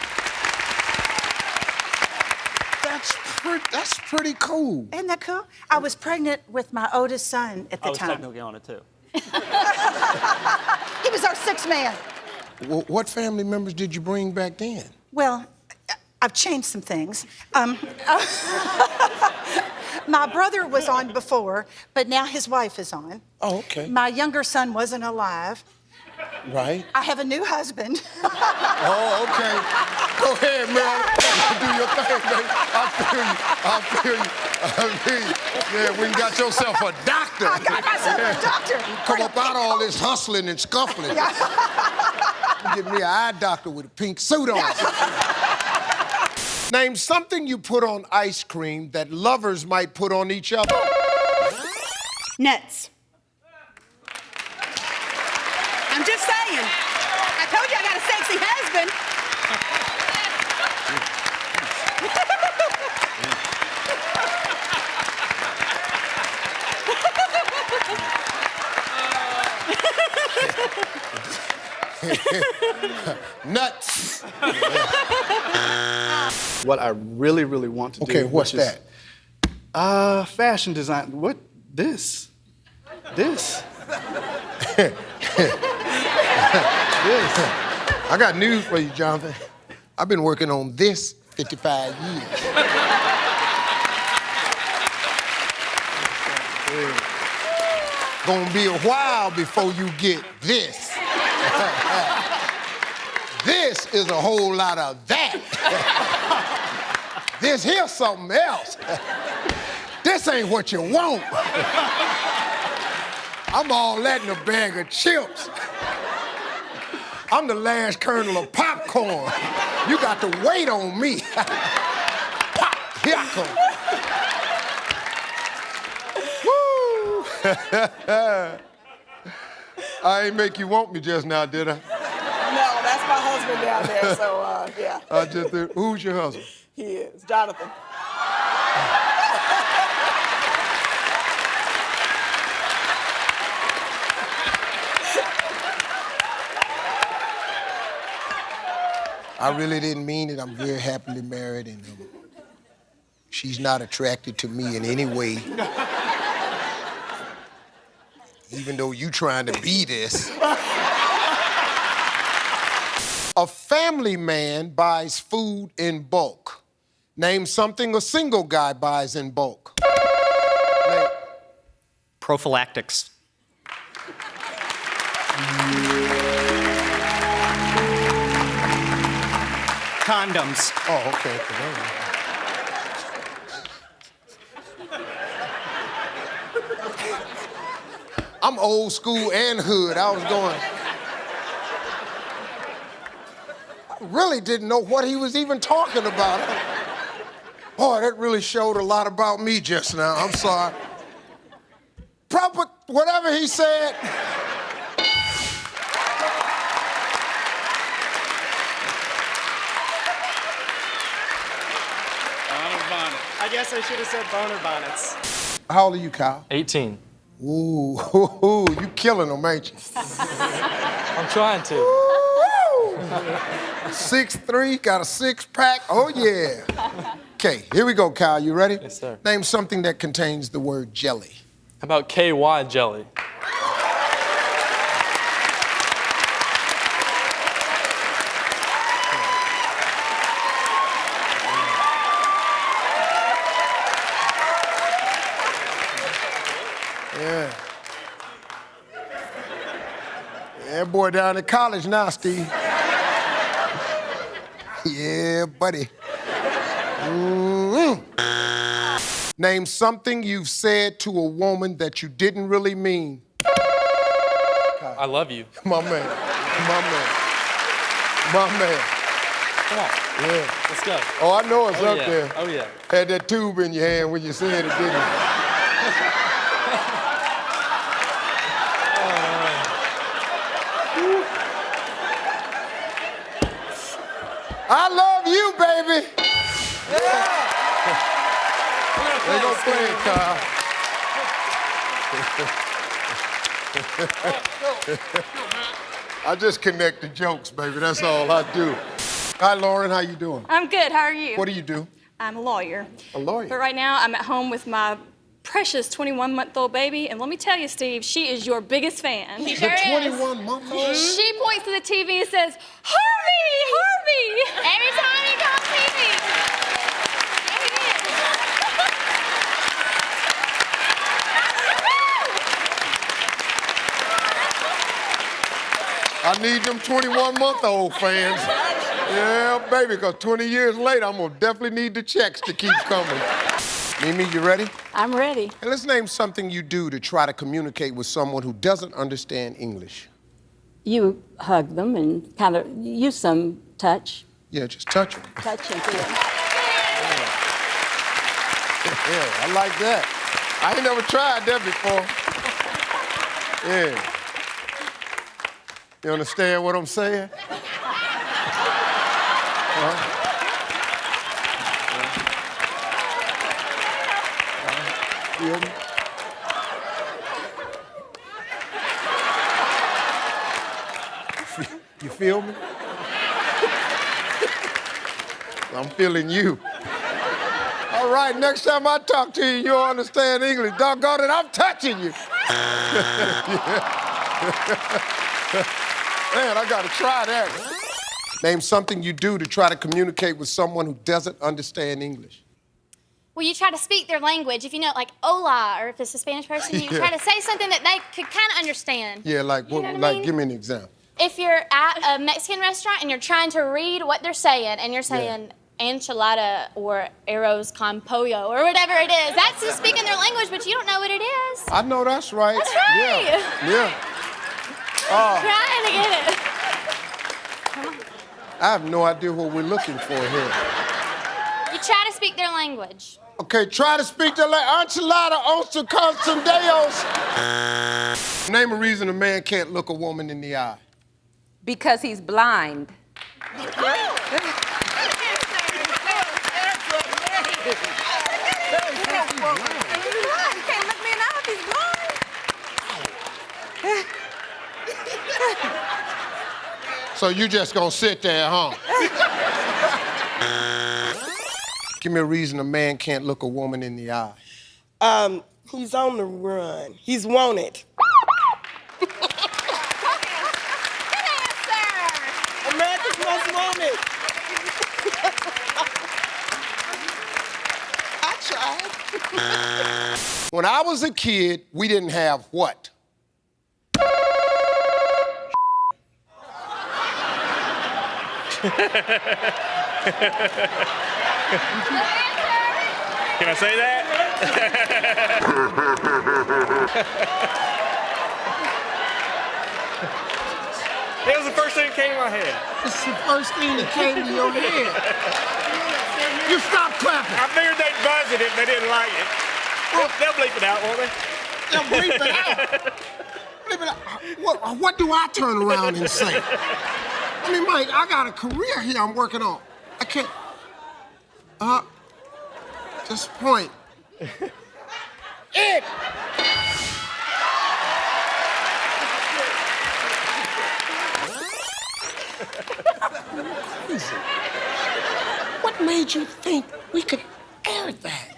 That's pretty cool. Isn't that cool? I was pregnant with my oldest son at the time. I was technically on it, too. He was our sixth man. Well, what family members did you bring back then? Well, I've changed some things. My brother was on before, but now his wife is on. Oh, okay. My younger son wasn't alive. Right. I have a new husband. Oh, okay. Go ahead, man. Do your thing, baby. I feel you. Yeah, we got yourself a doctor. I got myself a doctor. Come up out of all this hustling and scuffling. Yeah. Get me an eye doctor with a pink suit on. Name something you put on ice cream that lovers might put on each other. Nuts. I'm just saying. I told you I got a sexy husband. Nuts. What I really, really want to do. Okay, what's that? Fashion design. What? This. I got news for you, Jonathan. I've been working on this 55 years. Gonna be a while before you get this. This is a whole lot of that. This here's something else. This ain't what you want. I'm all that in a bag of chips. I'm the last kernel of popcorn. You got to wait on me. Pop, here I come. Woo! I ain't make you want me just now, did I? No, that's my husband down there, so yeah. I just did. Who's your husband? He is, Jonathan. I really didn't mean it. I'm very happily married, and she's not attracted to me in any way. Even though you trying to be this. A family man buys food in bulk. Name something a single guy buys in bulk. Prophylactics. Condoms. Oh, okay. I'm old school and hood. I really didn't know what he was even talking about. Boy, that really showed a lot about me just now. I'm sorry. Proper, whatever he said. I guess I should have said boner bonnets. How old are you, Kyle? 18. Ooh, you killing them, ain't you? I'm trying to. 6'3", got a six-pack. Oh, yeah. Okay, here we go, Kyle. You ready? Yes, sir. Name something that contains the word jelly. How about KY jelly? Yeah. Yeah, boy down in college now, Steve. Yeah, buddy. Mm-hmm. Name something you've said to a woman that you didn't really mean. I love you. My man. My man. My man. Come on. Yeah. Let's go. Oh, I know it's Oh, up yeah. there. Oh, yeah. Had that tube in your hand when you said it, didn't you? I love you, baby. Yeah. They gonna play it, Kyle. I just connect the jokes, baby. That's all I do. Hi, Lauren. How you doing? I'm good. How are you? What do you do? I'm a lawyer. A lawyer. But right now, I'm at home with my precious 21-month-old baby, and let me tell you, Steve, she is your biggest fan. She sure is. 21-month-old? She points to the TV and says, Harvey, Harvey, every time he comes to me. I need them 21-month-old fans. Yeah, baby, because 20 years later, I'm going to definitely need the checks to keep coming. Mimi, you ready? I'm ready. And let's name something you do to try to communicate with someone who doesn't understand English. You hug them and kind of use some touch. Yeah, just touch them. Touch and feel. Yeah, I like that. I ain't never tried that before. Yeah. You understand what I'm saying? Feel me? You feel me? I'm feeling you. All right, next time I talk to you, you'll understand English. Doggone it, I'm touching you. Man, I gotta try that. Name something you do to try to communicate with someone who doesn't understand English. Well, you try to speak their language. If you know, like, hola, or if it's a Spanish person, you try to say something that they could kind of understand. Yeah, like, You know what I like, mean? give me an example. If you're at a Mexican restaurant and you're trying to read what they're saying, and you're saying enchilada or arroz con pollo or whatever it is, that's just speaking their language, but you don't know what it is. I know that's right. That's right. Yeah. Trying to get it. I have no idea what we're looking for here. You try to speak their language. Okay, try to speak the enchilada, once con some deos. Name a reason a man can't look a woman in the eye. Because he's blind. So you just gonna sit there, huh? Give me a reason a man can't look a woman in the eye. He's on the run. He's wanted. America's Most Wanted. I tried. When I was a kid, we didn't have what? Can I say that? It was the first thing that came to my head. It's the first thing that came to your head. You stop clapping. I figured they'd buzz it if they didn't like it. They'll bleep it out, won't they? They'll bleep it out. Bleep it out. What do I turn around and say? I mean, Mike, I got a career here I'm working on. I can't. Just point. It. Crazy. What made you think we could air that?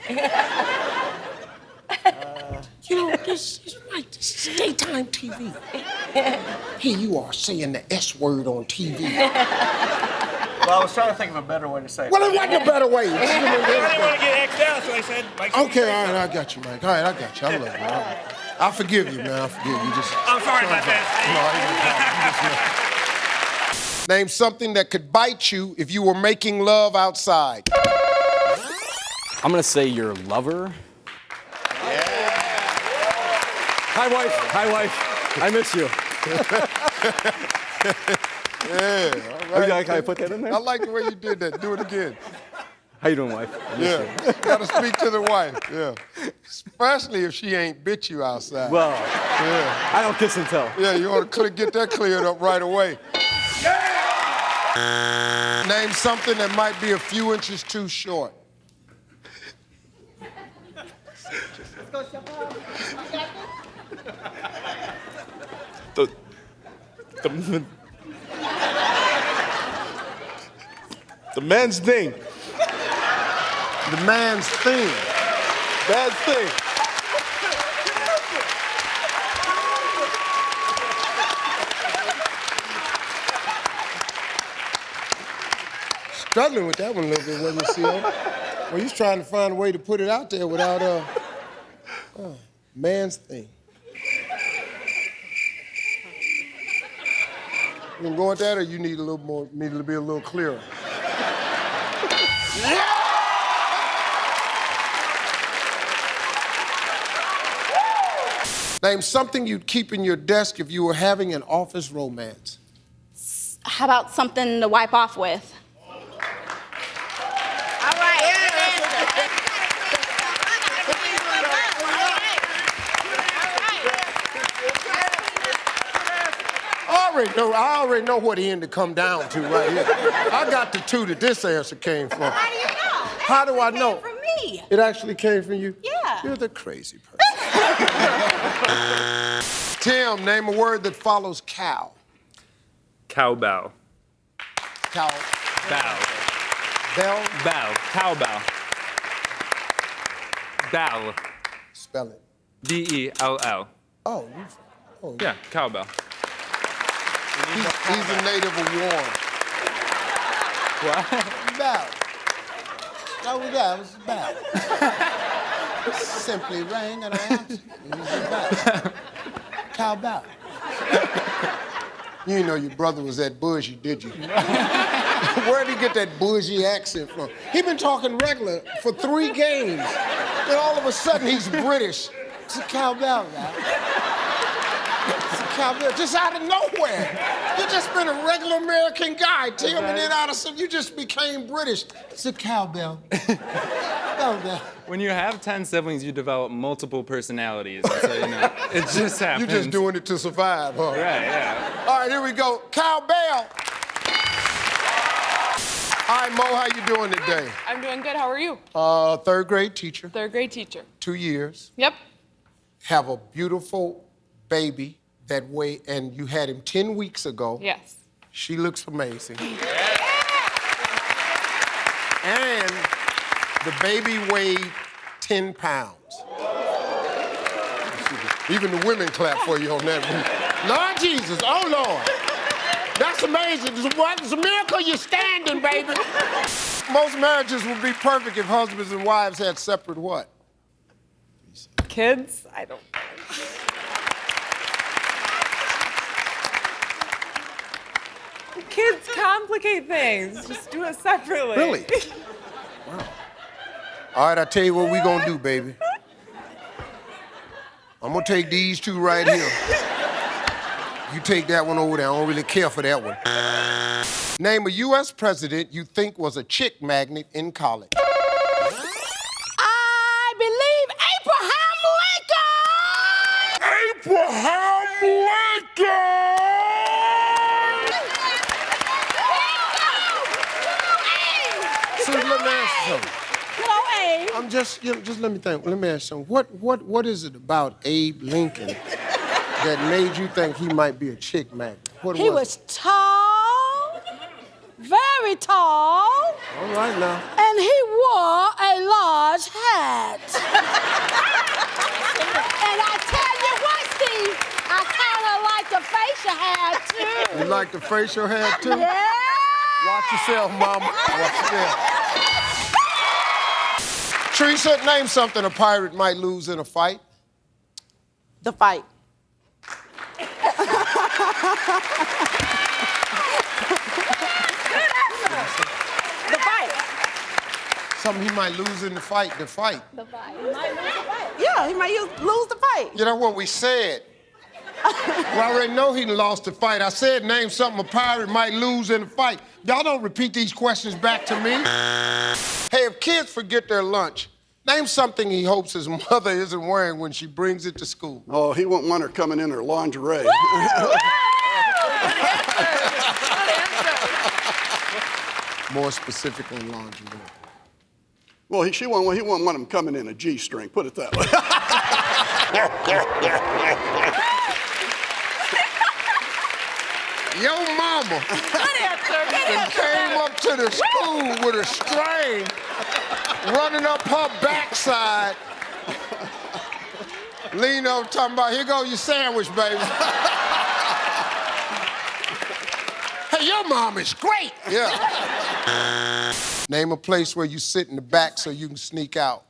You know, this is right. This is daytime TV. Here you are saying the S word on TV. Well, I was trying to think of a better way to say it. Well, it wasn't a better way. I didn't want to get X'd out, so I said, make sure Okay, all right, I got you, Mike. All right, I got you. I love you. I forgive you, man. I forgive you. I'm sorry about that. Name something that could bite you if you were making love outside. I'm gonna say your lover. Hi, wife. Hi, wife. I miss you. Yeah, all right. Can I put that in there? I like the way you did that. Do it again. How you doing, wife? I miss Yeah, you. gotta speak to the wife. Yeah, especially if she ain't bit you outside. Well, yeah, I don't kiss and tell. yeah, you ought to get that cleared up right away. Name something that might be a few inches too short. The man's thing. The man's thing. Bad thing. Struggling with that one a little bit, wasn't you, Seal? Well, he's trying to find a way to put it out there without man's thing. You can go with that, or you need a little more, need to be a little clearer? Name something you'd keep in your desk if you were having an office romance. How about something to wipe off with? I already know what end to come down to right here. I got the two that this answer came from. How do you know? How do I know? From me. It actually came from you? Yeah. You're the crazy person. Tim, name a word that follows cow. Cowbell. Cow. Bow. Bell. Bow. Cowbell. Bow. Spell it. B-E-L-L. Oh, Yeah, cowbell. He's a native of Warren. What? Bell. What was that? What's it about? Simply rang and I answered. It was about. Cowbell. You didn't know your brother was that bougie, did you? Where'd he get that bougie accent from? He been talking regular for 3 games. Then all of a sudden he's British. It's a cowbell, man. It's a cowbell, just out of nowhere. You just been a regular American guy, Tim, and then out of some, you just became British. It's a cowbell. Cowbell. When you have 10 siblings, you develop multiple personalities. So, you know, it just happens. You're just doing it to survive, huh? Right, yeah. All right, here we go. Cowbell. Hi, Mo, how you doing today? I'm doing good. How are you? 3rd grade teacher. 3rd grade teacher. 2 years. Yep. Have a beautiful baby that way, and you had him 10 weeks ago. Yes. She looks amazing. And the baby weighed 10 pounds. Even the women clap for you on that one. Lord Jesus, oh Lord. That's amazing. It's a miracle you're standing, baby. Most marriages would be perfect if husbands and wives had separate what? Kids? I don't know. Kids complicate things. Just do it separately. Really? Wow. All right, I tell you what we gonna do, baby. I'm gonna take these 2 right here. You take that one over there. I don't really care for that one. Name a U.S. president you think was a chick magnet in college. I believe Abraham Lincoln! So let me ask you something. Hello, Abe. I'm just let me think. Let me ask you something. What is it about Abe Lincoln that made you think he might be a chick magnet? He was tall, very tall. All right now. And he wore a large hat. And I tell you what, Steve, I kind of like the facial hair, too. You like the facial hair, too? Yeah. Watch yourself, mama. Watch yourself. Teresa, name something a pirate might lose in a fight. The fight. The fight. Something he might lose in the fight. The fight. The fight. He might lose the fight. Yeah, he might lose the fight. You know what we said? We already know he lost the fight. I said name something a pirate might lose in a fight. Y'all don't repeat these questions back to me. Hey, if kids forget their lunch, name something he hopes his mother isn't wearing when she brings it to school. Oh, he won't want her coming in her lingerie. More specific on lingerie. Well, he won't want him coming in a G-string, put it that way. Yo mama came up to the school with a string running up her backside. Lean over talking about, here go your sandwich, baby. Hey, your mom is great. Yeah. Name a place where you sit in the back so you can sneak out.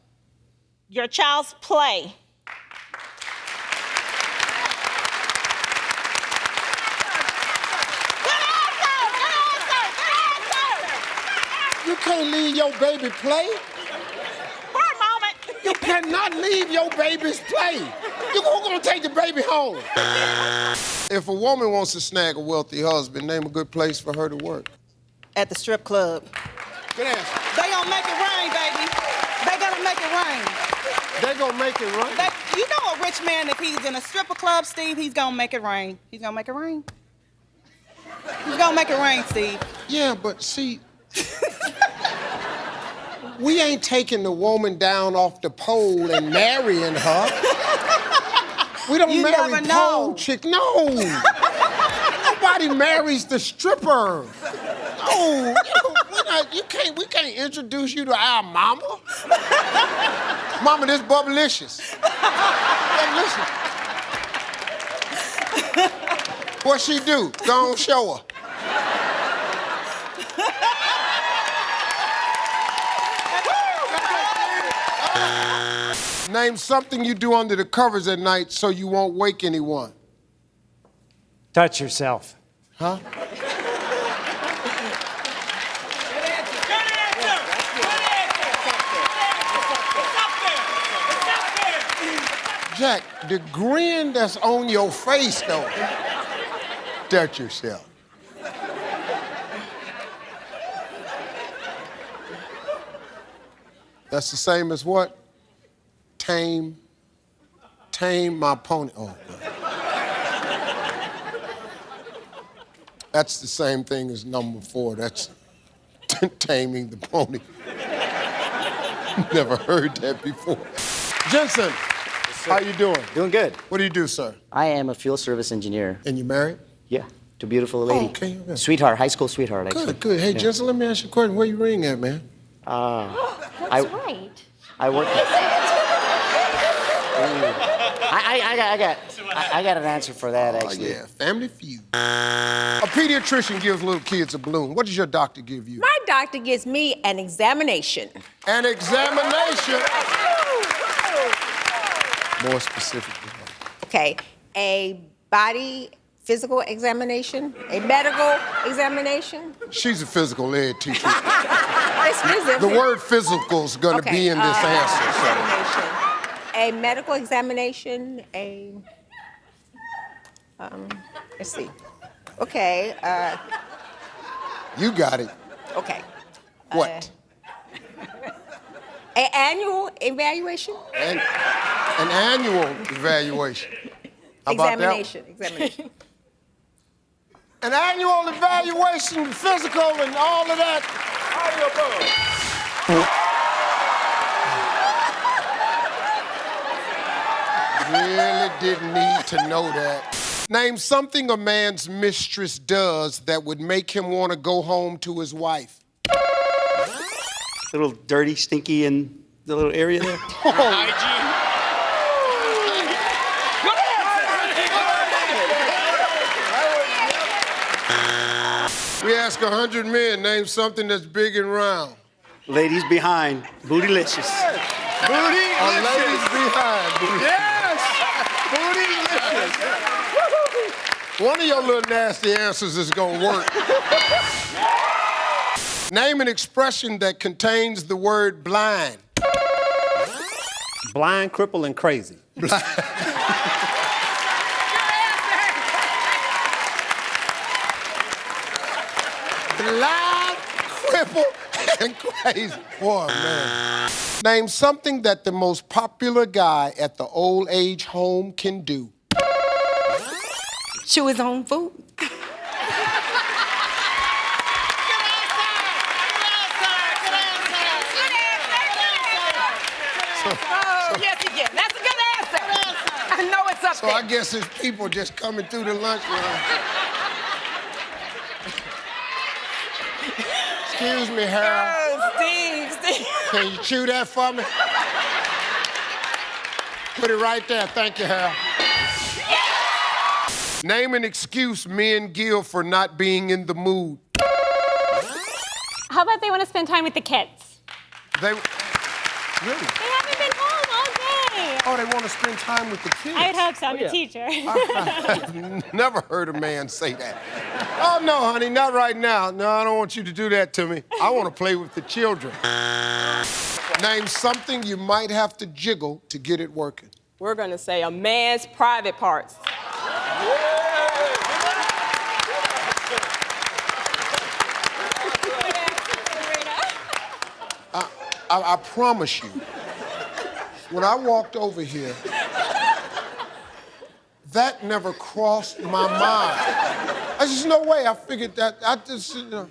Your child's play. You can't leave your baby play. For a moment. You cannot leave your baby's play. Who's gonna take the baby home? If a woman wants to snag a wealthy husband, name a good place for her to work. At the strip club. Good answer. They gonna make it rain, baby. They gonna make it rain. They gonna make it rain? You know a rich man, if he's in a stripper club, Steve, he's gonna make it rain. He's gonna make it rain. He's gonna make it rain, Steve. Yeah, but see, we ain't taking the woman down off the pole and marrying her. We don't You marry never pole know. chick. No. Nobody marries the stripper. No. We can't introduce you to our mama. Mama, this bubblicious. Bubblicious. What she do? Go on, show her. Name something you do under the covers at night so you won't wake anyone. Touch yourself. Huh? Jack, the grin that's on your face, though. Touch yourself. That's the same as what? Tame my pony. Oh, God. That's the same thing as number 4. That's taming the pony. Never heard that before. Jensen, how you doing? Doing good. What do you do, sir? I am a field service engineer. And you married? Yeah, to a beautiful lady. Oh, okay. Sweetheart, high school sweetheart, actually. Good, good. Hey, Yeah. Jensen, let me ask you a question. Where you ring at, man? That's right. I work. I got an answer for that, actually. Oh, yeah, Family Feud. A pediatrician gives little kids a balloon. What does your doctor give you? My doctor gives me an examination. An examination? More specifically. Okay, a body physical examination, a medical examination. She's a physical ed teacher. It's specific. The word physical's gonna be in this answer. Examination. A medical examination, let's see. Okay, You got it. okay. What? An annual evaluation? An annual evaluation. How about that? Examination. An annual evaluation, physical and all of that. Really didn't need to know that. Name something a man's mistress does that would make him want to go home to his wife. A little dirty, stinky in the little area there. We ask 100 men, name something that's big and round. Ladies behind, bootylicious. Bootylicious. Ladies behind. Yes! Bootylicious. One of your little nasty answers is gonna work. Name an expression that contains the word blind. Blind, crippled, and crazy. Blind, crippled, and crazy. Boy, man. Name something that the most popular guy at the old age home can do. Chew his own food. Oh, yes, he can. That's a good answer. I know it's up So there. I guess it's people just coming through the lunchroom. Excuse me, Harold. Oh, Steve. Can you chew that for me? Put it right there. Thank you, Harold. Name an excuse men give for not being in the mood. How about they want to spend time with the kids? They really? They haven't been home all day. Oh, they want to spend time with the kids. I would hope so. I'm a teacher. I've never heard a man say that. Oh, no, honey, not right now. No, I don't want you to do that to me. I want to play with the children. Name something you might have to jiggle to get it working. We're going to say a man's private parts. I promise you, when I walked over here, that never crossed my mind. There's just no way. I figured that. I just, you know.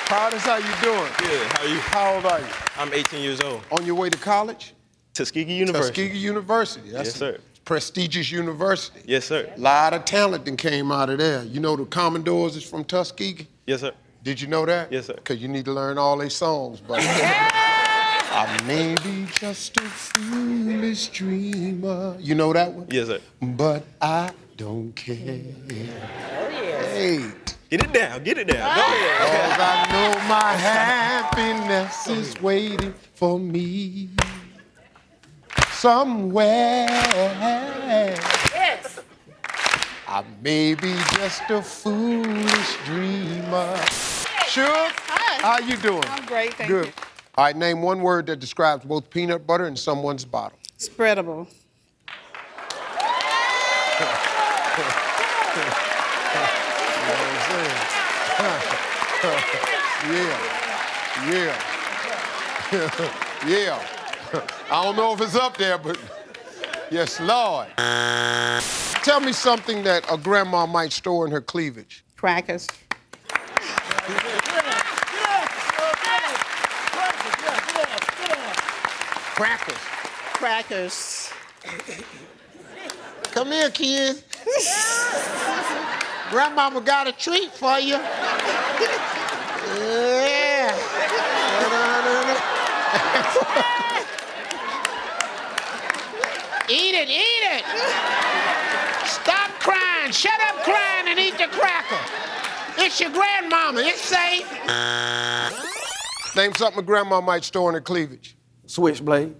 Carlos, how you doing? Good. How are you? How old are you? I'm 18 years old. On your way to college? Tuskegee University. Tuskegee University. That's Yes, sir. a prestigious university. Yes, sir. A lot of talent that came out of there. You know the Commodores is from Tuskegee? Yes, sir. Did you know that? Yes, sir. Because you need to learn all their songs, but I may be just a foolish dreamer. You know that one? Yes, sir. But I don't care. Oh, yeah. Hey. Get it down, get it down. Go ahead. 'Cause I know my happiness is waiting for me somewhere. Yes. I may be just a foolish dreamer. Suge, how you doing? I'm great, thank Good. you. All right, name one word that describes both peanut butter and someone's bottom. Spreadable. Yeah. Yeah. I don't know if it's up there, but yes, Lord. Tell me something that a grandma might store in her cleavage. Crackers. Crackers. Crackers. Come here, kid. Grandmama got a treat for you. Yeah. Eat it, eat it. Stop crying. Shut up crying and eat the cracker. It's your grandmama. It's safe. Name something a grandma might store in her cleavage. Switchblade.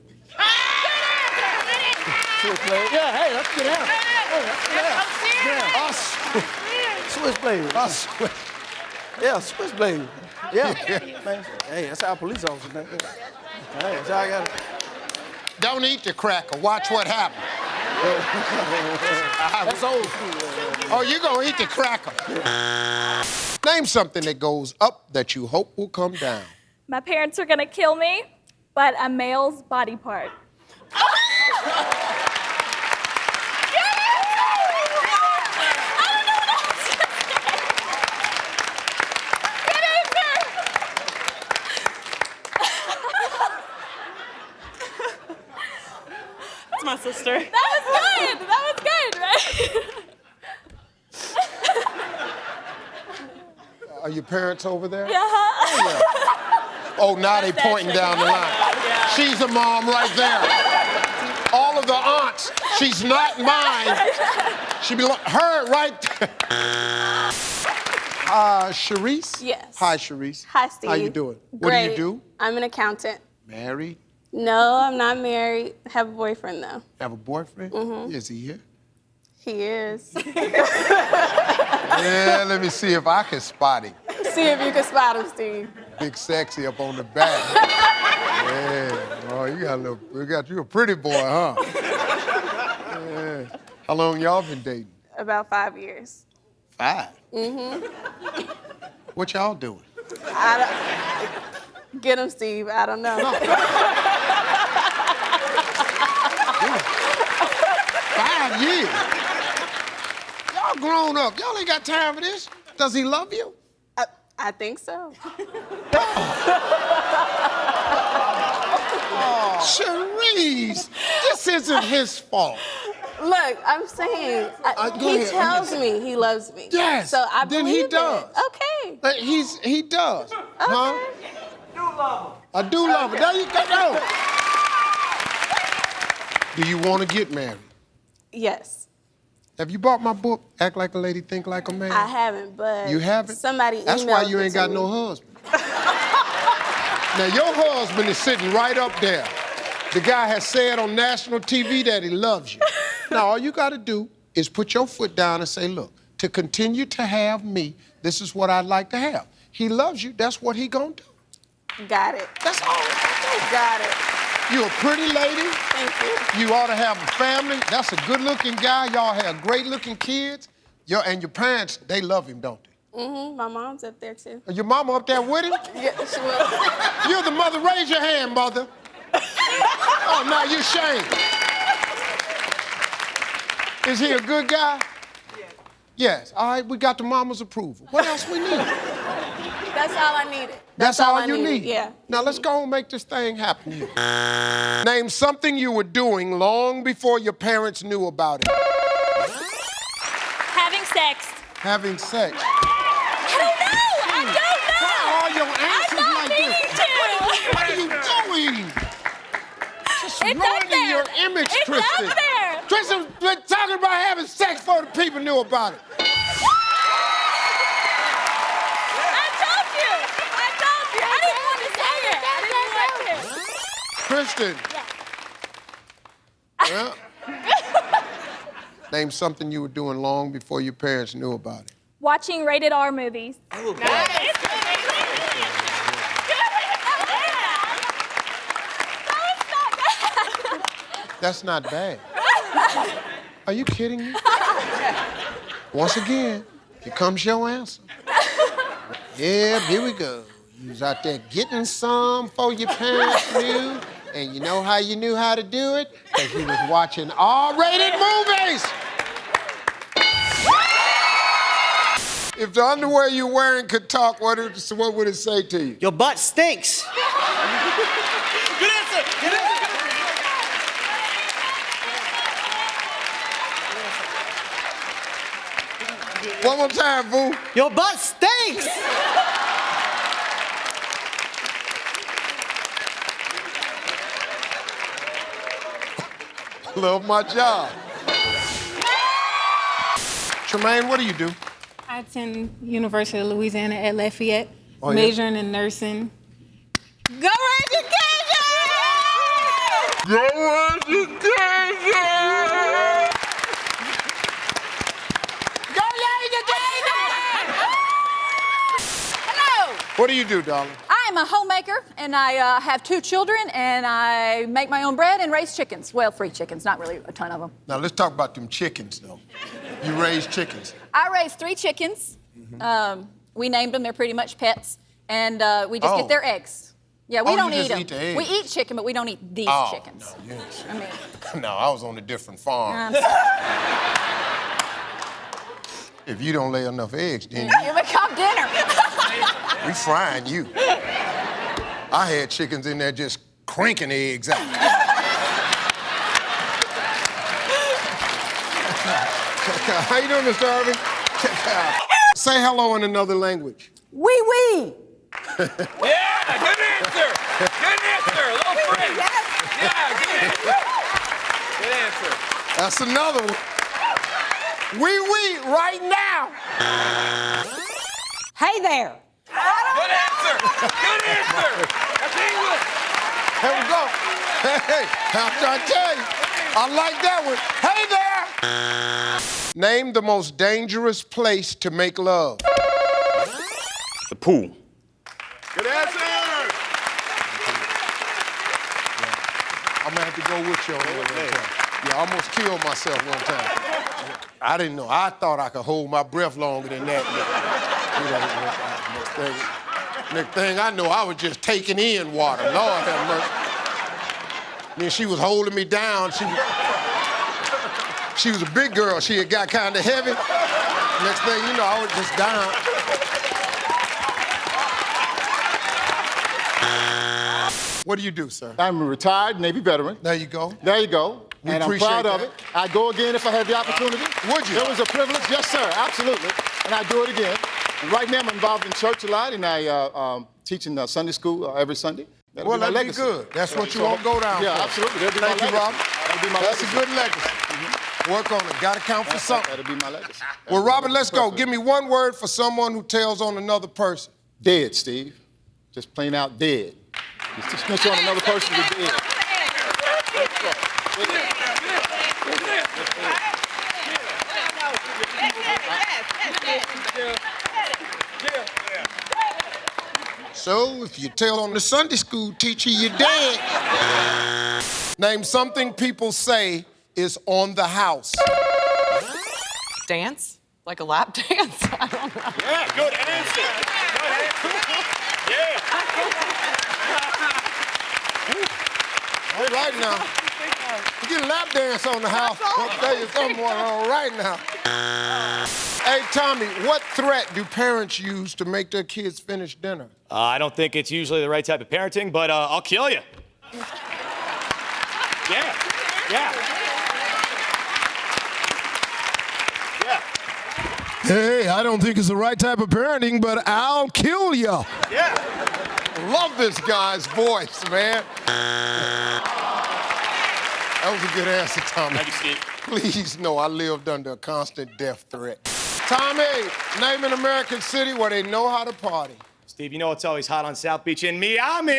Switchblade. Yeah, hey, let's get out. Switchblade. Yeah, switchblade. Yeah. Man, hey, that's how police officers think. Hey, that's how I got it. Don't eat the cracker. Watch what happens. That's old school. Oh, you're gonna eat the cracker. Name something that goes up that you hope will come down. My parents are gonna kill me, but a male's body part. That's my sister. That was good, right? Are your parents over there? Yeah. Oh, now they pointing down the line. She's a mom right there. All of the aunts. She's not mine. She belong. Her right there. Sharice? Yes. Hi, Sharice. Hi, Steve. How you doing? What Great. do you do? I'm an accountant. Married? No, I'm not married. I have a boyfriend, though. Have a boyfriend? Mm-hmm. Is he here? He is. Yeah, let me see if I can spot him. See if you can spot him, Steve. Big sexy up on the back. Yeah. Oh, you got you a pretty boy, huh? Yeah. How long y'all been dating? About 5 years. 5? Mm-hmm. What y'all doing? Get him, Steve. I don't know. 5 years? Y'all grown up. Y'all ain't got time for this. Does he love you? I think so. Oh, Sharice, this isn't his fault. Look, I'm saying, he tells me he loves me. Yes. So I then believe he does. it. Okay. But he does. Okay. Huh? I do love her. There you go. Do you want to get married? Yes. Have you bought my book, Act Like a Lady, Think Like a Man? I haven't, but You haven't? somebody That's why emailed you it ain't to got me. no husband. Now, your husband is sitting right up there. The guy has said on national TV that he loves you. Now, all you got to do is put your foot down and say, look, to continue to have me, this is what I'd like to have. He loves you. That's what he gonna do. Got it. That's all. Got it. You're a pretty lady. Thank you. You ought to have a family. That's a good-looking guy. Y'all have great-looking kids. And your parents, they love him, don't they? Mm-hmm. My mom's up there, too. Your mama up there with him? Yeah, she will. You're the mother. Raise your hand, mother. Oh, now you shame. Is he a good guy? Yes. All right, we got the mama's approval. What else we need? That's all I needed. That's all I you needed. need? Yeah. Now, let's go and make this thing happen here. Name something you were doing long before your parents knew about it. Having sex. Having sex. I don't know. Why are your answers I'm not like this? meaning to. What are you doing? Just It's up ruining there. your image, It's Kristen. up there. Tristan been talking about having sex before the people knew about it. Kristen. Yeah. Name something you were doing long before your parents knew about it. Watching rated R movies. Oh, Nice. That's not bad. Are you kidding me? Once again, here comes your answer. Yeah, here we go. You was out there getting some before your parents knew, and you know how you knew how to do it? Because you was watching R-rated movies! If the underwear you're wearing could talk, what would it say to you? Your butt stinks. Good answer. Good answer. One more time, boo. Your butt stinks. Love my job. Tremaine, what do you do? I attend University of Louisiana at Lafayette, Oh, yeah? majoring in nursing. Go education! Go education! Go education! Hello. What do you do, darling? I'm a homemaker, and I have 2 children, and I make my own bread and raise chickens. Well, 3 chickens, not really a ton of them. Now, let's talk about them chickens, though. You raise chickens. I raised 3 chickens. We named them. They're pretty much pets, and we just get their eggs. Yeah, we don't you eat just them. eat the eggs. We eat chicken, but we don't eat these chickens. No, yes. I mean, No, I was on a different farm. I'm sorry. If you don't lay enough eggs, then You become dinner. we frying you. I had chickens in there just cranking eggs out. How you doing, Mr. Harvey? Say hello in another language. Wee wee. Yeah, good answer. Good answer. Little French. Yeah, good answer. Good answer. That's another one. Wee wee right now. Hey there. Good answer. Good answer. That's English. Here we go. Hey, I'm trying to tell you. I like that one. Hey there. Name the most dangerous place to make love. The pool. Good answer. I'm gonna have to go with you on that one time. Yeah, I almost killed myself one time. I didn't know. I thought I could hold my breath longer than that. Next thing I know, I was just taking in water. Lord have mercy. Then she was holding me down. She was a big girl. She had got kind of heavy. Next thing you know, I was just down. What do you do, sir? I'm a retired Navy veteran. There you go. There you go. We and I'm appreciate proud of that. it. I'd go again if I had the opportunity. Would you? It was a privilege. Yes, sir. Absolutely. And I'd do it again. And right now, I'm involved in church a lot, and I teach in Sunday school every Sunday. Well, that'd be good. That's what you won't go down Yeah, for. absolutely. That'd be Thank my you, legacy. Rob. That'd be my That's legacy. a good legacy. Work on it. Got to count for something. That'd be my legacy. Well, Robert, let's go. Give me one word for someone who tells on another person. Dead, Steve. Just plain out dead. Just snitch on another person to dead. So, if you tell on the Sunday school teacher, you're dead. Name something people say is on the house. Dance? Like a lap dance? I don't know. Yeah, good answer. Good answer. Yeah. All right now. You get a lap dance on the house. I'll tell you something all right now. Hey, Tommy, what threat do parents use to make their kids finish dinner? I don't think it's usually the right type of parenting, but I'll kill you. Yeah. Hey, I don't think it's the right type of parenting, but I'll kill you. Yeah. Love this guy's voice, man. That was a good answer, Tommy. Thank you, Steve. Please, no, I lived under a constant death threat. Tommy, name an American city where they know how to party. Steve, you know it's always hot on South Beach in Miami.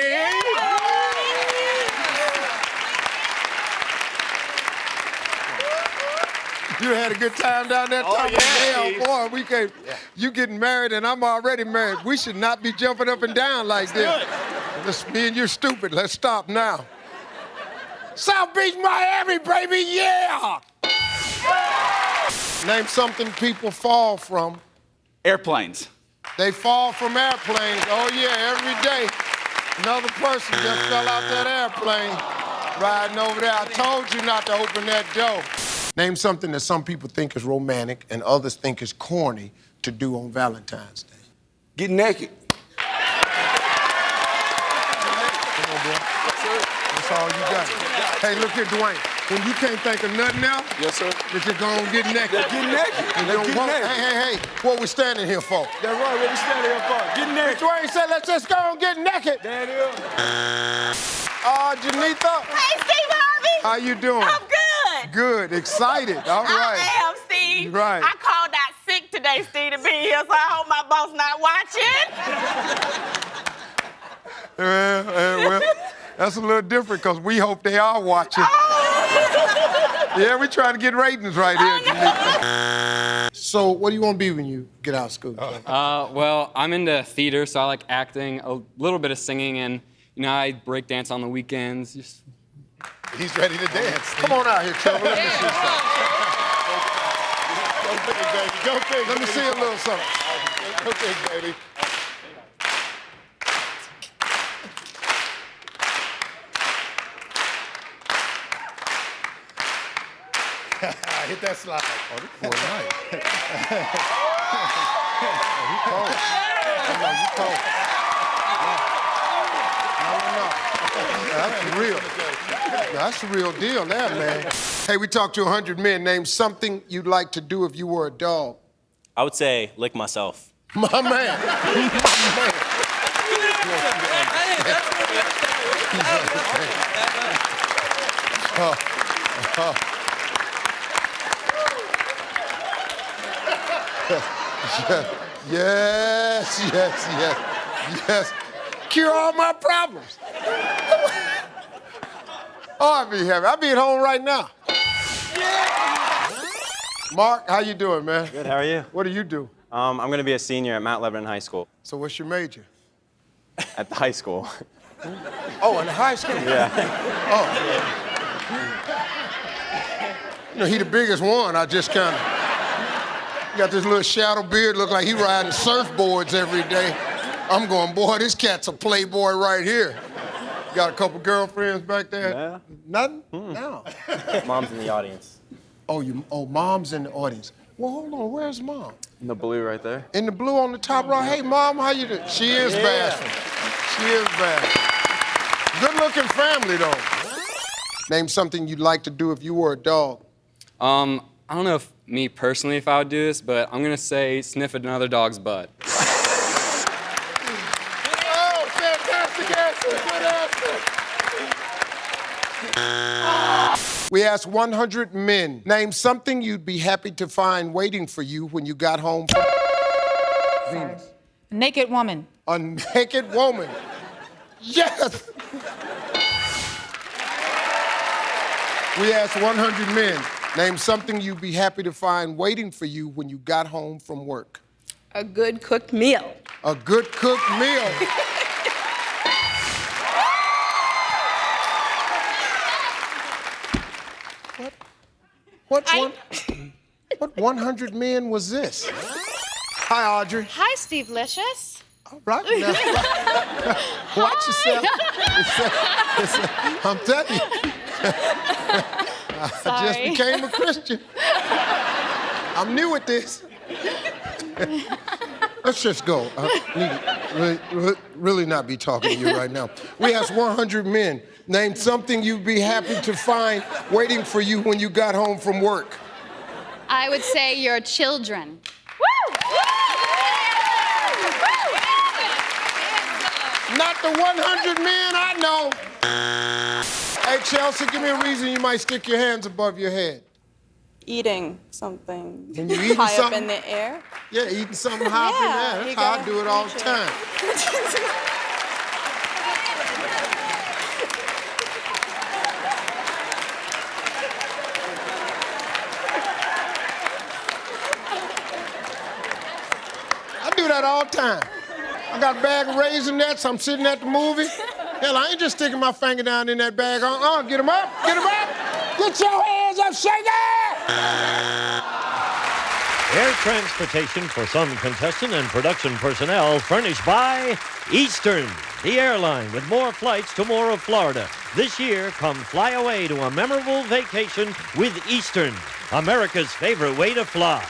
You had a good time down there, Tommy? Yeah, boy, we can't. You getting married and I'm already married. We should not be jumping up and down like this. Me and you're stupid. Let's stop now. South Beach, Miami, baby, yeah! Name something people fall from. Airplanes. They fall from airplanes. Oh, yeah, every day. Another person just fell out that airplane riding over there. I told you not to open that door. Name something that some people think is romantic and others think is corny to do on Valentine's Day. Get naked. Come on, boy. That's all you got. Hey, look here, Dwayne. When you can't think of nothing else, yes, sir. That you're going to get naked. Get naked. Hey, what we standing here for? That's right, what we standing here for. Get naked. Dwayne said, let's just go and get naked. That is. Janitha. Hey, Steve Harvey. How you doing? I'm good. Good, excited. All right. I am, Steve. Right. I called out sick today, Steve, to be here, so I hope my boss not watching. Well, that's a little different because we hope they are watching. Yeah, we trying to get ratings right here, Janitha. So, what do you want to be when you get out of school? Well, I'm into theater, so I like acting, a little bit of singing, and I break dance on the weekends. He's ready to dance. Come on out here, Trevor. Let me see something. Go big, baby. Go big. Let me see a little something. Go big, baby. Hit that slide. Oh, this boy nice. He cold. No, you cold. No. That's real. That's the real deal there, man. Hey, we talked to 100 men. Name something you'd like to do if you were a dog. I would say lick myself. My man. My man. Yes. Cure all my problems. Oh, I'd be happy. I'd be at home right now. Mark, how you doing, man? Good, how are you? What do you do? I'm going to be a senior at Mount Lebanon High School. So what's your major? At the high school. Oh, in high school? Yeah. Oh. He the biggest one. I just kind of got this little shadow beard, look like he riding surfboards every day. I'm going, boy, this cat's a playboy right here. Got a couple girlfriends back there? Yeah. Nothing? No. Mom's in the audience. Oh, Mom's in the audience. Well, hold on, where's Mom? In the blue right there. In the blue on the top right. Hey, Mom, how you doing? She is bashful. She is bashful. Good-looking family, though. Name something you'd like to do if you were a dog. I don't know if me personally if I would do this, but I'm gonna say sniff another dog's butt. Oh, fantastic answer. Good answer. We asked 100 men, name something you'd be happy to find waiting for you when you got home from Venus. Naked woman. A naked woman. Yes! We asked 100 men, name something you'd be happy to find waiting for you when you got home from work. A good cooked meal. A good cooked meal. What 100 men was this? Hi, Audrey. Hi, Steve Licious. All right. Now, watch yourself. I'm telling you. I just became a Christian. I'm new at this. Let's just go. I need really not be talking to you right now. We asked 100 men, name something you'd be happy to find waiting for you when you got home from work. I would say your children. Not the 100 men I know. Hey, Chelsea, give me a reason you might stick your hands above your head. Eating something When you eating high up something? in the air. Yeah, eating something high up in Yeah, there. you That's how I gotta do it all the reach it. time. I do that all the time. I got a bag of Raisinets. I'm sitting at the movie. Hell, I ain't just sticking my finger down in that bag. Get them up, get them up. Get your hands up, shake it! Air transportation for some contestant and production personnel furnished by Eastern, the airline with more flights to more of Florida. This year, come fly away to a memorable vacation with Eastern, America's favorite way to fly.